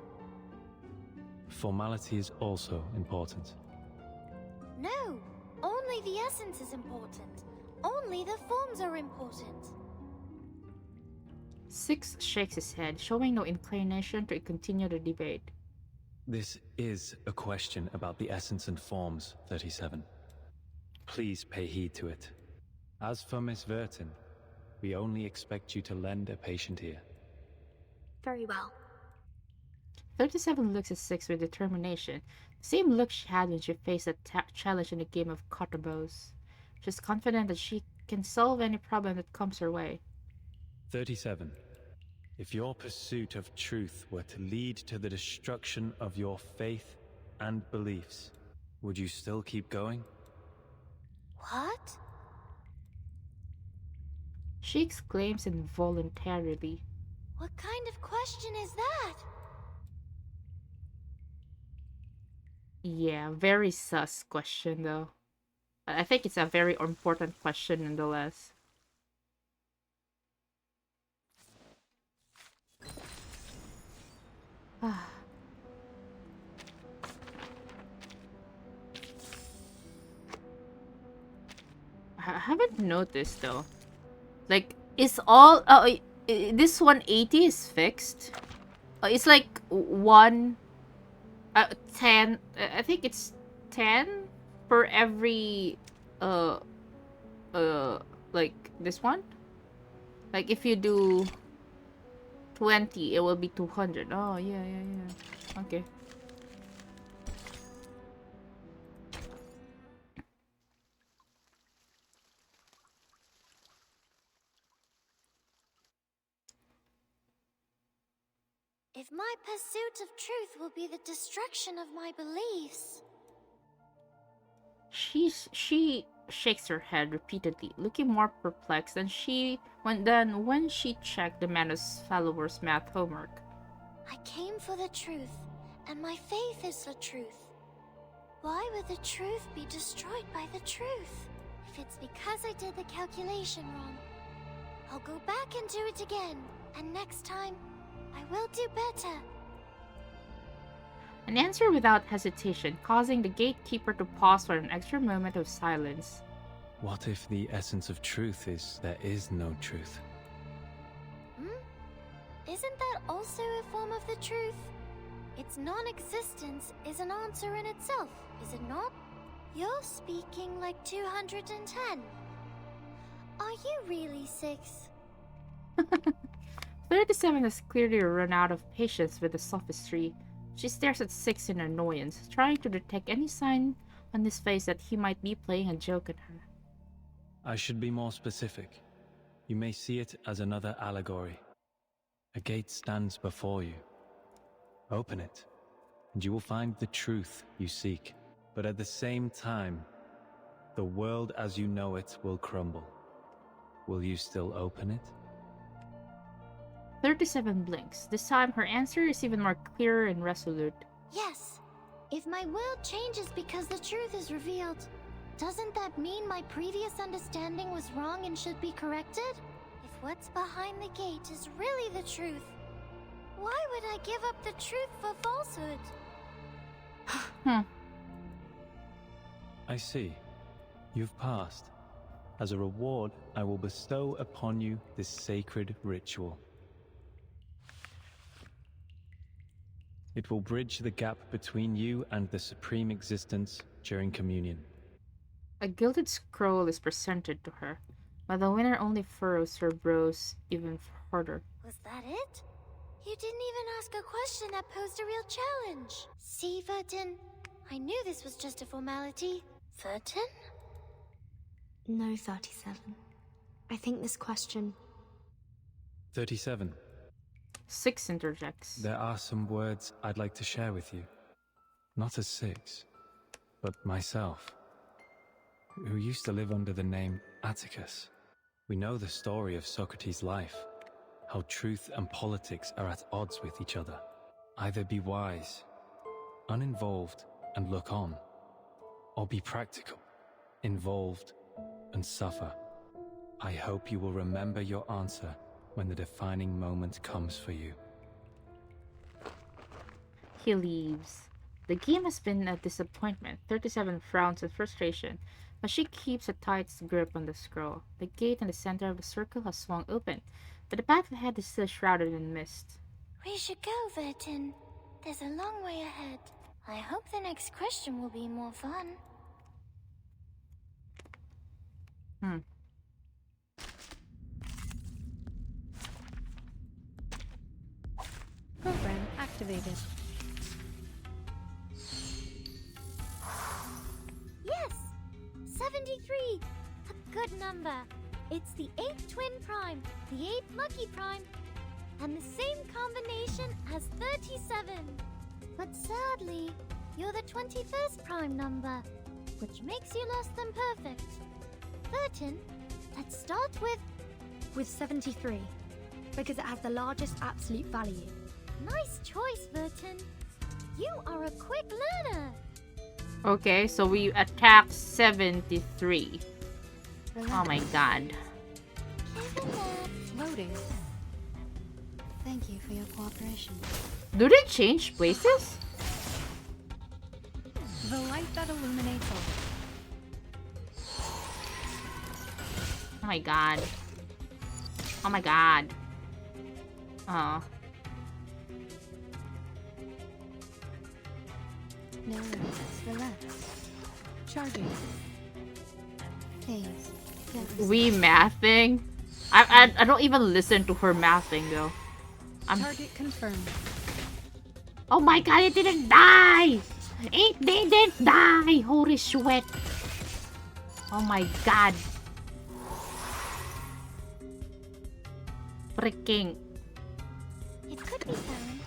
Formality is also important. No, only the essence is important. Only the forms are important. 6 shakes his head, showing no inclination to continue the debate. This is a question about the essence and forms, 37. Please pay heed to it. As for Miss Vertin, we only expect you to lend a patient ear. Very well. 37 looks at 6 with determination. The same look she had when she faced a challenge in a game of Cotterbows. She's confident that she can solve any problem that comes her way. 37. If your pursuit of truth were to lead to the destruction of your faith and beliefs, would you still keep going? What? She exclaims involuntarily. What kind of question is that? Yeah, very sus question though. I think it's a very important question nonetheless. I haven't noticed though. Like, is all this 180 is fixed? It's like 10. I think it's 10 for every like this one. Like if you do 20, it will be 200. Oh yeah. Okay. If my pursuit of truth will be the destruction of my beliefs... She shakes her head repeatedly, looking more perplexed than when she checked the Manus followers' math homework. I came for the truth, and my faith is the truth. Why would the truth be destroyed by the truth? If it's because I did the calculation wrong, I'll go back and do it again, and next time, I will do better. An answer without hesitation, causing the gatekeeper to pause for an extra moment of silence. What if the essence of truth is there is no truth? Isn't that also a form of the truth? Its non-existence is an answer in itself, is it not? You're speaking like 210. Are you really 6? 37 has clearly run out of patience with the sophistry. She stares at 6 in annoyance, trying to detect any sign on his face that he might be playing a joke on her. I should be more specific. You may see it as another allegory. A gate stands before you. Open it, and you will find the truth you seek. But at the same time, the world as you know it will crumble. Will you still open it? 37 blinks. This time her answer is even more clear and resolute. Yes. If my world changes because the truth is revealed, doesn't that mean my previous understanding was wrong and should be corrected? If what's behind the gate is really the truth, Why would I give up the truth for falsehood? I see. You've passed. As a reward, I will bestow upon you this sacred ritual. It will bridge the gap between you and the Supreme Existence during communion. A gilded scroll is presented to her, but the winner only furrows her brows even harder. Was that it? You didn't even ask a question that posed a real challenge. See, Vertin? I knew this was just a formality. Vertin? No, 37. I think this question... 37. 6 interjects. There are some words I'd like to share with you. Not as 6, but myself, who used to live under the name Atticus. We know the story of Socrates' life, how truth and politics are at odds with each other. Either be wise, uninvolved, and look on, or be practical, involved, and suffer. I hope you will remember your answer when the defining moment comes for you. He leaves. The game has been a disappointment. 37 frowns in frustration, but she keeps a tight grip on the scroll. The gate in the center of the circle has swung open, but the path ahead is still shrouded in mist. We should go, Vertin. There's a long way ahead. I hope the next question will be more fun. Program activated. Yes! 73! A good number. It's the 8th twin prime, the 8th lucky prime, and the same combination as 37. But sadly, you're the 21st prime number, which makes you less than perfect. Vertin, let's start with... With 73, because it has the largest absolute value. Nice choice, Vertin. You are a quick learner. Okay, so we attacked 73. Oh my god. Loading. Thank you for your cooperation. Do they change places? The light that illuminates all. Oh my god. Oh my god. Oh. No, relax. Charging. Phase. We mathing? I don't even listen to her mathing though. Target confirmed. Oh my god, it didn't die! It didn't die! Holy shit. Oh my god. Freaking. It could be found.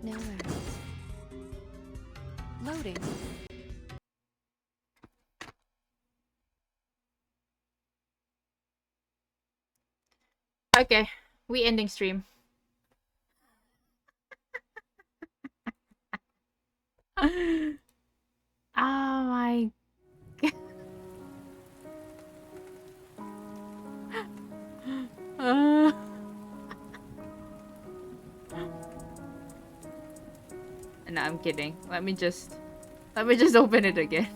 No worries. Loading. Okay, we ending stream. Oh my god. No, I'm kidding. Let me just open it again.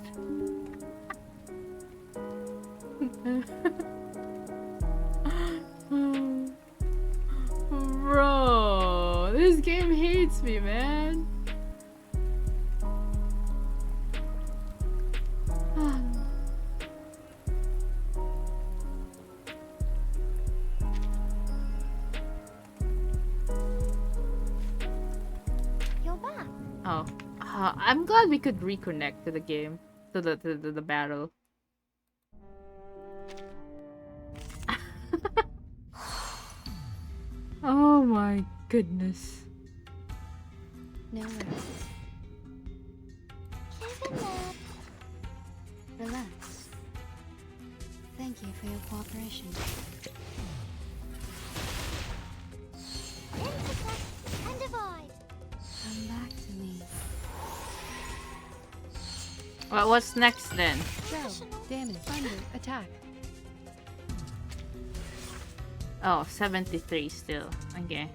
Bro, this game hates me, man. You're back. Oh, I'm glad we could reconnect to the game, to the battle. Oh my goodness. No worries. Relax. Thank you for your cooperation. Intercept and divide. Come back to me. Well, what's next then? Go. Damage. Thunder. Attack. Oh, 73 still. Okay.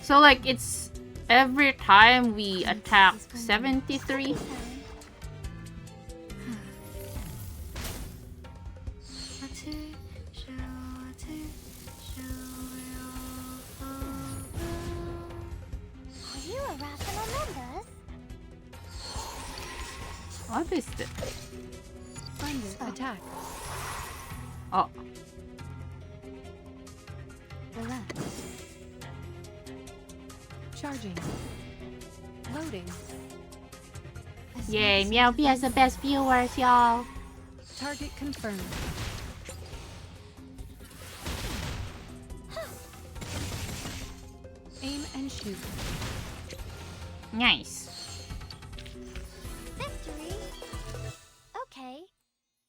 So like it's every time we attack 73. Are you irrational numbers? What is this? Thunder, attack. Oh. Relax. Charging. Loading. Yay, Meowpie has the best viewers, y'all. Target confirmed. Aim and shoot. Nice. Victory? Okay,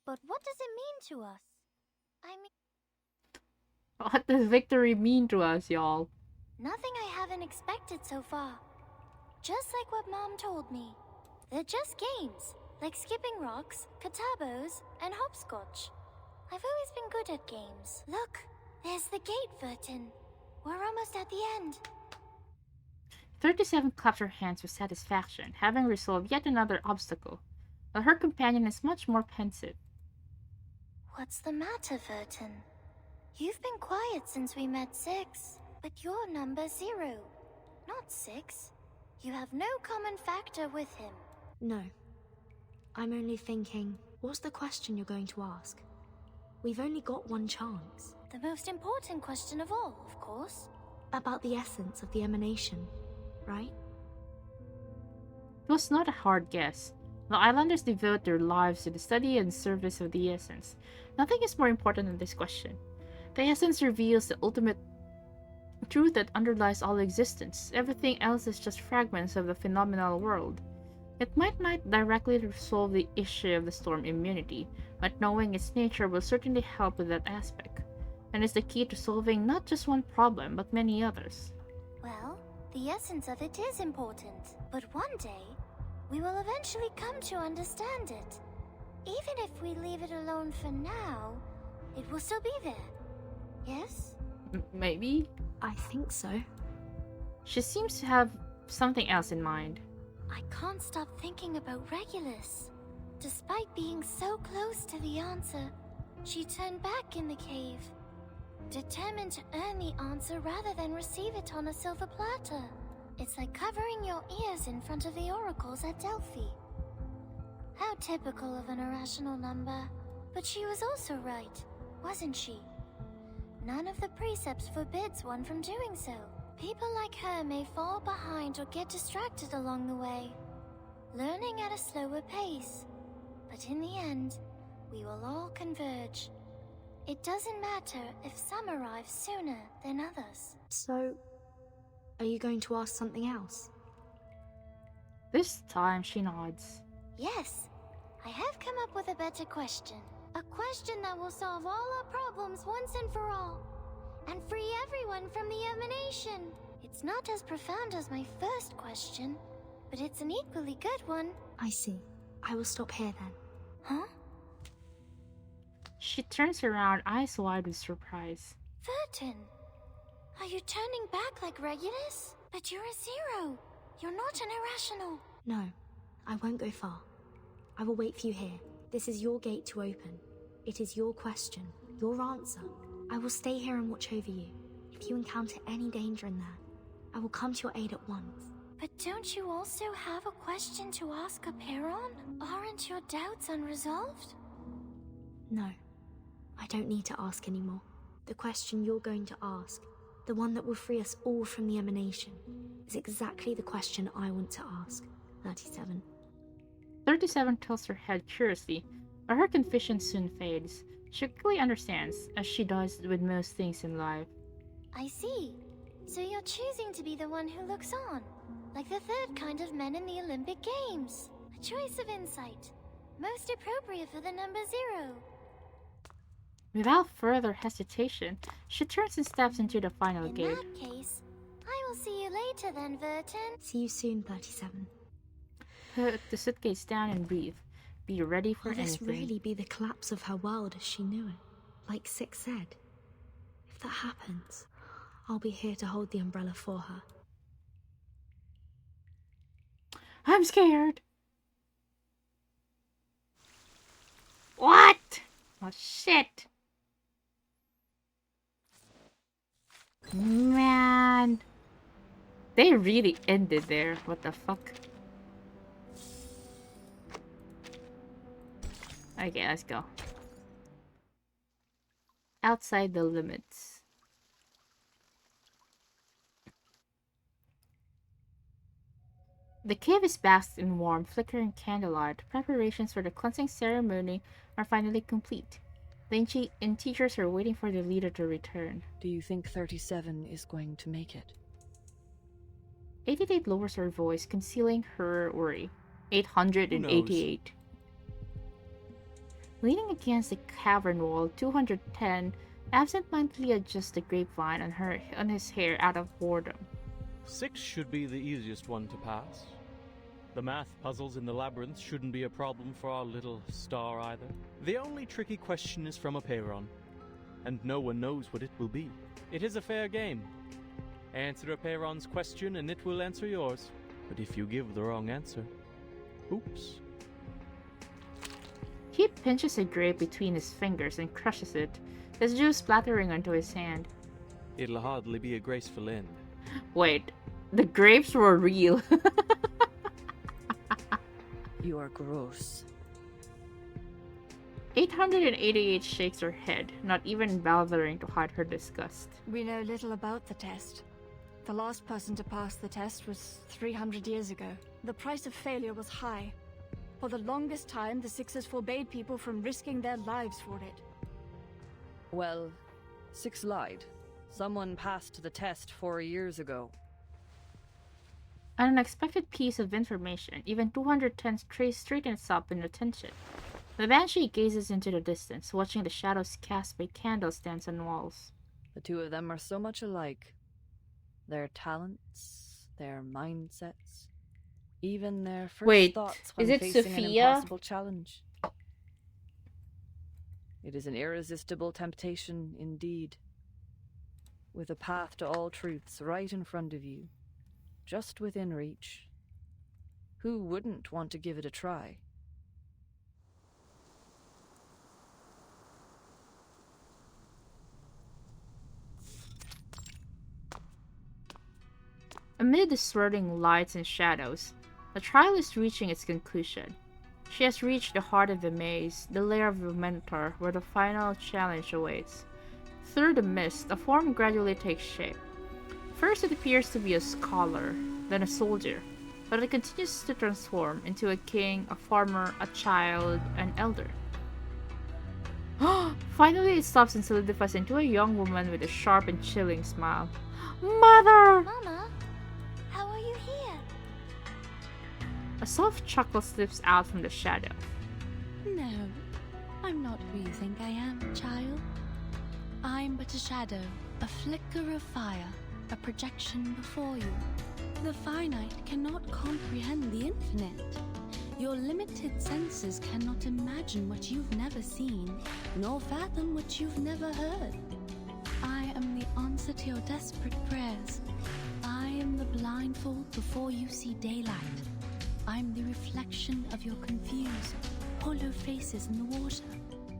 but what does it mean to us? I mean, What does victory mean to us, y'all? nothing I haven't expected so far. Just like what Mom told me. They're just games, like skipping rocks, katabos, and hopscotch. I've always been good at games. Look, there's the gate, Vertin. We're almost at the end. 37 claps her hands with satisfaction, having resolved yet another obstacle, while her companion is much more pensive. What's the matter, Vertin? You've been quiet since we met 6, but you're number 0, not 6. You have no common factor with him. No. I'm only thinking, what's the question you're going to ask? We've only got one chance. The most important question of all, of course. About the essence of the emanation, right? It was not a hard guess. The islanders devote their lives to the study and service of the essence. Nothing is more important than this question. The essence reveals the ultimate truth that underlies all existence. Everything else is just fragments of the phenomenal world. It might not directly resolve the issue of the storm immunity, but knowing its nature will certainly help with that aspect, and is the key to solving not just one problem, but many others. Well, the essence of it is important, but one day, we will eventually come to understand it. Even if we leave it alone for now, it will still be there. Yes? Maybe? I think so. She seems to have something else in mind. I can't stop thinking about Regulus. Despite being so close to the answer, she turned back in the cave, determined to earn the answer rather than receive it on a silver platter. It's like covering your ears in front of the oracles at Delphi. How typical of an irrational number. But she was also right, wasn't she? None of the precepts forbids one from doing so. People like her may fall behind or get distracted along the way, learning at a slower pace. But in the end, we will all converge. It doesn't matter if some arrive sooner than others. So, are you going to ask something else? This time she nods. Yes, I have come up with a better question. A question that will solve all our problems once and for all, and free everyone from the emanation. It's not as profound as my first question, but it's an equally good one. I see. I will stop here then. Huh? She turns around, eyes wide with surprise. Vertin, are you turning back like Regulus? But you're a 0. You're not an irrational. No, I won't go far. I will wait for you here. This is your gate to open. It is your question, your answer. I will stay here and watch over you. If you encounter any danger in there, I will come to your aid at once. But don't you also have a question to ask Aperon? Aren't your doubts unresolved? No, I don't need to ask anymore. The question you're going to ask, the one that will free us all from the emanation, is exactly the question I want to ask. 37. 37 tilts her head curiously, but her confusion soon fades. She quickly understands, as she does with most things in life. I see. So you're choosing to be the one who looks on, like the third kind of men in the Olympic Games. A choice of insight, most appropriate for the number 0. Without further hesitation, she turns and steps into the final gate. In that case, I will see you later then, Vertin. See you soon, 37. Put the suitcase down and breathe. Be ready for Will this anything. really be the collapse of her world as she knew it? Like Six said. If that happens, I'll be here to hold the umbrella for her. I'm scared. What? Oh shit. Man. They really ended there. What the fuck? Okay, let's go. Outside the limits. The cave is basked in warm, flickering candlelight. Preparations for the cleansing ceremony are finally complete. The teachers are waiting for their leader to return. Do you think 37 is going to make it? 88 lowers her voice, concealing her worry. 888. Leaning against the cavern wall, 210 absent-mindedly adjusts the grapevine on his hair out of boredom. 6 should be the easiest one to pass. The math puzzles in the labyrinth shouldn't be a problem for our little star either. The only tricky question is from a Peyron, and no one knows what it will be. It is a fair game. Answer a Peyron's question and it will answer yours. But if you give the wrong answer, oops. He pinches a grape between his fingers and crushes it, his juice splattering onto his hand. It'll hardly be a graceful end. Wait, the grapes were real. You are gross. 888 shakes her head, not even bothering to hide her disgust. We know little about the test. The last person to pass the test was 300 years ago. The price of failure was high. For the longest time, the Sixers forbade people from risking their lives for it. Well, 6 lied. Someone passed the test 4 years ago. An unexpected piece of information, even 210 straightens up in attention. The Banshee gazes into the distance, watching the shadows cast by candlestands on walls. The two of them are so much alike. Their talents, their mindsets, even their first thoughts when facing an impossible challenge. It is an irresistible temptation indeed. With a path to all truths right in front of you, just within reach. Who wouldn't want to give it a try? Amid the swirling lights and shadows, the trial is reaching its conclusion. She has reached the heart of the maze, the lair of the Minotaur, where the final challenge awaits. Through the mist, a form gradually takes shape. First it appears to be a scholar, then a soldier, but it continues to transform into a king, a farmer, a child, an elder. Finally it stops and solidifies into a young woman with a sharp and chilling smile. Mother! Mama, how are you here? A soft chuckle slips out from the shadow. No, I'm not who you think I am, child. I'm but a shadow, a flicker of fire, a projection before you. The finite cannot comprehend the infinite. Your limited senses cannot imagine what you've never seen, nor fathom what you've never heard. I am the answer to your desperate prayers. I am the blindfold before you see daylight. I'm the reflection of your confused, hollow faces in the water.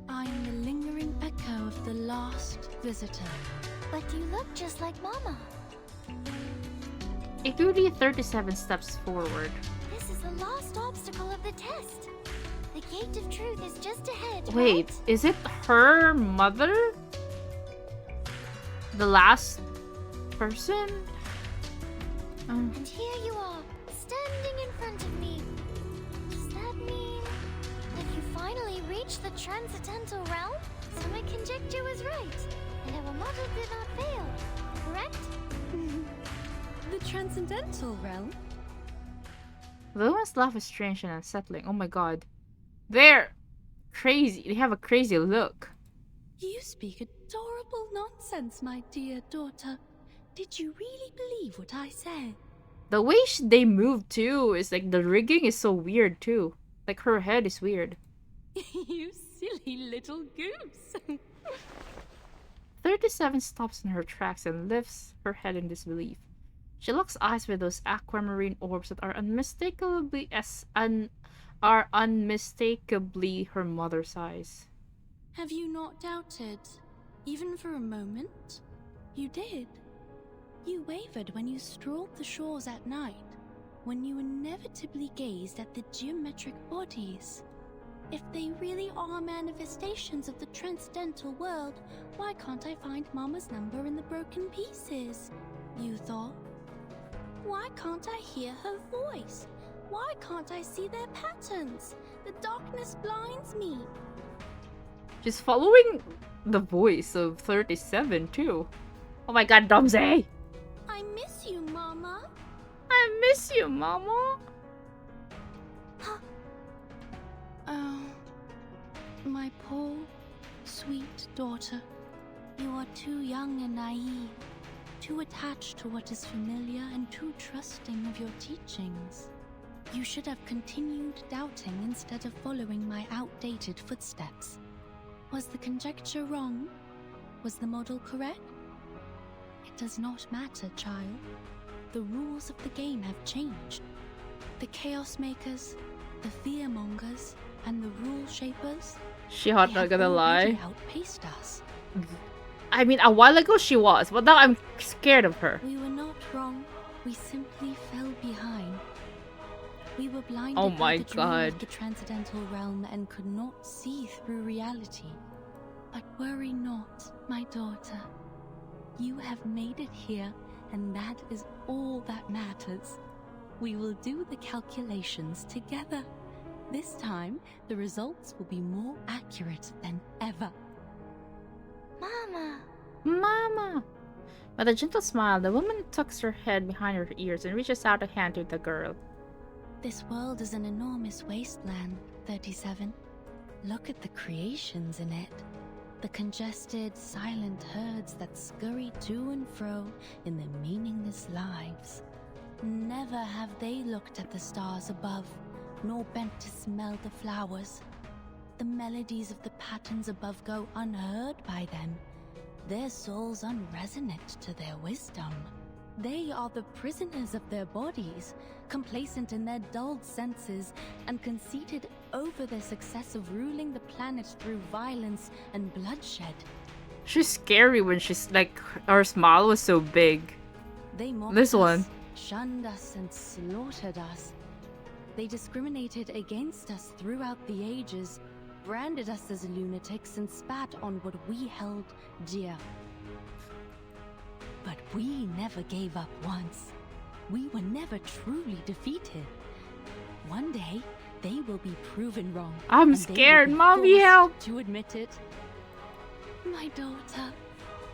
I am the lingering echo of the last visitor. But you look just like Mama. A 37 steps forward. This is the last obstacle of the test. The gate of truth is just ahead. Wait, right? is it her mother? The last person? And here you are, standing in front of me. Does that mean that you finally reached the transcendental realm? So my conjecture was right, and our model did not fail, correct? The transcendental realm? The woman's laugh is strange and unsettling. Oh my god. They're crazy. They have a crazy look. You speak adorable nonsense, my dear daughter. Did you really believe what I said? The way they move too is like the rigging is so weird too. Like her head is weird. You silly little goose. 37 stops in her tracks and lifts her head in disbelief. She locks eyes with those aquamarine orbs that are unmistakably her mother's eyes. Have you not doubted, even for a moment? You did. You wavered when you strolled the shores at night, when you inevitably gazed at the geometric bodies. If they really are manifestations of the transcendental world, why can't I find Mama's number in the broken pieces? You thought. Why can't I hear her voice? Why can't I see their patterns? The darkness blinds me. She's following the voice of 37 too. Oh my god, Domsey! I miss you, Mama. I miss you, Mama. Oh, my poor, sweet daughter. You are too young and naive, too attached to what is familiar and too trusting of your teachings. You should have continued doubting instead of following my outdated footsteps. Was the conjecture wrong? Was the model correct? It does not matter, child. The rules of the game have changed. The Chaos Makers, the Fearmongers, and the Rule Shapers, She hot, not gonna lie. outpaced us. I mean, a while ago she was, but now I'm scared of her. We were not wrong. We simply fell behind. We were blinded Oh by my the dream god. of the transcendental realm and could not see through reality. But worry not, my daughter. You have made it here, and that is all that matters. We will do the calculations together. This time, the results will be more accurate than ever. Mama! Mama! With a gentle smile, the woman tucks her head behind her ears and reaches out a hand to the girl. This world is an enormous wasteland, 37. Look at the creations in it. The congested, silent herds that scurry to and fro in their meaningless lives. Never have they looked at the stars above, nor bent to smell the flowers. The melodies of the patterns above go unheard by them, their souls unresonant to their wisdom. They are the prisoners of their bodies, complacent in their dulled senses, and conceited over their success of ruling the planet through violence and bloodshed. She's scary when she's like, her smile was so big. They mocked This us, one. shunned us, and slaughtered us. They discriminated against us throughout the ages, branded us as lunatics, and spat on what we held dear. But we never gave up once. We were never truly defeated. One day, they will be proven wrong. I'm and they will scared, be Mommy, forced help! to admit it. My daughter,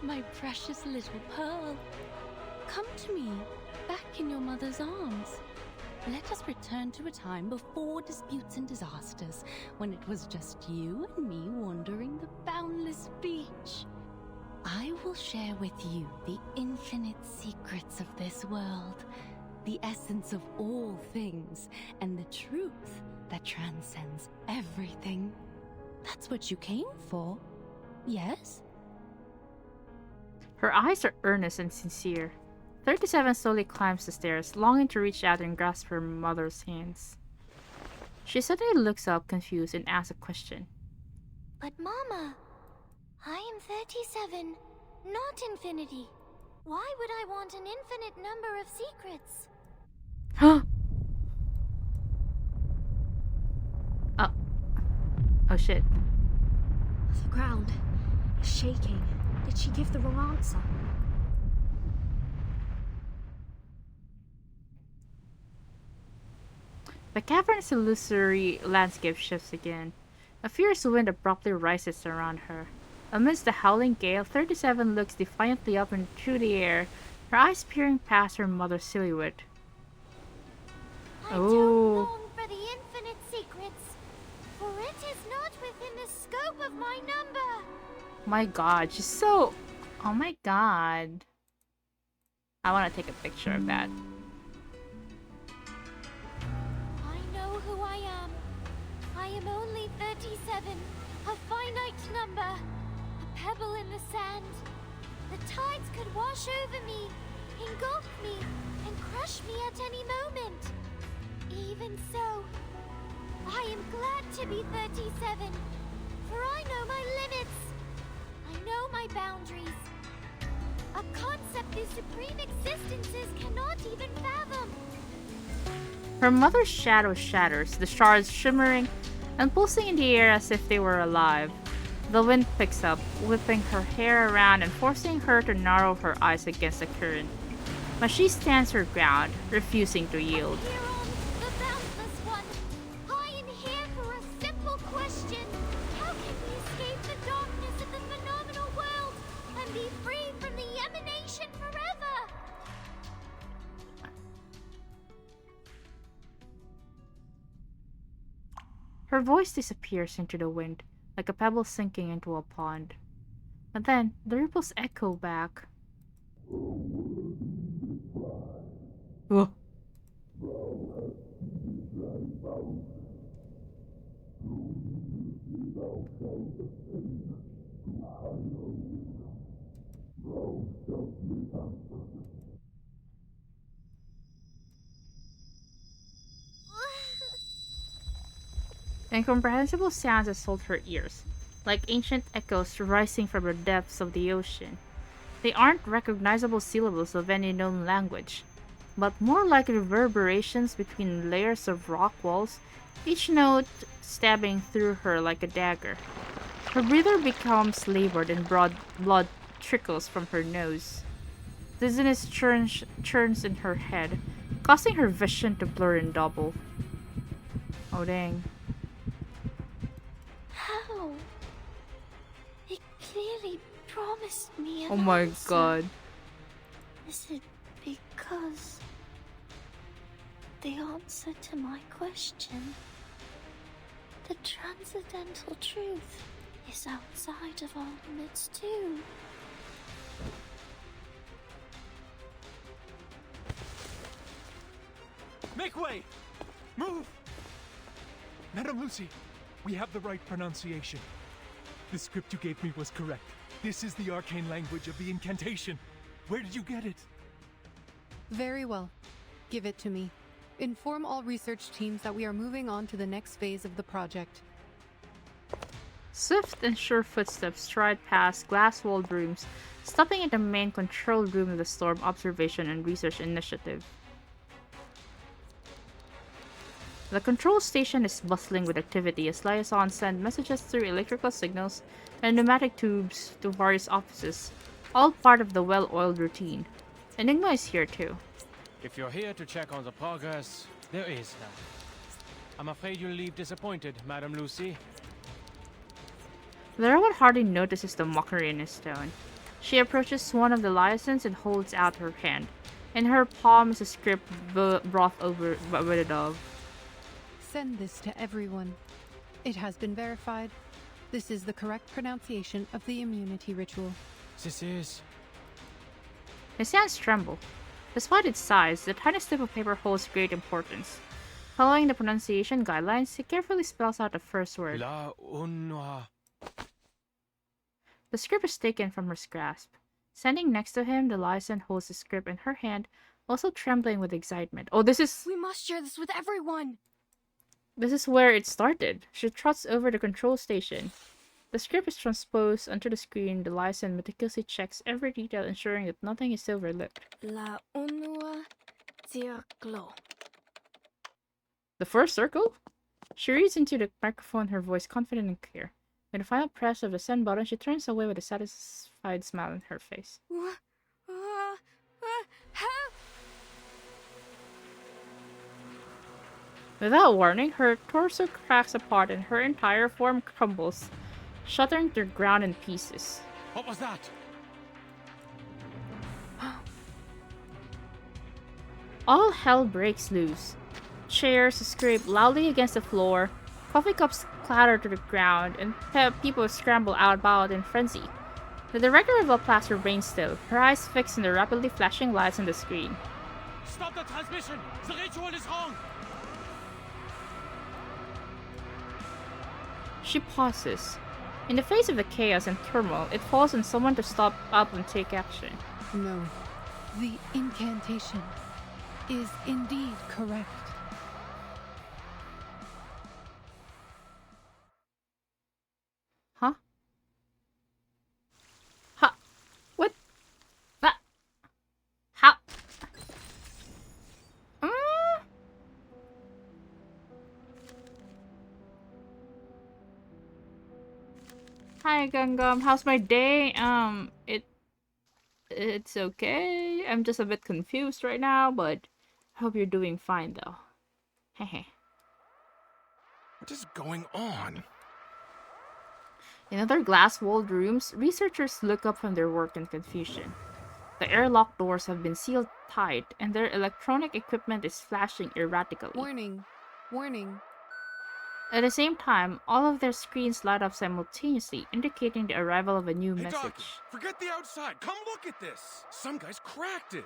my precious little pearl, come to me, back in your mother's arms. Let us return to a time before disputes and disasters, when it was just you and me wandering the boundless beach. I will share with you the infinite secrets of this world, the essence of all things, and the truth that transcends everything. That's what you came for, yes? Her eyes are earnest and sincere. 37 slowly climbs the stairs, longing to reach out and grasp her mother's hands. She suddenly looks up, confused, and asks a question. But Mama, I am 37, not infinity. Why would I want an infinite number of secrets? Huh? Oh shit. The ground is shaking. Did she give the wrong answer? The cavern's illusory landscape shifts again. A fierce wind abruptly rises around her. Amidst the howling gale, 37 looks defiantly up and through the air, her eyes peering past her mother's silhouette. Oh. Long for the infinite secrets, for it is not within the scope of my number. My god, she's so... Oh my god. I want to take a picture of that. I know who I am. I am only 37, a finite number, a pebble in the sand. The tides could wash over me, engulf me, and crush me at any moment. Even so, I am glad to be 37, for I know my limits. I know my boundaries. A concept these supreme existences cannot even fathom. Her mother's shadow shatters, the shards shimmering and pulsing in the air as if they were alive. The wind picks up, whipping her hair around and forcing her to narrow her eyes against the current. But she stands her ground, refusing to yield. The boundless one, I am here for a simple question. How can we escape the darkness of the phenomenal world and be free from the emanation forever? Her voice disappears into the wind, like a pebble sinking into a pond. And then the ripples echo back. Whoa. Incomprehensible sounds assault her ears, like ancient echoes rising from the depths of the ocean. They aren't recognizable syllables of any known language, but more like reverberations between layers of rock walls, each note stabbing through her like a dagger. Her breather becomes labored and blood trickles from her nose. Dizziness churns in her head, causing her vision to blur and double. Oh dang. How? It clearly promised me an Oh my answer. god. Is it because the answer to my question, the transcendental truth, is outside of our limits too? Make way! Move! Madame Lucy, we have the right pronunciation. The script you gave me was correct. This is the arcane language of the incantation. Where did you get it? Very well. Give it to me. Inform all research teams that we are moving on to the next phase of the project. Swift and sure footsteps stride past glass-walled rooms, stopping at the main control room of the Storm Observation and Research Initiative. The control station is bustling with activity as liaisons send messages through electrical signals and pneumatic tubes to various offices, all part of the well-oiled routine. Enigma is here too. If you're here to check on the progress, there is none. I'm afraid you'll leave disappointed, Madame Lucy. The robot hardly notices the mockery in his tone. She approaches one of the liaisons and holds out her hand. In her palm is a script brought over by the dove. Send this to everyone. It has been verified. This is the correct pronunciation of the immunity ritual. This is... His hands tremble. Despite its size, the tiny slip of paper holds great importance. Following the pronunciation guidelines, he carefully spells out the first word. La Unwa. The script is taken from her grasp. Standing next to him, the liaison holds the script in her hand, also trembling with excitement. Oh, this is... We must share this with everyone! This is where it started. She trots over the control station. The script is transposed onto the screen. The liaison meticulously checks every detail, ensuring that nothing is overlooked. La unua circlo. The first circle? She reads into the microphone, her voice confident and clear. With a final press of the send button, she turns away with a satisfied smile on her face. Without warning, her torso cracks apart and her entire form crumbles, shattering to the ground in pieces. What was that? All hell breaks loose. Chairs scrape loudly against the floor, coffee cups clatter to the ground, and people scramble about in frenzy. The director of Laplace remains still, her eyes fixed on the rapidly flashing lights on the screen. Stop the transmission! The ritual is wrong! She pauses. In the face of the chaos and turmoil, it falls on someone to stop up and take action. No. The incantation is indeed correct. Huh? Huh? What? That? How? Hi, Gungam. How's my day? It's okay. I'm just a bit confused right now, but I hope you're doing fine, though. Hehe. What is going on? In other glass-walled rooms, researchers look up from their work in confusion. The airlock doors have been sealed tight, and their electronic equipment is flashing erratically. Warning. Warning. At the same time, all of their screens light up simultaneously, indicating the arrival of a new message. Dawkins, forget the outside. Come look at this. Some guys cracked it.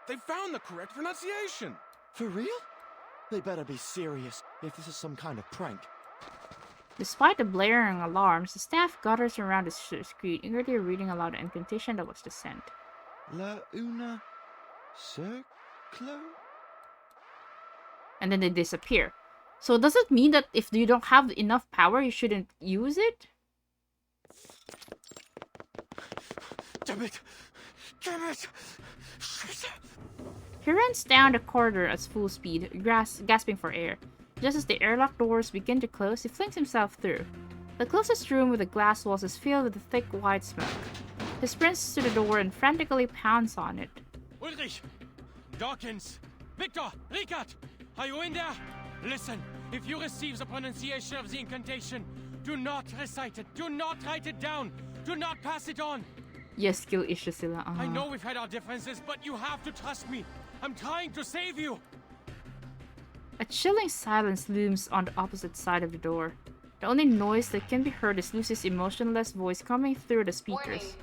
They found the correct pronunciation. For real? They better be serious if this is some kind of prank. Despite the blaring alarms, the staff gathers around the screen, eagerly reading aloud the incantation that was to send. La una circlo? And then they disappear. So does it mean that if you don't have enough power, you shouldn't use it? Damn it! Damn it! He runs down the corridor at full speed, gasping for air. Just as the airlock doors begin to close, he flings himself through. The closest room with the glass walls is filled with thick white smoke. He sprints to the door and frantically pounds on it. Ulrich! Dawkins! Victor! Ricard! Are you in there? Listen, if you receive the pronunciation of the incantation, do not recite it. Do not write it down. Do not pass it on. Yes, skill issue sila. I know we've had our differences, but you have to trust me. I'm trying to save you. A chilling silence looms on the opposite side of the door. The only noise that can be heard is Lucy's emotionless voice coming through the speakers.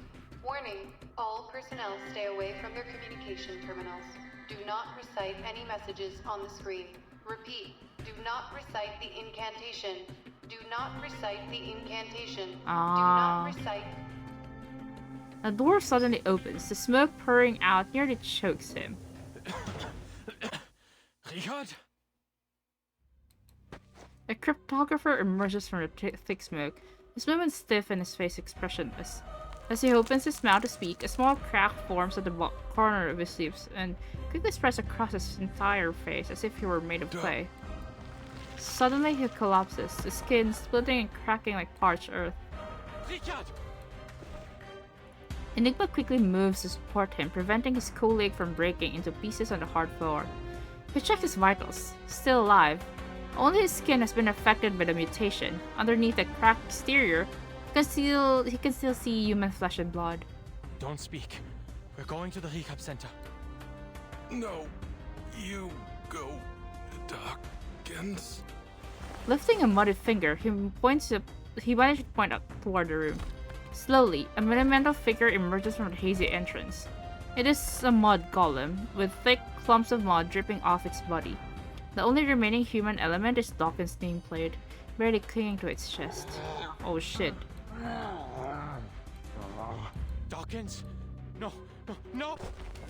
Warning. All personnel stay away from their communication terminals. Do not recite any messages on the screen. Repeat. Do not recite the incantation. Do not recite the incantation. Do not recite... A door suddenly opens, the smoke pouring out nearly chokes him. Richard? A cryptographer emerges from the thick smoke, his movements stiff and his face expressionless. As he opens his mouth to speak, a small crack forms at the corner of his lips and quickly spreads across his entire face as if he were made of clay. Suddenly he collapses, his skin splitting and cracking like parched earth. Richard! Enigma quickly moves to support him, preventing his co-leg from breaking into pieces on the hard floor. He checks his vitals, still alive. Only his skin has been affected by the mutation. Underneath the cracked exterior, he can still see human flesh and blood. Don't speak. We're going to the recap center. No, you go, Dawkins. Lifting a muddied finger, he manages to point up toward the room. Slowly, a monumental figure emerges from the hazy entrance. It is a mud golem, with thick clumps of mud dripping off its body. The only remaining human element is Dawkins' nameplate, barely clinging to its chest. Oh shit. Dawkins? No, no, no!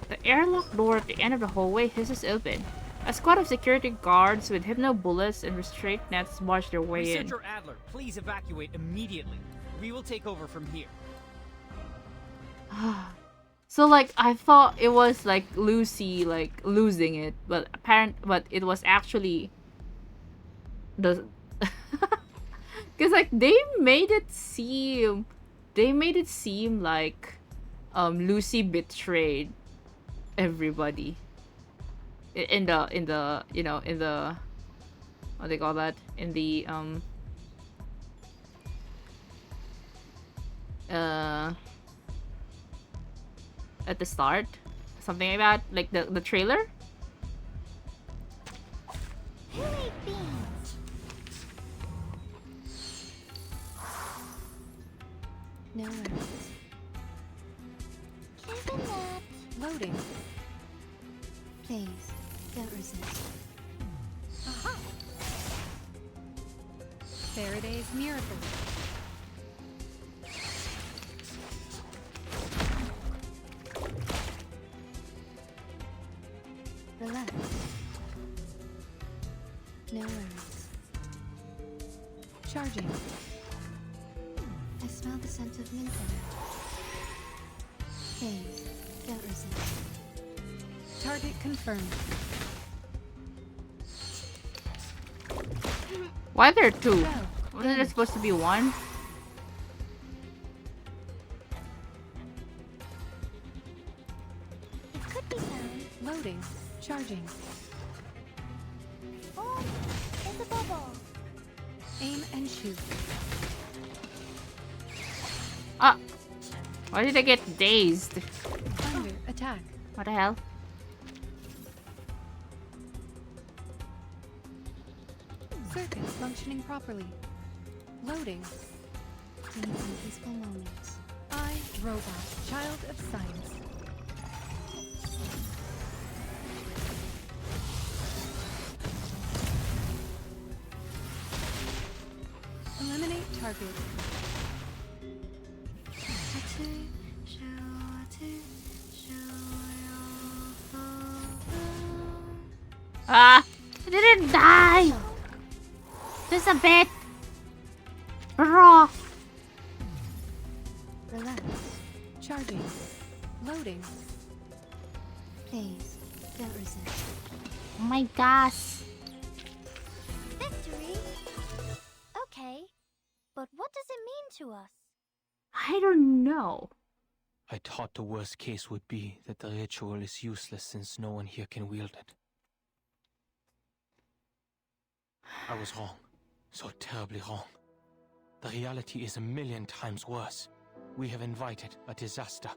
The airlock door at the end of the hallway hisses open. A squad of security guards with hypno bullets and restraint nets barge their way in. Researcher Adler, please evacuate immediately. We will take over from here. So like I thought it was like Lucy like losing it, but it was actually the because like they made it seem like Lucy betrayed everybody in the you know in the what do they call that in the at the start, something like that, like the trailer. Who ate beans? No worries. Given that... Loading. Please, don't resist. Aha! Faraday's miracle. No worries. Charging. I smell the scent of mint around. Phase. Don't resist. Target confirmed. Why are there two? Wasn't it supposed to be one? It could be found. Loading. Charging. Oh, it's a bubble. Aim and shoot. Ah! Why did I get dazed? Under attack. What the hell? Circuits functioning properly. Loading. We need some peaceful moments. I, robot, child of science. Eliminate target. Ah! I didn't die! Just a bit! Bro! Relax. Charging. Loading. Phase. Don't resist. Oh my gosh! Victory? Okay. But what does it mean to us? I don't know. I thought the worst case would be that the ritual is useless since no one here can wield it. I was wrong. So terribly wrong. The reality is a million times worse. We have invited a disaster.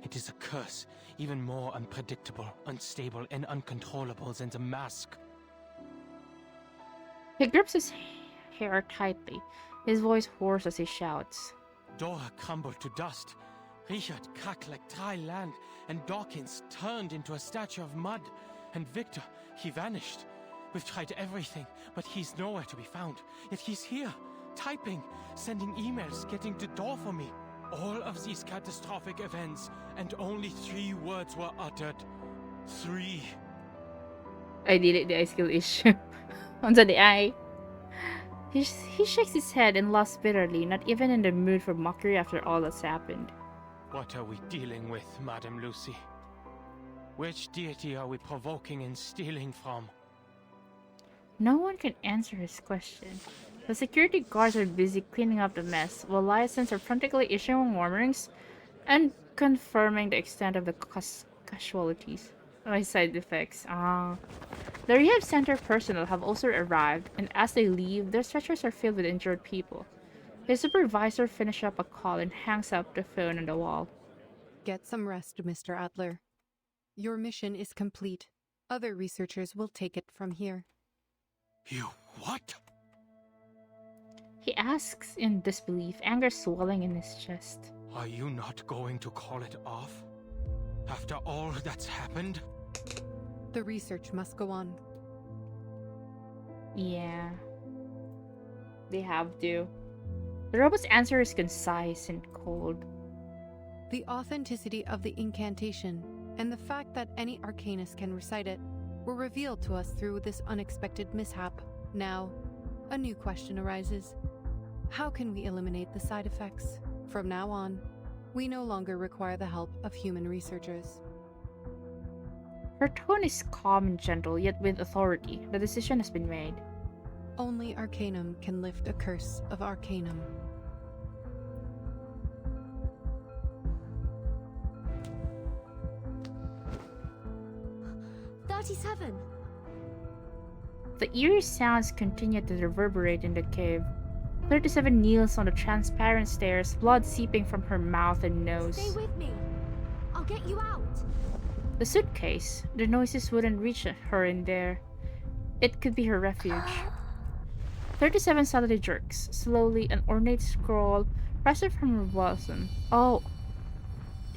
It is a curse, even more unpredictable, unstable, and uncontrollable than the mask. He grips his hair tightly, his voice hoarse as he shouts. Dora crumbled to dust. Richard cracked like dry land, and Dawkins turned into a statue of mud. And Victor, he vanished. We've tried everything, but he's nowhere to be found. Yet he's here, typing, sending emails, getting the door for me. All of these catastrophic events, and only 3 words were uttered. 3. I delete the eye skill issue. Onto the eye. He shakes his head and laughs bitterly, not even in the mood for mockery after all that's happened. What are we dealing with, Madame Lucy? Which deity are we provoking and stealing from? No one can answer his question. The security guards are busy cleaning up the mess, while liaisons are frantically issuing warnings and confirming the extent of the casualties. Side effects. The rehab center personnel have also arrived, and as they leave, their stretchers are filled with injured people. His supervisor finishes up a call and hangs up the phone on the wall. Get some rest, Mr. Adler. Your mission is complete. Other researchers will take it from here. You what? He asks in disbelief, anger swelling in his chest. Are you not going to call it off? After all that's happened? The research must go on. Yeah. They have to. The robot's answer is concise and cold. The authenticity of the incantation and the fact that any arcanist can recite it were revealed to us through this unexpected mishap. Now, a new question arises. How can we eliminate the side effects? From now on, we no longer require the help of human researchers. Her tone is calm and gentle, yet with authority. The decision has been made. Only Arcanum can lift a curse of Arcanum. The eerie sounds continue to reverberate in the cave. 37 kneels on the transparent stairs, blood seeping from her mouth and nose. Stay with me. I'll get you out. The suitcase. The noises wouldn't reach her in there. It could be her refuge. 37 suddenly jerks. Slowly, an ornate scroll rises from her bosom. Oh.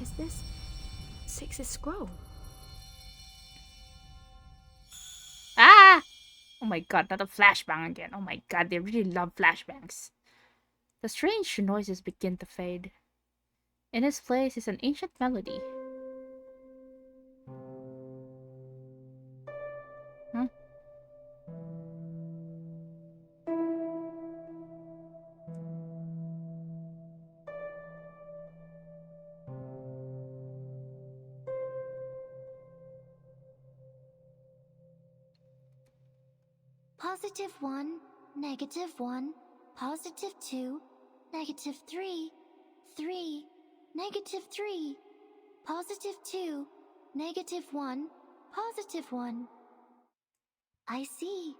Is this Six's scroll? Ah! Oh my god, not a flashbang again. Oh my god, they really love flashbangs. The strange noises begin to fade. In its place is an ancient melody. Huh? +1, -1, +2, -3, 3, -3, +2, -1, +1. I see.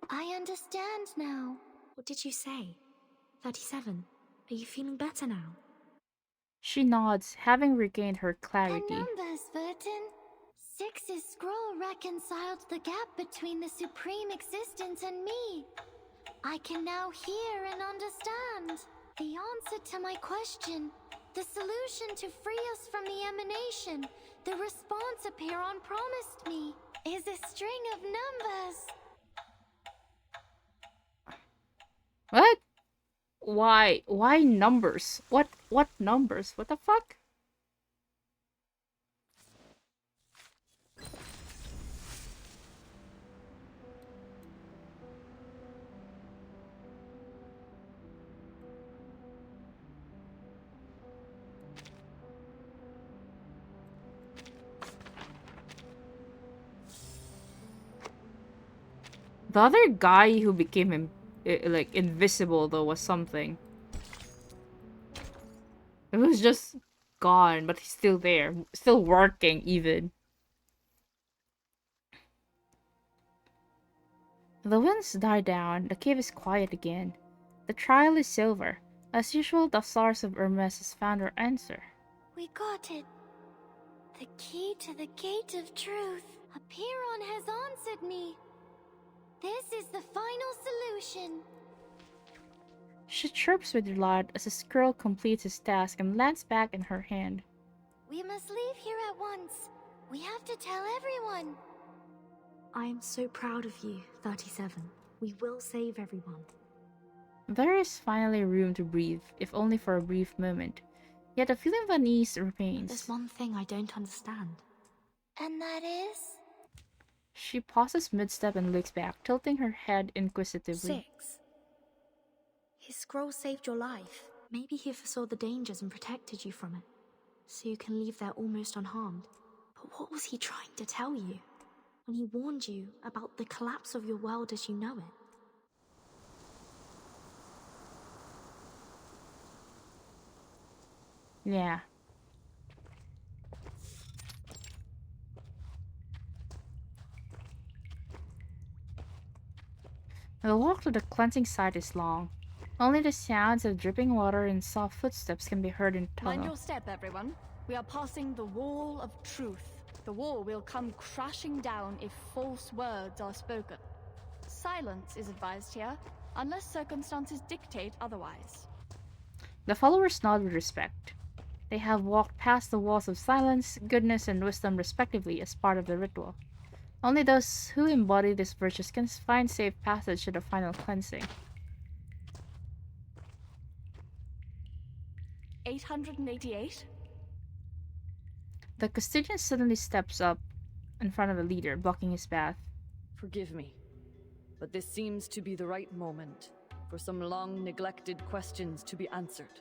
I understand now. What did you say? 37. Are you feeling better now? She nods, having regained her The clarity. numbers, Burton. 6's scroll reconciled the gap between the supreme existence and me. I can now hear and understand. The answer to my question, the solution to free us from the emanation, the response Apiron promised me, is a string of numbers. What? Why? Why numbers? What numbers? What the fuck? The other guy who became like invisible though was something. It was just gone, but he's still there, still working even. The winds die down, the cave is quiet again. The trial is over. As usual, the stars of Hermes has found her answer. We got it. The key to the gate of truth. Apiron has answered me. This is the final solution. She chirps with delight as the squirrel completes his task and lands back in her hand. We must leave here at once. We have to tell everyone. I am so proud of you, 37. We will save everyone. There is finally room to breathe, if only for a brief moment. Yet a feeling of unease remains. There's one thing I don't understand. And that is? She pauses mid-step and looks back, tilting her head inquisitively. 6. His scroll saved your life. Maybe he foresaw the dangers and protected you from it, so you can leave there almost unharmed. But what was he trying to tell you when he warned you about the collapse of your world as you know it? Yeah. The walk to the cleansing site is long. Only the sounds of dripping water and soft footsteps can be heard in the tunnel. Mind your step, everyone. We are passing the wall of truth. The wall will come crashing down if false words are spoken. Silence is advised here, unless circumstances dictate otherwise. The followers nod with respect. They have walked past the walls of silence, goodness, and wisdom respectively as part of the ritual. Only those who embody these virtues can find safe passage to the final cleansing. 888? The custodian suddenly steps up in front of the leader, blocking his path. Forgive me, but this seems to be the right moment for some long-neglected questions to be answered.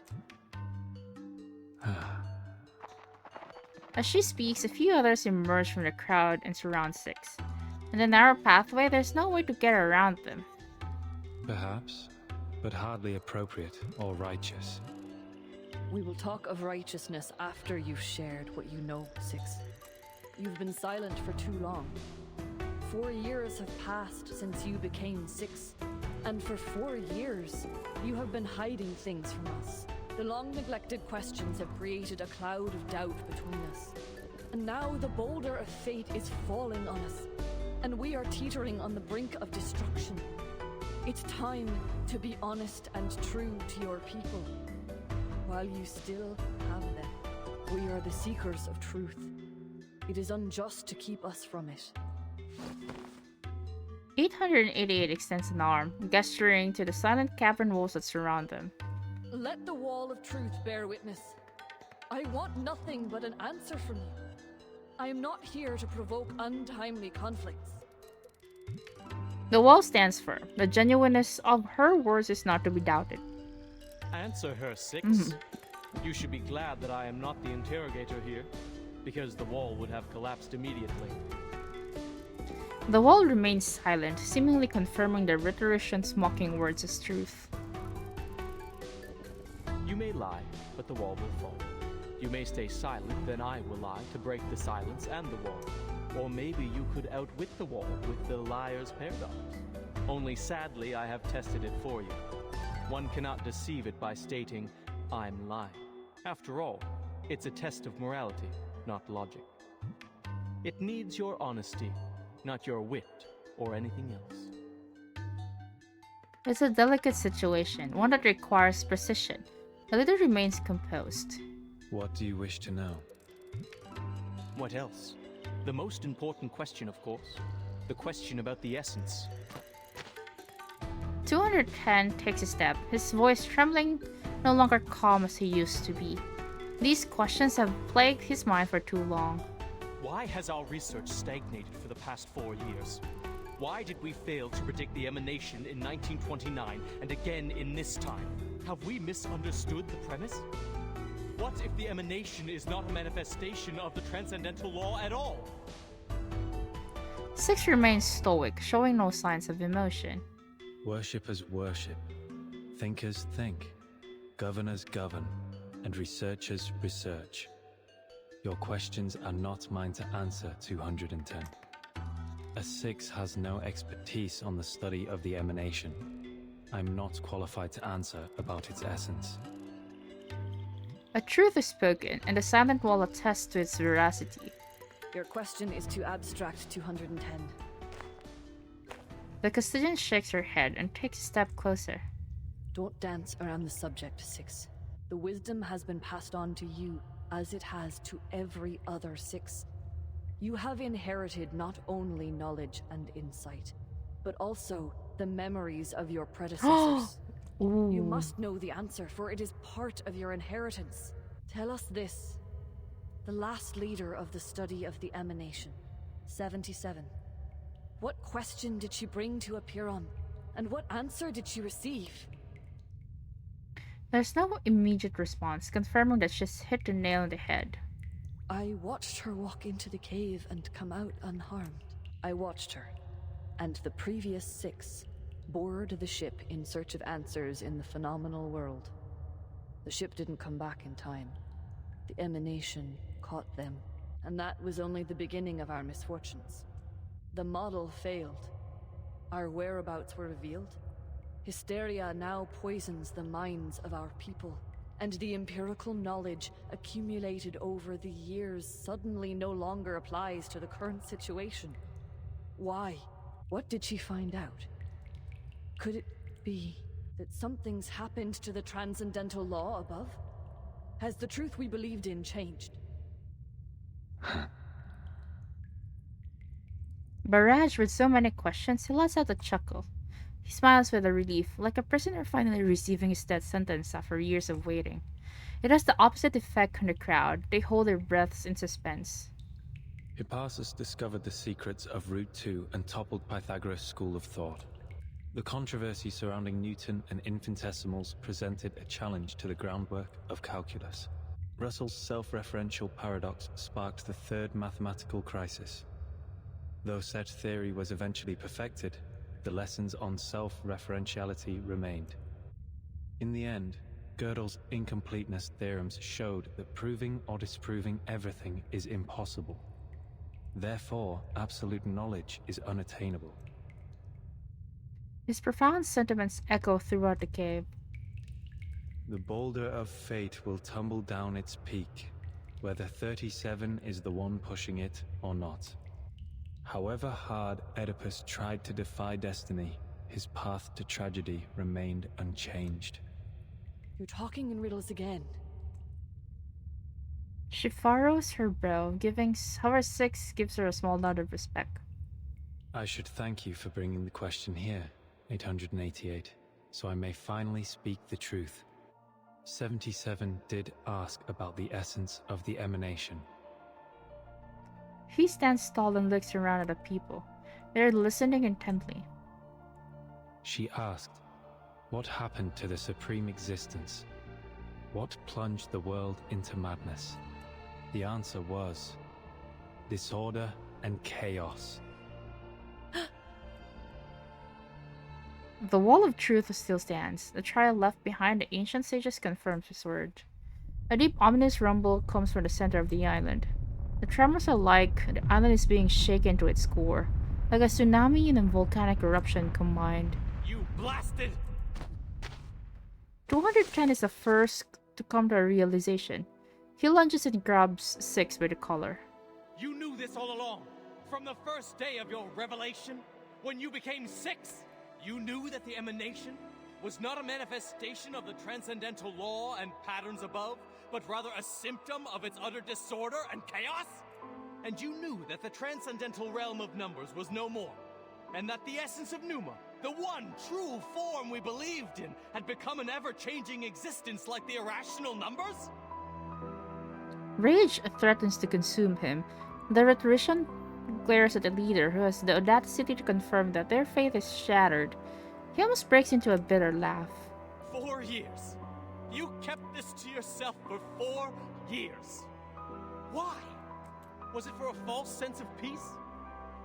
As she speaks, a few others emerge from the crowd and surround Six. In the narrow pathway, there's no way to get around them. Perhaps, but hardly appropriate or righteous. We will talk of righteousness after you've shared what you know, Six. You've been silent for too long. 4 years have passed since you became 6, and for 4 years, you have been hiding things from us. The long-neglected questions have created a cloud of doubt between us. And now the boulder of fate is falling on us, and we are teetering on the brink of destruction. It's time to be honest and true to your people. While you still have them, we are the seekers of truth. It is unjust to keep us from it. 888 extends an arm, gesturing to the silent cavern walls that surround them. Let the wall of truth bear witness. I want nothing but an answer from you. I am not here to provoke untimely conflicts. The wall stands firm. The genuineness of her words is not to be doubted. Answer her, Six. You should be glad that I am not the interrogator here, because the wall would have collapsed immediately. The wall remains silent, seemingly confirming the rhetorician's mocking words as truth. You may lie, but the wall will fall. You may stay silent, then I will lie to break the silence and the wall. Or maybe you could outwit the wall with the liar's paradox. Only sadly, I have tested it for you. One cannot deceive it by stating, I'm lying. After all, it's a test of morality, not logic. It needs your honesty, not your wit or anything else. It's a delicate situation, one that requires precision. The leader remains composed. What do you wish to know? What else? The most important question, of course. The question about the essence. 210 takes a step, his voice trembling, no longer calm as he used to be. These questions have plagued his mind for too long. Why has our research stagnated for the past 4 years? Why did we fail to predict the emanation in 1929 and again in this time? Have we misunderstood the premise? What if the emanation is not a manifestation of the transcendental law at all? 6 remains stoic, showing no signs of emotion. Worshippers worship, thinkers think, governors govern, and researchers research. Your questions are not mine to answer, 210. A 6 has no expertise on the study of the emanation. I'm not qualified to answer about its essence. A truth is spoken, and the silent wall attests to its veracity. Your question is too abstract, 210. The custodian shakes her head and takes a step closer. Don't dance around the subject, 6. The wisdom has been passed on to you, as it has to every other 6. You have inherited not only knowledge and insight, but also the memories of your predecessors. You must know the answer, for it is part of your inheritance. Tell us this. The last leader of the study of the emanation, 77. What question did she bring to Apiron? And what answer did she receive? There's no immediate response, confirming that she's hit the nail on the head. I watched her walk into the cave and come out unharmed. I watched her, and the previous 6 board the ship in search of answers in the phenomenal world. The ship didn't come back in time. The emanation caught them, and that was only the beginning of our misfortunes. The model failed. Our whereabouts were revealed. Hysteria now poisons the minds of our people, and the empirical knowledge accumulated over the years suddenly no longer applies to the current situation. Why? What did she find out? Could it be that something's happened to the transcendental law above? Has the truth we believed in changed? Barraged with so many questions, he lets out a chuckle. He smiles with a relief, like a prisoner finally receiving his death sentence after years of waiting. It has the opposite effect on the crowd. They hold their breaths in suspense. Hipparchus discovered the secrets of Root 2 and toppled Pythagoras' school of thought. The controversy surrounding Newton and infinitesimals presented a challenge to the groundwork of calculus. Russell's self-referential paradox sparked the third mathematical crisis. Though such theory was eventually perfected, the lessons on self-referentiality remained. In the end, Gödel's incompleteness theorems showed that proving or disproving everything is impossible. Therefore, absolute knowledge is unattainable. His profound sentiments echo throughout the cave. The boulder of fate will tumble down its peak, whether 37 is the one pushing it or not. However hard Oedipus tried to defy destiny, his path to tragedy remained unchanged. You're talking in riddles again. She furrows her brow, giving Hover 6 gives her a small nod of respect. I should thank you for bringing the question here, 888, so I may finally speak the truth. 77 did ask about the essence of the emanation. He stands tall and looks around at the people. They are listening intently. She asked, what happened to the supreme existence? What plunged the world into madness? The answer was disorder and chaos. The wall of truth still stands. The trial left behind the ancient sages confirms his word. A deep, ominous rumble comes from the center of the island. The tremors are like the island is being shaken to its core, like a tsunami and a volcanic eruption combined. You blasted! 210 is the first to come to a realization. He lunges and grabs 6 by the collar. You knew this all along! From the first day of your revelation, when you became 6, you knew that the emanation was not a manifestation of the transcendental law and patterns above, but rather a symptom of its utter disorder and chaos? And you knew that the transcendental realm of numbers was no more, and that the essence of Numa, the one true form we believed in, had become an ever-changing existence like the irrational numbers? Rage threatens to consume him. The rhetorician glares at the leader, who has the audacity to confirm that their faith is shattered. He almost breaks into a bitter laugh. 4 years. You kept this to yourself for 4 years. Why? Was it for a false sense of peace?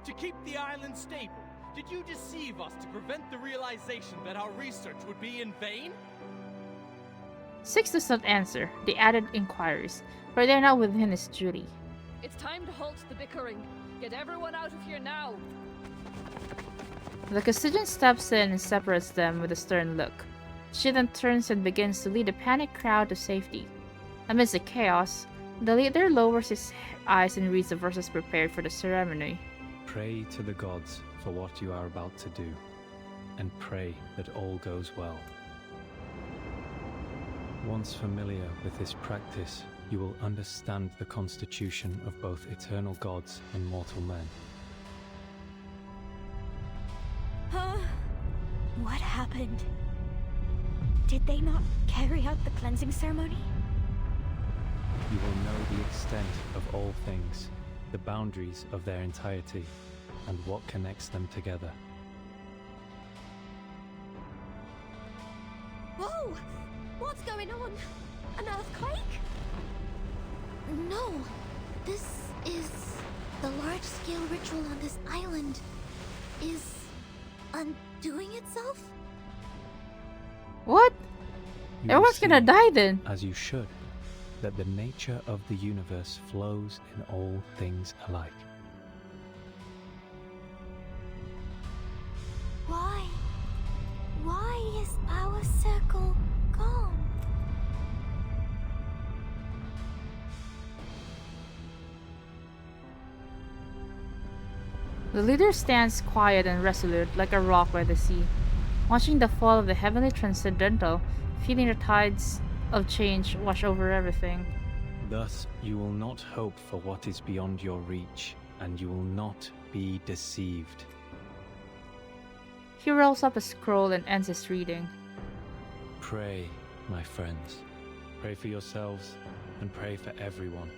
To keep the island stable? Did you deceive us to prevent the realization that our research would be in vain? 6 does not answer. The added inquiries, for they are now within his duty. It's time to halt the bickering. Get everyone out of here now. The custodian steps in and separates them with a stern look. She then turns and begins to lead the panicked crowd to safety. Amidst the chaos, the leader lowers his eyes and reads the verses prepared for the ceremony. Pray to the gods for what you are about to do, and pray that all goes well. Once familiar with this practice, you will understand the constitution of both eternal gods and mortal men. What happened? Did they not carry out the cleansing ceremony? You will know the extent of all things, the boundaries of their entirety, and what connects them together. Whoa! What's going on? An earthquake? No, this is the large-scale ritual on this island is undoing itself? What? You Everyone's will gonna see, die then. as you should, that the nature of the universe flows in all things alike. Why? Why is our circle gone? The leader stands quiet and resolute like a rock by the sea, watching the fall of the heavenly transcendental, feeling the tides of change wash over everything. Thus, you will not hope for what is beyond your reach, and you will not be deceived. He rolls up a scroll and ends his reading. Pray, my friends. Pray for yourselves, and pray for everyone.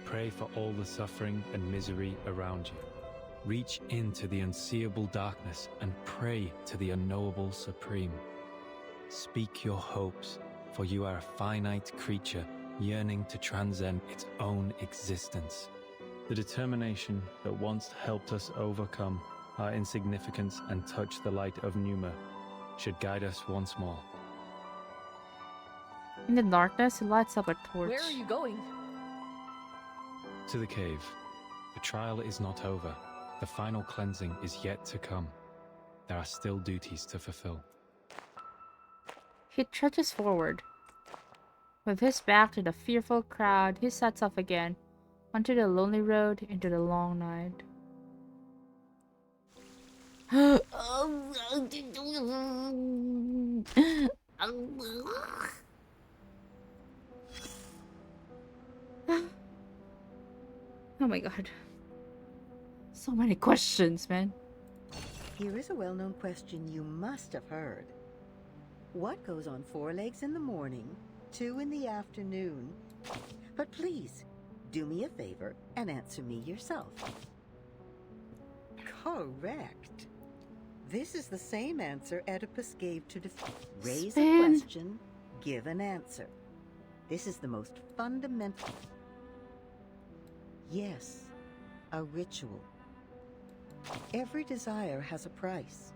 Pray for all the suffering and misery around you. Reach into the unseeable darkness and pray to the unknowable supreme. Speak your hopes, for you are a finite creature yearning to transcend its own existence. The determination that once helped us overcome our insignificance and touch the light of Numa should guide us once more. In the darkness, he lights up a torch. Where are you going? To the cave. The trial is not over. The final cleansing is yet to come. There are still duties to fulfill. He trudges forward. With his back to the fearful crowd, he sets off again, onto the lonely road into the long night. Oh my god. So many questions, man. Here is a well-known question you must have heard. What goes on 4 legs in the morning, 2 in the afternoon? But please, do me a favor and answer me yourself. Correct. This is the same answer Oedipus gave to raise a question, give an answer. This is the most fundamental. Yes, a ritual. Every desire has a price.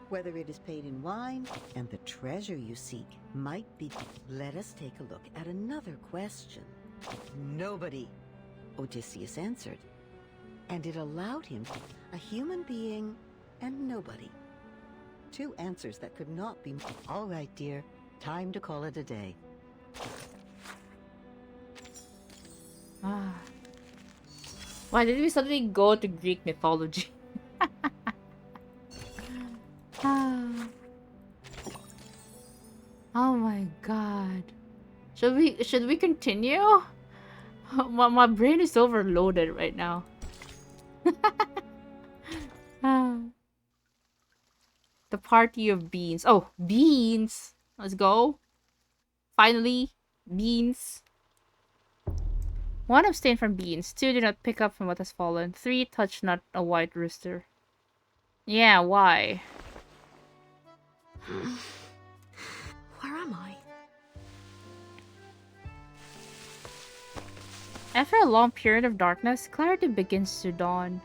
whether it is paid in wine, and the treasure you seek might be. Let us take a look at another question. Nobody, Odysseus answered, and it allowed him a human being and nobody. Two answers that could not be. All right, dear. Time to call it a day. Ah. Why did we suddenly go to Greek mythology? Ah. Oh my god. Should we continue? My brain is overloaded right now. Ah. The party of beans. Oh, beans! Let's go. Finally, beans. 1. Abstain from beans. 2. Do not pick up from what has fallen. 3. Touch not a white rooster. Yeah, why? Where am I? After a long period of darkness, clarity begins to dawn.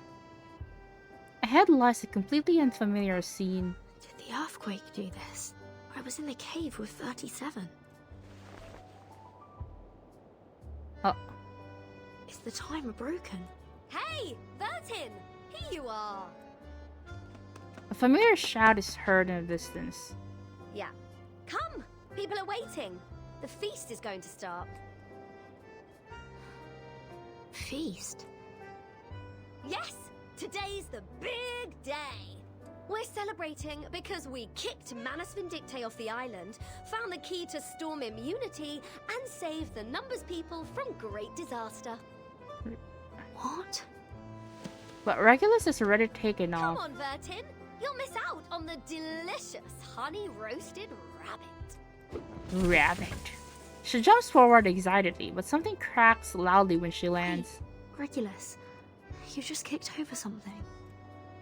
Ahead lies a completely unfamiliar scene. Did the earthquake do this? I was in the cave with 37. Oh. Is the timer broken? Hey, Vertin! Here you are! A familiar shout is heard in the distance. Yeah. Come! People are waiting. The feast is going to start. Feast? Yes! Today's the big day! We're celebrating because we kicked Manus Vindicte off the island, found the key to storm immunity, and saved the Numbers people from great disaster. What? But Regulus is already taken Come off. on, Vertin! You'll miss out on the delicious honey-roasted rabbit. Rabbit. She jumps forward excitedly, but something cracks loudly when she lands. Regulus, you just kicked over something.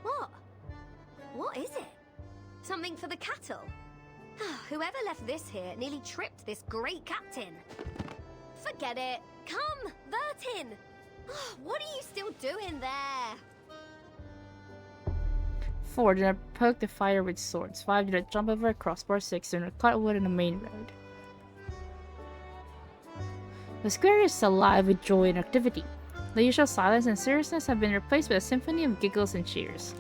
What? What is it? Something for the cattle? Whoever left this here nearly tripped this great captain. Forget it. Come, Vertin! What are you still doing there? 4. Do not poke the fire with swords. 5. Do not jump over a crossbar. 6. Do not cut wood on the main road. The square is alive with joy and activity. The usual silence and seriousness have been replaced by a symphony of giggles and cheers.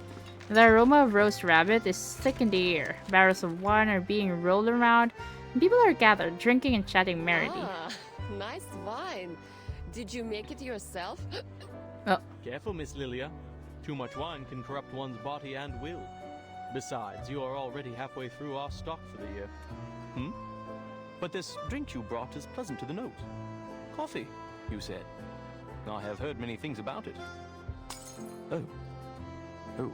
The aroma of roast rabbit is thick in the air. Barrels of wine are being rolled around, and people are gathered, drinking and chatting merrily. Ah, nice wine. Did you make it yourself? Careful, Miss Lilia. Too much wine can corrupt one's body and will. Besides, you are already halfway through our stock for the year. But this drink you brought is pleasant to the nose. Coffee, you said. I have heard many things about it. Oh. Oh.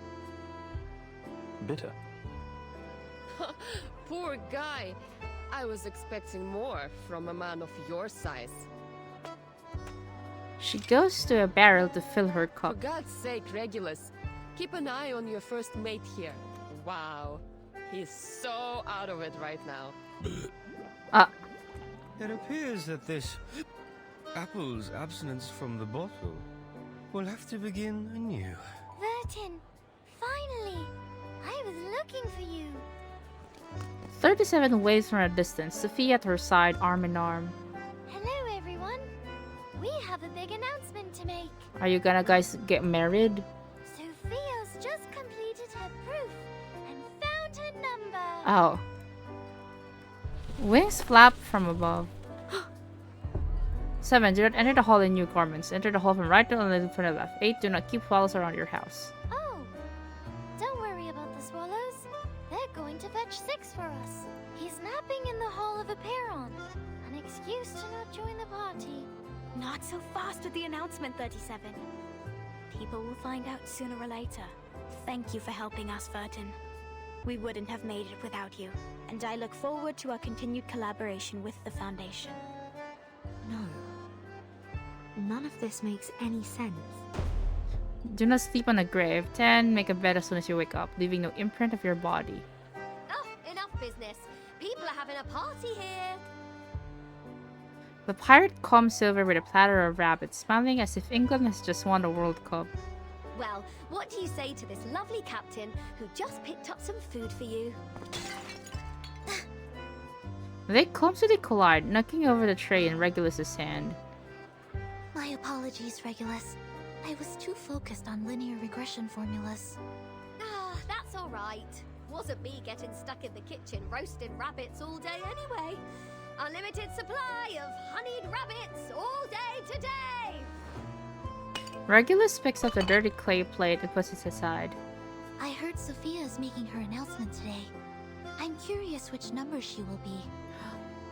Bitter. Poor guy. I was expecting more from a man of your size. She goes to a barrel to fill her For cup. God's sake, Regulus, keep an eye on your first mate here. Wow, he's so out of it right now. It appears that this apple's abstinence from the bottle will have to begin anew. Vertin, finally! I was looking for you. 37 waves from a distance, Sophia at her side, arm in arm. Hello, everyone. We have a big announcement to make. Are you gonna guys get married? Sophia's just completed her proof and found her number. Oh. Wings flap from above. 7. Do not enter the hall in new garments. Enter the hall from right to left from the left. 8. Do not keep fowls around your house. Oh, don't worry about the swallows. They're going to fetch 6 for us. He's napping in the hall of Aperon. An excuse to not join the party. Not so fast with the announcement, 37. People will find out sooner or later. Thank you for helping us, Vertin. We wouldn't have made it without you, and I look forward to our continued collaboration with the Foundation. No. None of this makes any sense. Do not sleep on a grave. 10. Make a bed as soon as you wake up, leaving no imprint of your body. Oh, enough business. People are having a party here. The pirate comes over with a platter of rabbits, smiling as if England has just won the World Cup. Well, what do you say to this lovely captain who just picked up some food for you? They clumsily collide, knocking over the tray in Regulus's hand. My apologies, Regulus. I was too focused on linear regression formulas. Ah, that's all right. Wasn't me getting stuck in the kitchen roasting rabbits all day anyway. Unlimited supply of honeyed rabbits all day today. Regulus picks up the dirty clay plate and puts it aside. I heard Sophia is making her announcement today. I'm curious which number she will be.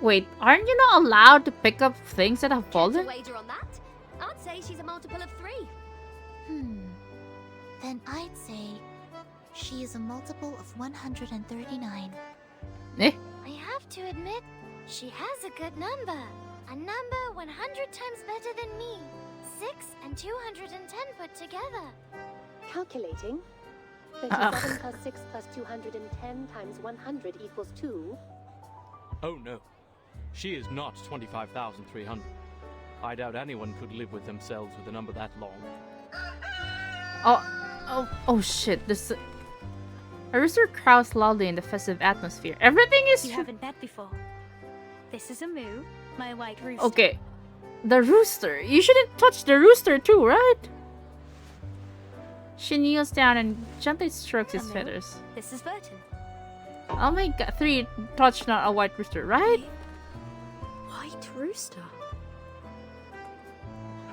Wait, aren't you not allowed to pick up things that have To fallen? wager on that? I'd say she's a multiple of 3. Then I'd say she is a multiple of 139. Eh? I have to admit, she has a good number. A number 100 times better than me. 6 and 210 put together. Calculating. 37 plus 6 plus 210 times 100 equals 2. Oh no. She is not 25,300. I doubt anyone could live with themselves with a number that long. Oh shit, this... A rooster crows loudly in the festive atmosphere. Everything is... You haven't met before. This is a moo, my white rooster. Okay. The rooster. You shouldn't touch the rooster too, right? She kneels down and gently strokes his feathers. This is Burton. Oh my god, 3 touch not a white rooster, right? White rooster?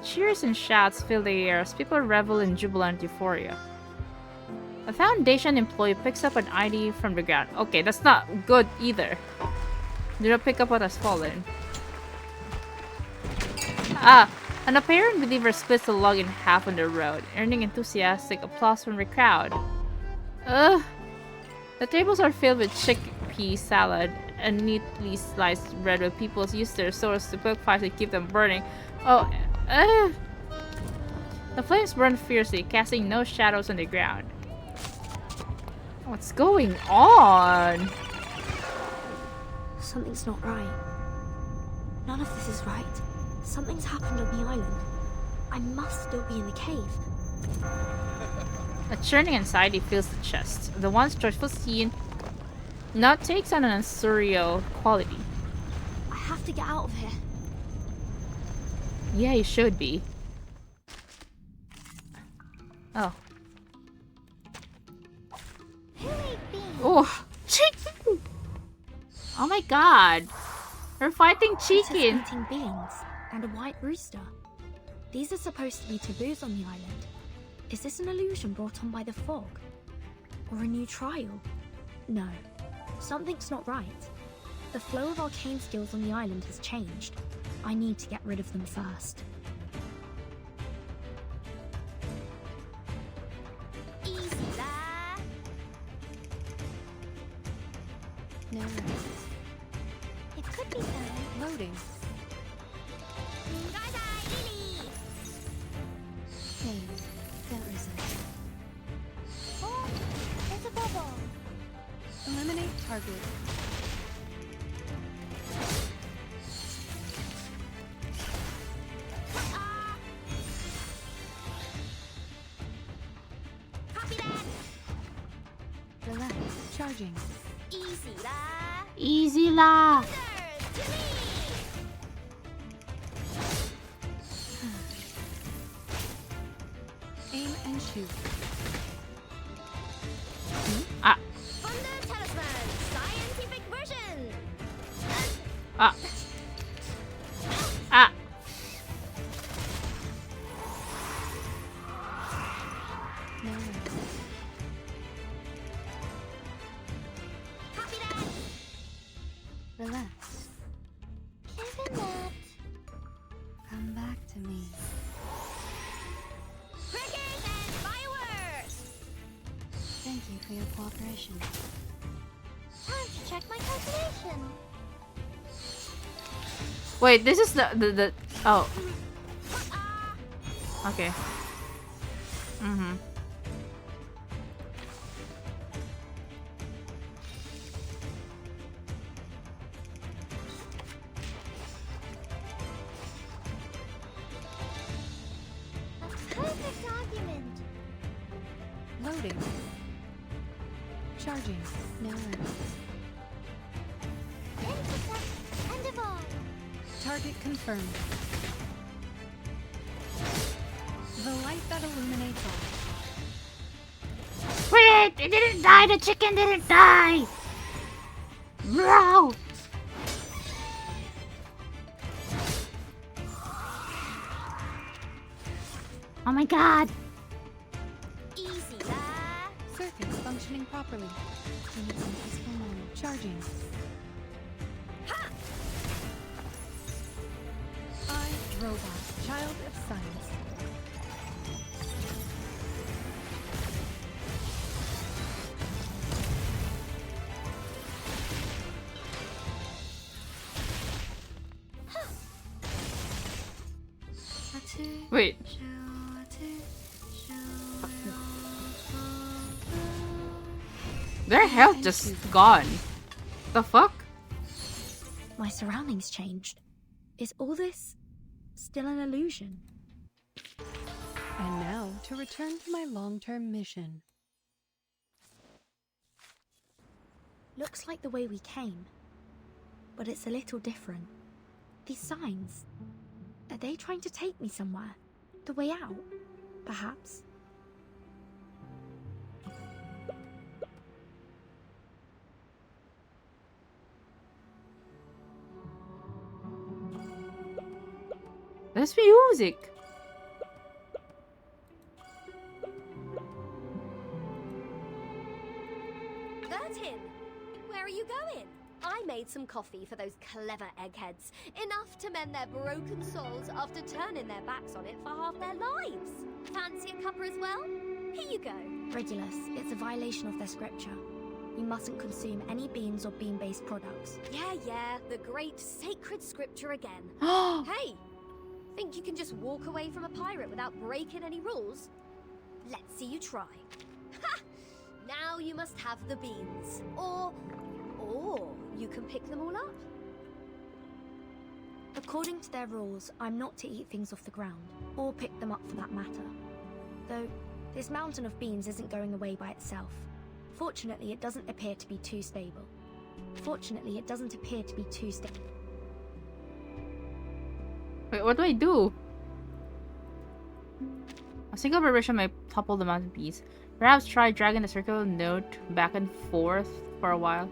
Cheers and shouts fill the air as people revel in jubilant euphoria. A Foundation employee picks up an ID from the ground. Okay, that's not good either. Do not pick up what has fallen. An apparent believer splits the log in half on the road, earning enthusiastic applause from the crowd. The tables are filled with chickpea salad and neatly sliced bread where people use their swords to poke fires and keep them burning. The flames burn fiercely, casting no shadows on the ground. What's going on? Something's not right. None of this is right. Something's happened on the island. I must still be in the cave. A churning anxiety fills the chest. The once joyful scene now takes on an surreal quality. I have to get out of here. Yeah, you should be. Oh. Oh, chicken! Oh my god. We're fighting chicken. Eating beans and a white rooster. These are supposed to be taboos on the island. Is this an illusion brought on by the fog? Or a new trial? No. Something's not right. The flow of arcane skills on the island has changed. I need to get rid of them first. Easy there. No. It could be done. Loading. Hey, there isn't. Oh, there's a bubble. Eliminate target. Copy that. Relax. Charging. Easy there. Easy la. Aim and shoot. Thunder Talisman, scientific version. No. Copy that. Relax. Isn't that? Come back to me. Crickets and fireworks. Thank you for your cooperation. Time to check my calculation. Wait, this is the oh. Okay. Mm-hmm. A perfect argument. Loading. Charging. Now ready. Intercept and divide. Target confirmed. The light that illuminates all. Wait! It didn't die! The chicken didn't die! Bro! Oh my god! Easy there. Circuits functioning properly. We need some peaceful moment. Charging. I, robot, child of science. Wait. Their health just gone. The fuck? My surroundings changed. Is all this still an illusion? And now to return to my long-term mission. Looks like the way we came, but it's a little different. These signs, are they trying to take me somewhere? The way out, perhaps? There's music. Bertin, where are you going? I made some coffee for those clever eggheads. Enough to mend their broken souls after turning their backs on it for half their lives. Fancy a cuppa as well? Here you go. Regulus, it's a violation of their scripture. We mustn't consume any beans or bean-based products. Yeah, the great sacred scripture again. Hey, think you can just walk away from a pirate without breaking any rules? Let's see you try. Ha! Now you must have the beans. Or you can pick them all up. According to their rules, I'm not to eat things off the ground, or pick them up for that matter. Though, this mountain of beans isn't going away by itself. Fortunately, it doesn't appear to be too stable. Wait, what do I do? A single vibration might topple the mountain piece. Perhaps try dragging the circular note back and forth for a while.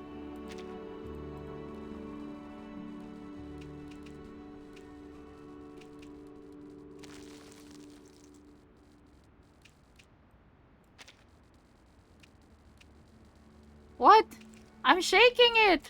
What? I'm shaking it!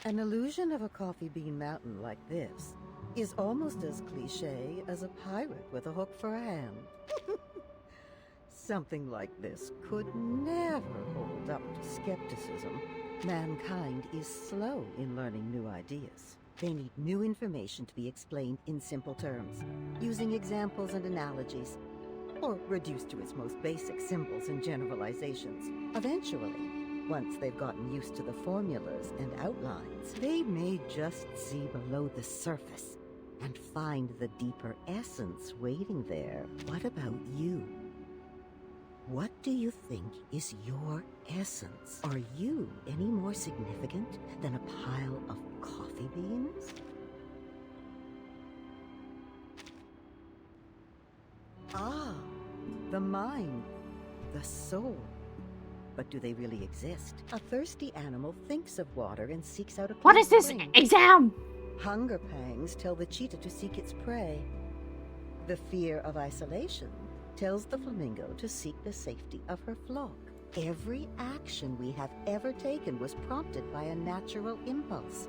An illusion of a coffee bean mountain like this is almost as cliché as a pirate with a hook for a hand. Something like this could never hold up to skepticism. Mankind is slow in learning new ideas. They need new information to be explained in simple terms, using examples and analogies, or reduced to its most basic symbols and generalizations. Eventually, once they've gotten used to the formulas and outlines, they may just see below the surface and find the deeper essence waiting there. What about you? What do you think is your essence? Are you any more significant than a pile of coffee beans? Ah, the mind, the soul. But do they really exist? A thirsty animal thinks of water and seeks out a What is this spring. exam? Hunger pangs tell the cheetah to seek its prey. The fear of isolation tells the flamingo to seek the safety of her flock. Every action we have ever taken was prompted by a natural impulse.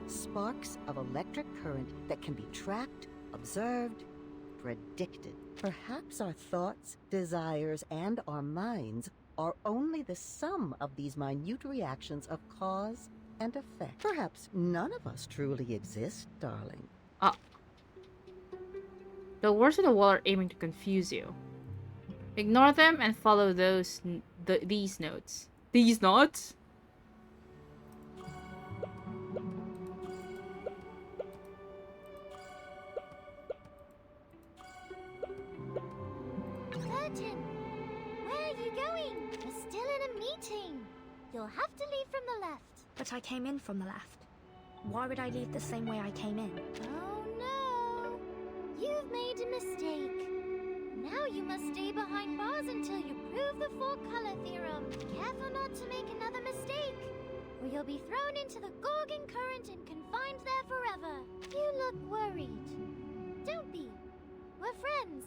Sparks of electric current that can be tracked, observed, predicted. Perhaps our thoughts, desires, and our minds are only the sum of these minute reactions of cause and effect. Perhaps none of us truly exist, darling. The words on the wall are aiming to confuse you. Ignore them and follow these notes. These notes? Martin! Where are you going? We're still in a meeting. You'll have to leave from the left. But I came in from the left. Why would I leave the same way I came in? Oh no! You've made a mistake. Now you must stay behind bars until you prove the four-color theorem. Careful not to make another mistake, or you'll be thrown into the Gorgon current and confined there forever. You look worried. Don't be. We're friends.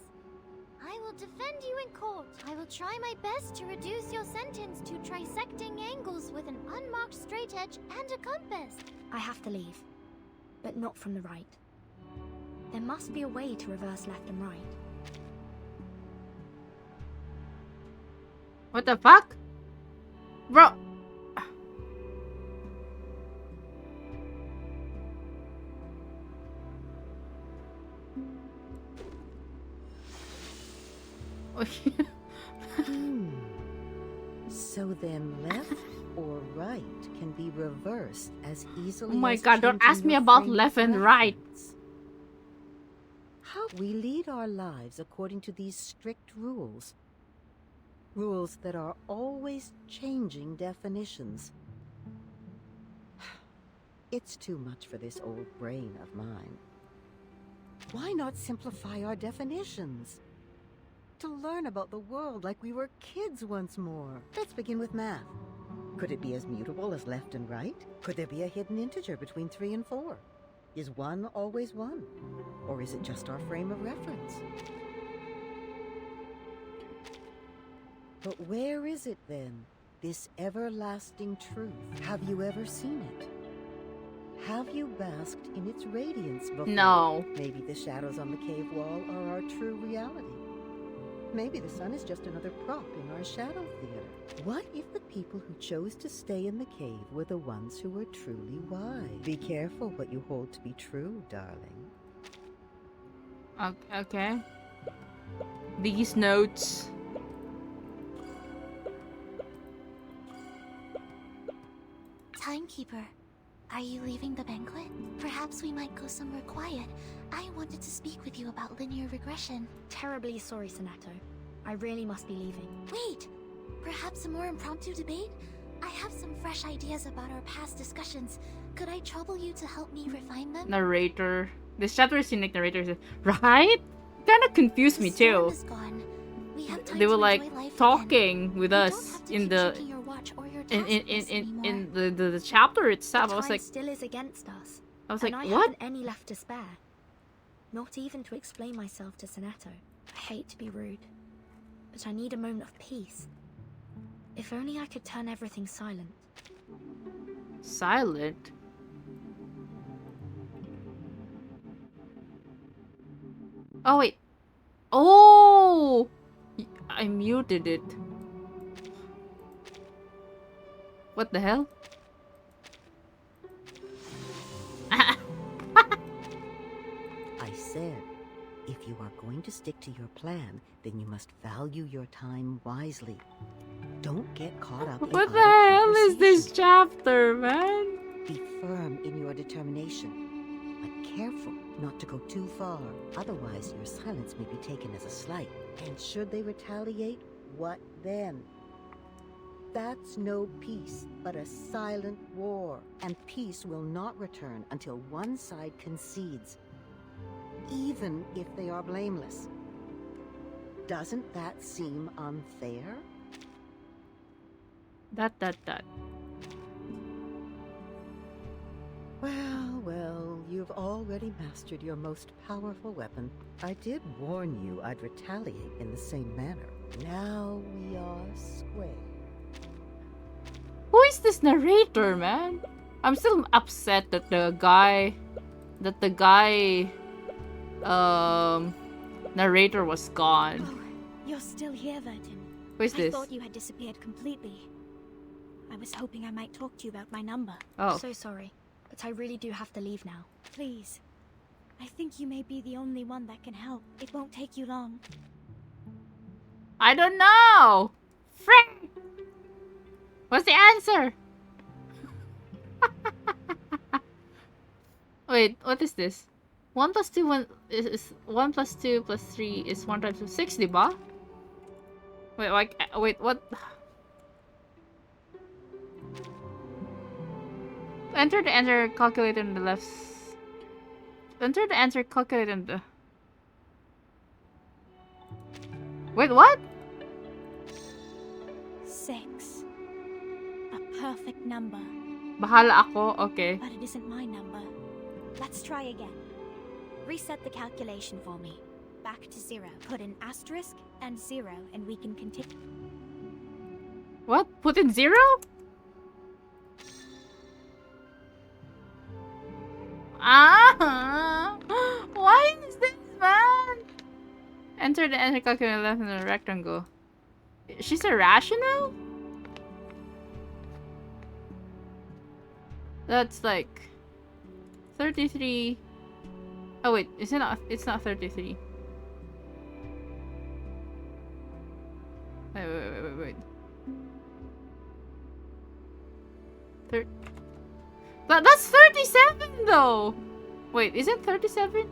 I will defend you in court. I will try my best to reduce your sentence to trisecting angles with an unmarked straight edge and a compass. I have to leave. But not from the right. There must be a way to reverse left and right. What the fuck? Bro. So then left or right can be reversed as easily Oh my as god, don't changing ask me your about frame of left and right. reference. How we lead our lives according to these strict rules. Rules that are always changing definitions. It's too much for this old brain of mine. Why not simplify our definitions? To learn about the world like we were kids once more. Let's begin with math. Could it be as mutable as left and right? Could there be a hidden integer between 3 and 4? Is 1 always 1? Or is it just our frame of reference? But where is it then? This everlasting truth. Have you ever seen it? Have you basked in its radiance before? No. Maybe the shadows on the cave wall are our true reality. Maybe the sun is just another prop in our shadow theater. What if the people who chose to stay in the cave were the ones who were truly wise? Be careful what you hold to be true, darling. Okay. These notes. Timekeeper, are you leaving the banquet? Perhaps we might go somewhere quiet. I wanted to speak with you about linear regression. Terribly sorry, Sonato. I really must be leaving. Wait! Perhaps a more impromptu debate? I have some fresh ideas about our past discussions. Could I trouble you to help me refine them? Narrator. This chapter is scenic narrator. Right? Kinda confused me too. They were like talking with us in the in the chapter itself. I was like, still is against us. I was like, and I what? haven't any left to spare. Not even to explain myself to Sonato. I hate to be rude, but I need a moment of peace. If only I could turn everything silent. Silent? Oh wait. Oh! I muted it. What the hell? I said, if you are going to stick to your plan, then you must value your time wisely. Don't get caught up in What the idle hell is this conversation. chapter, man? Be firm in your determination, but careful not to go too far. Otherwise, your silence may be taken as a slight. And should they retaliate, what then? That's no peace, but a silent war. And peace will not return until one side concedes, even if they are blameless. Doesn't that seem unfair? That. Well, you've already mastered your most powerful weapon. I did warn you I'd retaliate in the same manner. Now we are square. Who is this narrator, man? I'm still upset that the guy narrator was gone. Oh, you're still here, Vertin. Who is this? I thought you had disappeared completely. I was hoping I might talk to you about my number. Oh. So sorry, but I really do have to leave now. Please. I think you may be the only one that can help. It won't take you long. I don't know! Frick! What's the answer? Wait, what is this? 1 plus 2 is 1 plus 2 plus 3 is 1 times 2. 6, diba? Wait, like, wait, what? Enter the answer calculated on the left. Enter the answer calculated on the. Wait, what? 6. A perfect number. Bahala ako, okay. But it isn't my number. Let's try again. Reset the calculation for me. Back to 0. Put an asterisk and 0 and we can continue. What? Put in 0? Ah! Why is this, man? Enter the answer calculator left in the rectangle. She's irrational? That's like 33. Oh wait, is it not? It's not 33. Wait. That's 37 though. Wait, is it 37?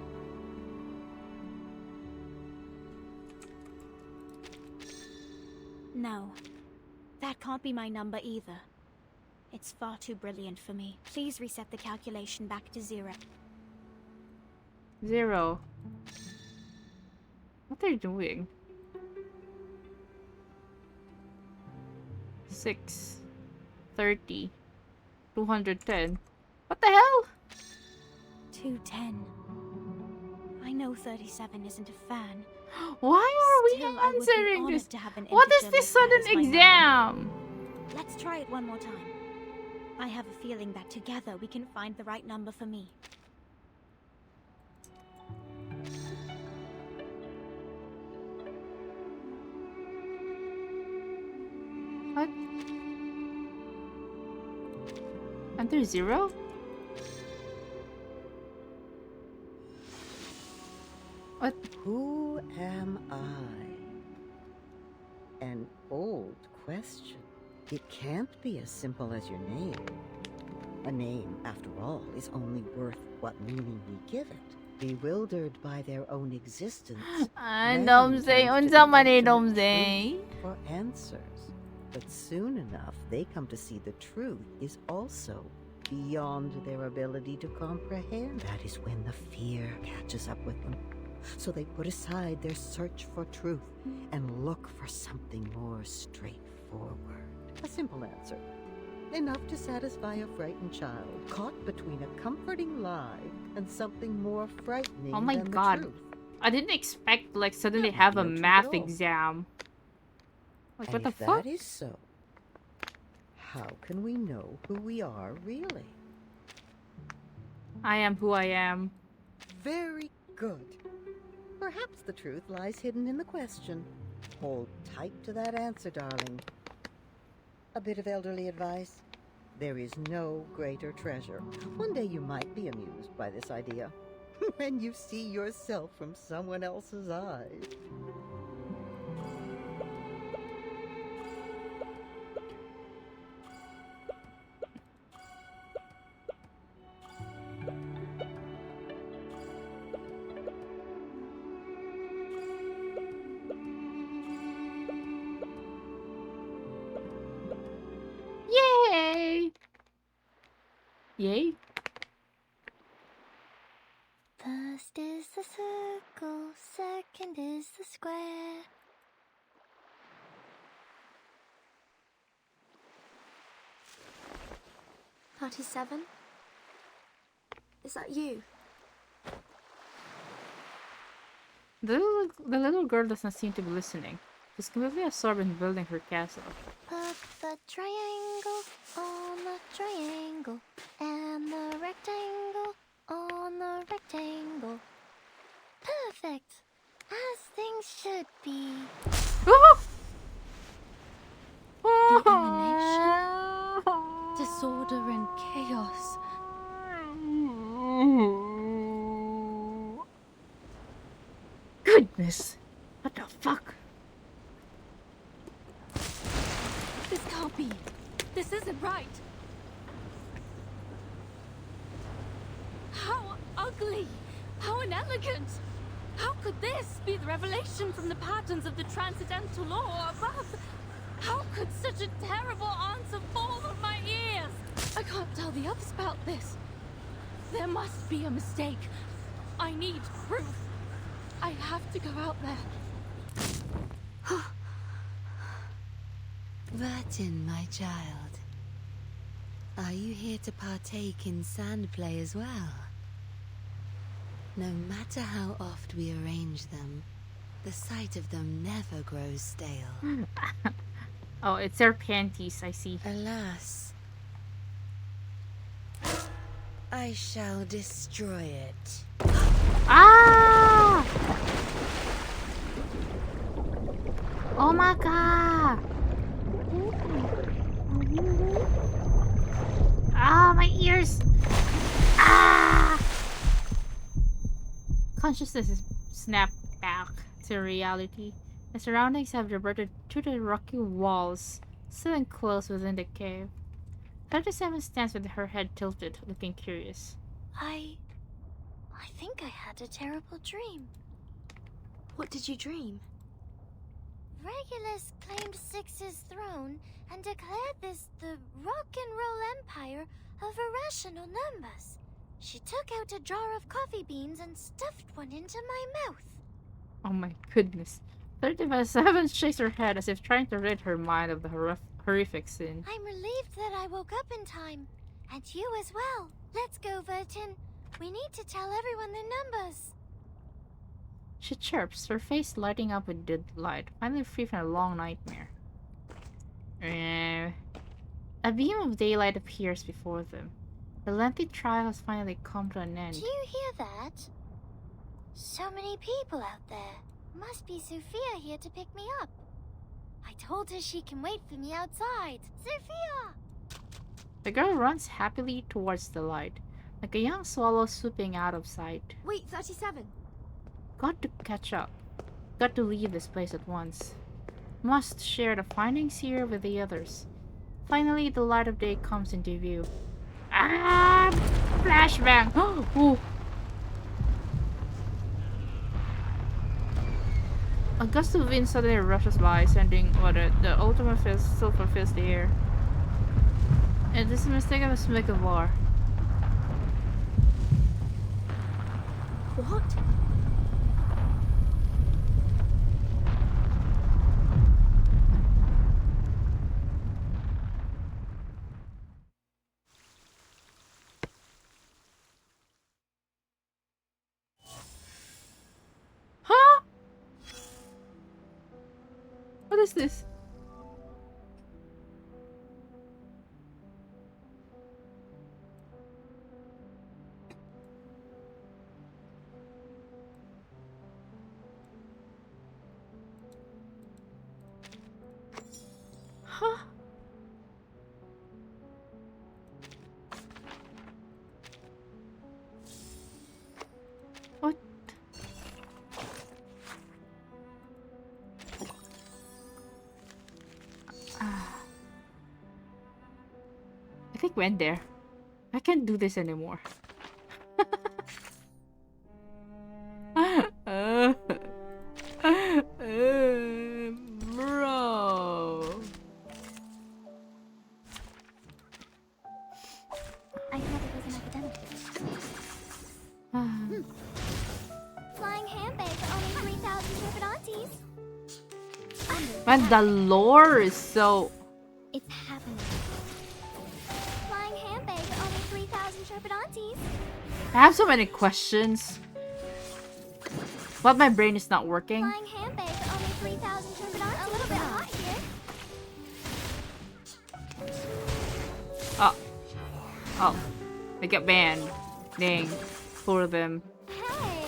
No. That can't be my number either. It's far too brilliant for me. Please reset the calculation back to 0. 0. What are you doing? 6, 30, 210. What the hell? 210. I know 37 isn't a fan. Why are Still, we I would be answering honored this? to have an What is integer this like that sudden as my exam? number. Let's try it one more time. I have a feeling that together we can find the right number for me. What? Enter 0? What? Who am I? An old question. It can't be as simple as your name. A name, after all, is only worth what meaning we give it. Bewildered by their own existence, man Don't say, turns to unsa the man ultimate don't say. truth for answers. But soon enough, they come to see the truth is also beyond their ability to comprehend. That is when the fear catches up with them. So they put aside their search for truth and look for something more straightforward. A simple answer. Enough to satisfy a frightened child caught between a comforting lie and something more frightening Oh my than god. the truth. I didn't expect to like suddenly That have might a be no truth math at all. exam. Like And what the if fuck? that is so, how can we know who we are really? I am who I am. Very good. Perhaps the truth lies hidden in the question. Hold tight to that answer, darling. A bit of elderly advice. There is no greater treasure. One day you might be amused by this idea. When you see yourself from someone else's eyes. Yay! Yay? First is the circle, second is the square. "37? Is that you?" The little girl does not seem to be listening. She's completely absorbed in building her castle. Put the triangle on the triangle and the rectangle on the rectangle. Perfect, as things should be. The emanation, disorder and chaos. Goodness! What the fuck? This can't be. This isn't right. How ugly. How inelegant. How could this be the revelation from the patterns of the transcendental law above? How could such a terrible answer fall on my ears? I can't tell the others about this. There must be a mistake. I need proof. I have to go out there. Burton, my child. Are you here to partake in sand play as well? No matter how oft we arrange them, the sight of them never grows stale. Oh, it's their panties, I see. Alas, I shall destroy it. Ah! Oh my god! Ah, my ears! Ah! Consciousness is snapped back to reality. The surroundings have reverted to the rocky walls, still enclosed within the cave. 37 stands with her head tilted, looking curious. I think I had a terrible dream. What did you dream? Regulus claimed Six's throne and declared this the rock and roll empire of irrational numbers. She took out a jar of coffee beans and stuffed one into my mouth. Oh my goodness. 37 shakes her head as if trying to rid her mind of the horrific sin. I'm relieved that I woke up in time. And you as well. Let's go, Vertin. We need to tell everyone the numbers. She chirps, her face lighting up with delight, finally free from a long nightmare. A beam of daylight appears before them. The lengthy trial has finally come to an end. Do you hear that? So many people out there. Must be Sophia here to pick me up. I told her she can wait for me outside. Sophia! The girl runs happily towards the light, like a young swallow swooping out of sight. Wait, 37. Got to catch up. Got to leave this place at once. Must share the findings here with the others. Finally, the light of day comes into view. Ah! Flashbang! Ooh. A gust of wind suddenly rushes by, sending the ultimate fist still fulfills the air. And this is a mistake of a smoke of war. What? Huh? What is this? Huh? What? I think we went there. I can't do this anymore. Bro. I thought it was an academic. Flying handbags are only 3,000 stupid aunties. Man, the lore is so... It's happening. Flying handbags are only 3,000 stupid aunties. I have so many questions. But my brain is not working. Flying handbags are only 3,000 stupid aunties. A little bit hot here. Oh. Oh. They get banned. Dang. Four of them. Hey!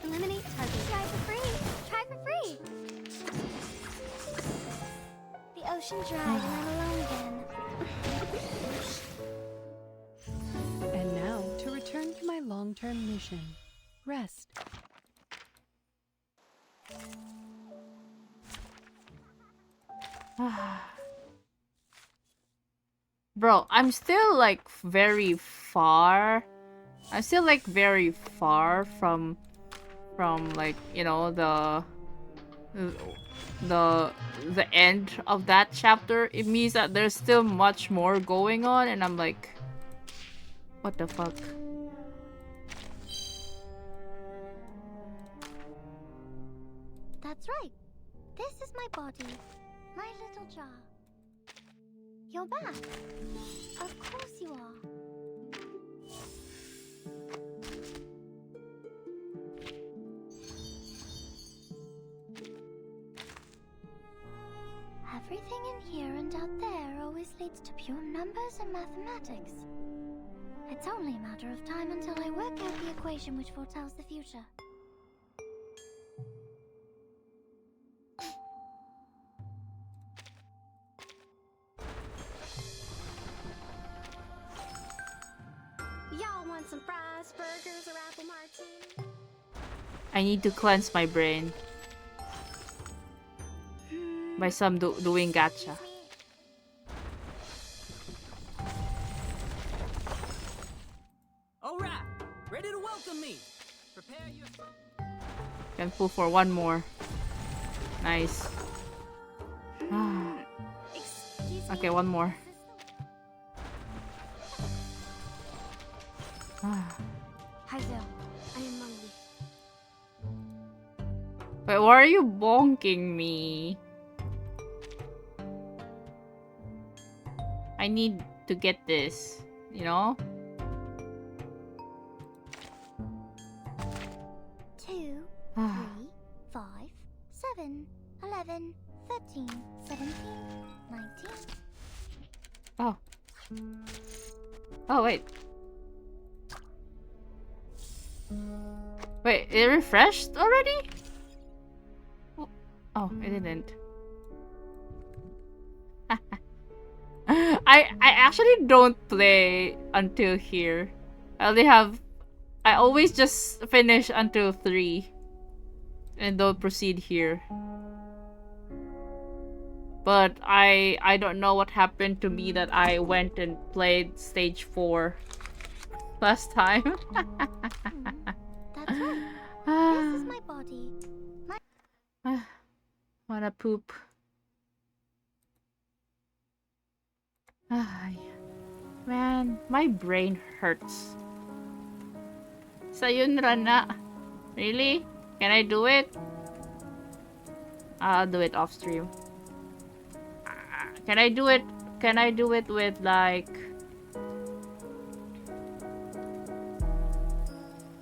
Eliminate target. Try for free. Try for free. The ocean dried and I'm alone again. And now, to return to my long-term mission. Rest. Bro, I'm still like very far. I'm still like very far from from like, you know, the end of that chapter, it means that there's still much more going on, and I'm like, what the fuck? That's right. This is my body. My little jar. You're back. Of course you are. Everything in here and out there always leads to pure numbers and mathematics. It's only a matter of time until I work out the equation which foretells the future. Y'all want some fries, burgers, or apple martini? I need to cleanse my brain by some doing gacha. All right, ready to welcome me. Prepare your. Can pull for one more. Nice. Okay, one more. Hi there. I am hungry. Wait, why are you bonking me? I need to get this, you know? 2, 3, 5, 7, 11, 13, 17, 19. Oh. Oh, wait. Wait, it refreshed already? Oh, it didn't. I actually don't play until here. I always just finish until 3 and don't proceed here. But I don't know what happened to me that I went and played stage 4 last time. That's right. This is my body. Wanna poop. Man, my brain hurts. Sayonara na. Really? Can I do it? I'll do it off stream. Can I do it? Can I do it with like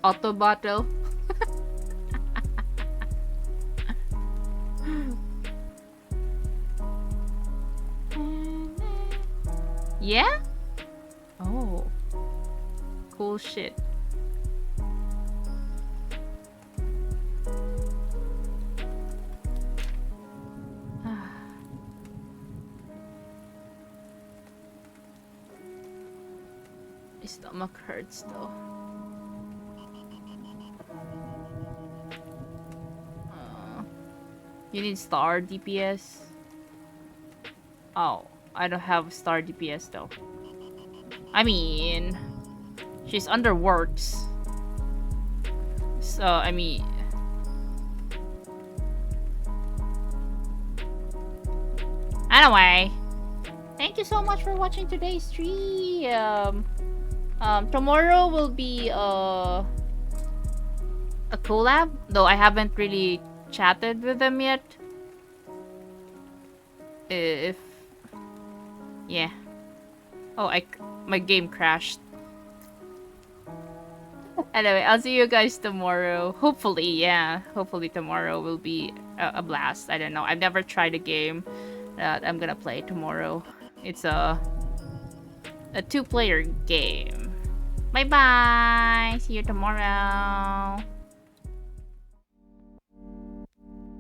auto battle? Yeah? Oh. Cool shit. My stomach hurts though. You need star DPS? Oh, I don't have star DPS though. I mean, she's under works. So, I mean... Anyway, thank you so much for watching today's stream. Tomorrow will be a collab, though I haven't really chatted with them yet. If... Yeah. Oh, my game crashed. Anyway, I'll see you guys tomorrow. Hopefully, yeah. Hopefully tomorrow will be a blast. I don't know. I've never tried a game that I'm gonna play tomorrow. It's a 2-player game. Bye-bye. See you tomorrow.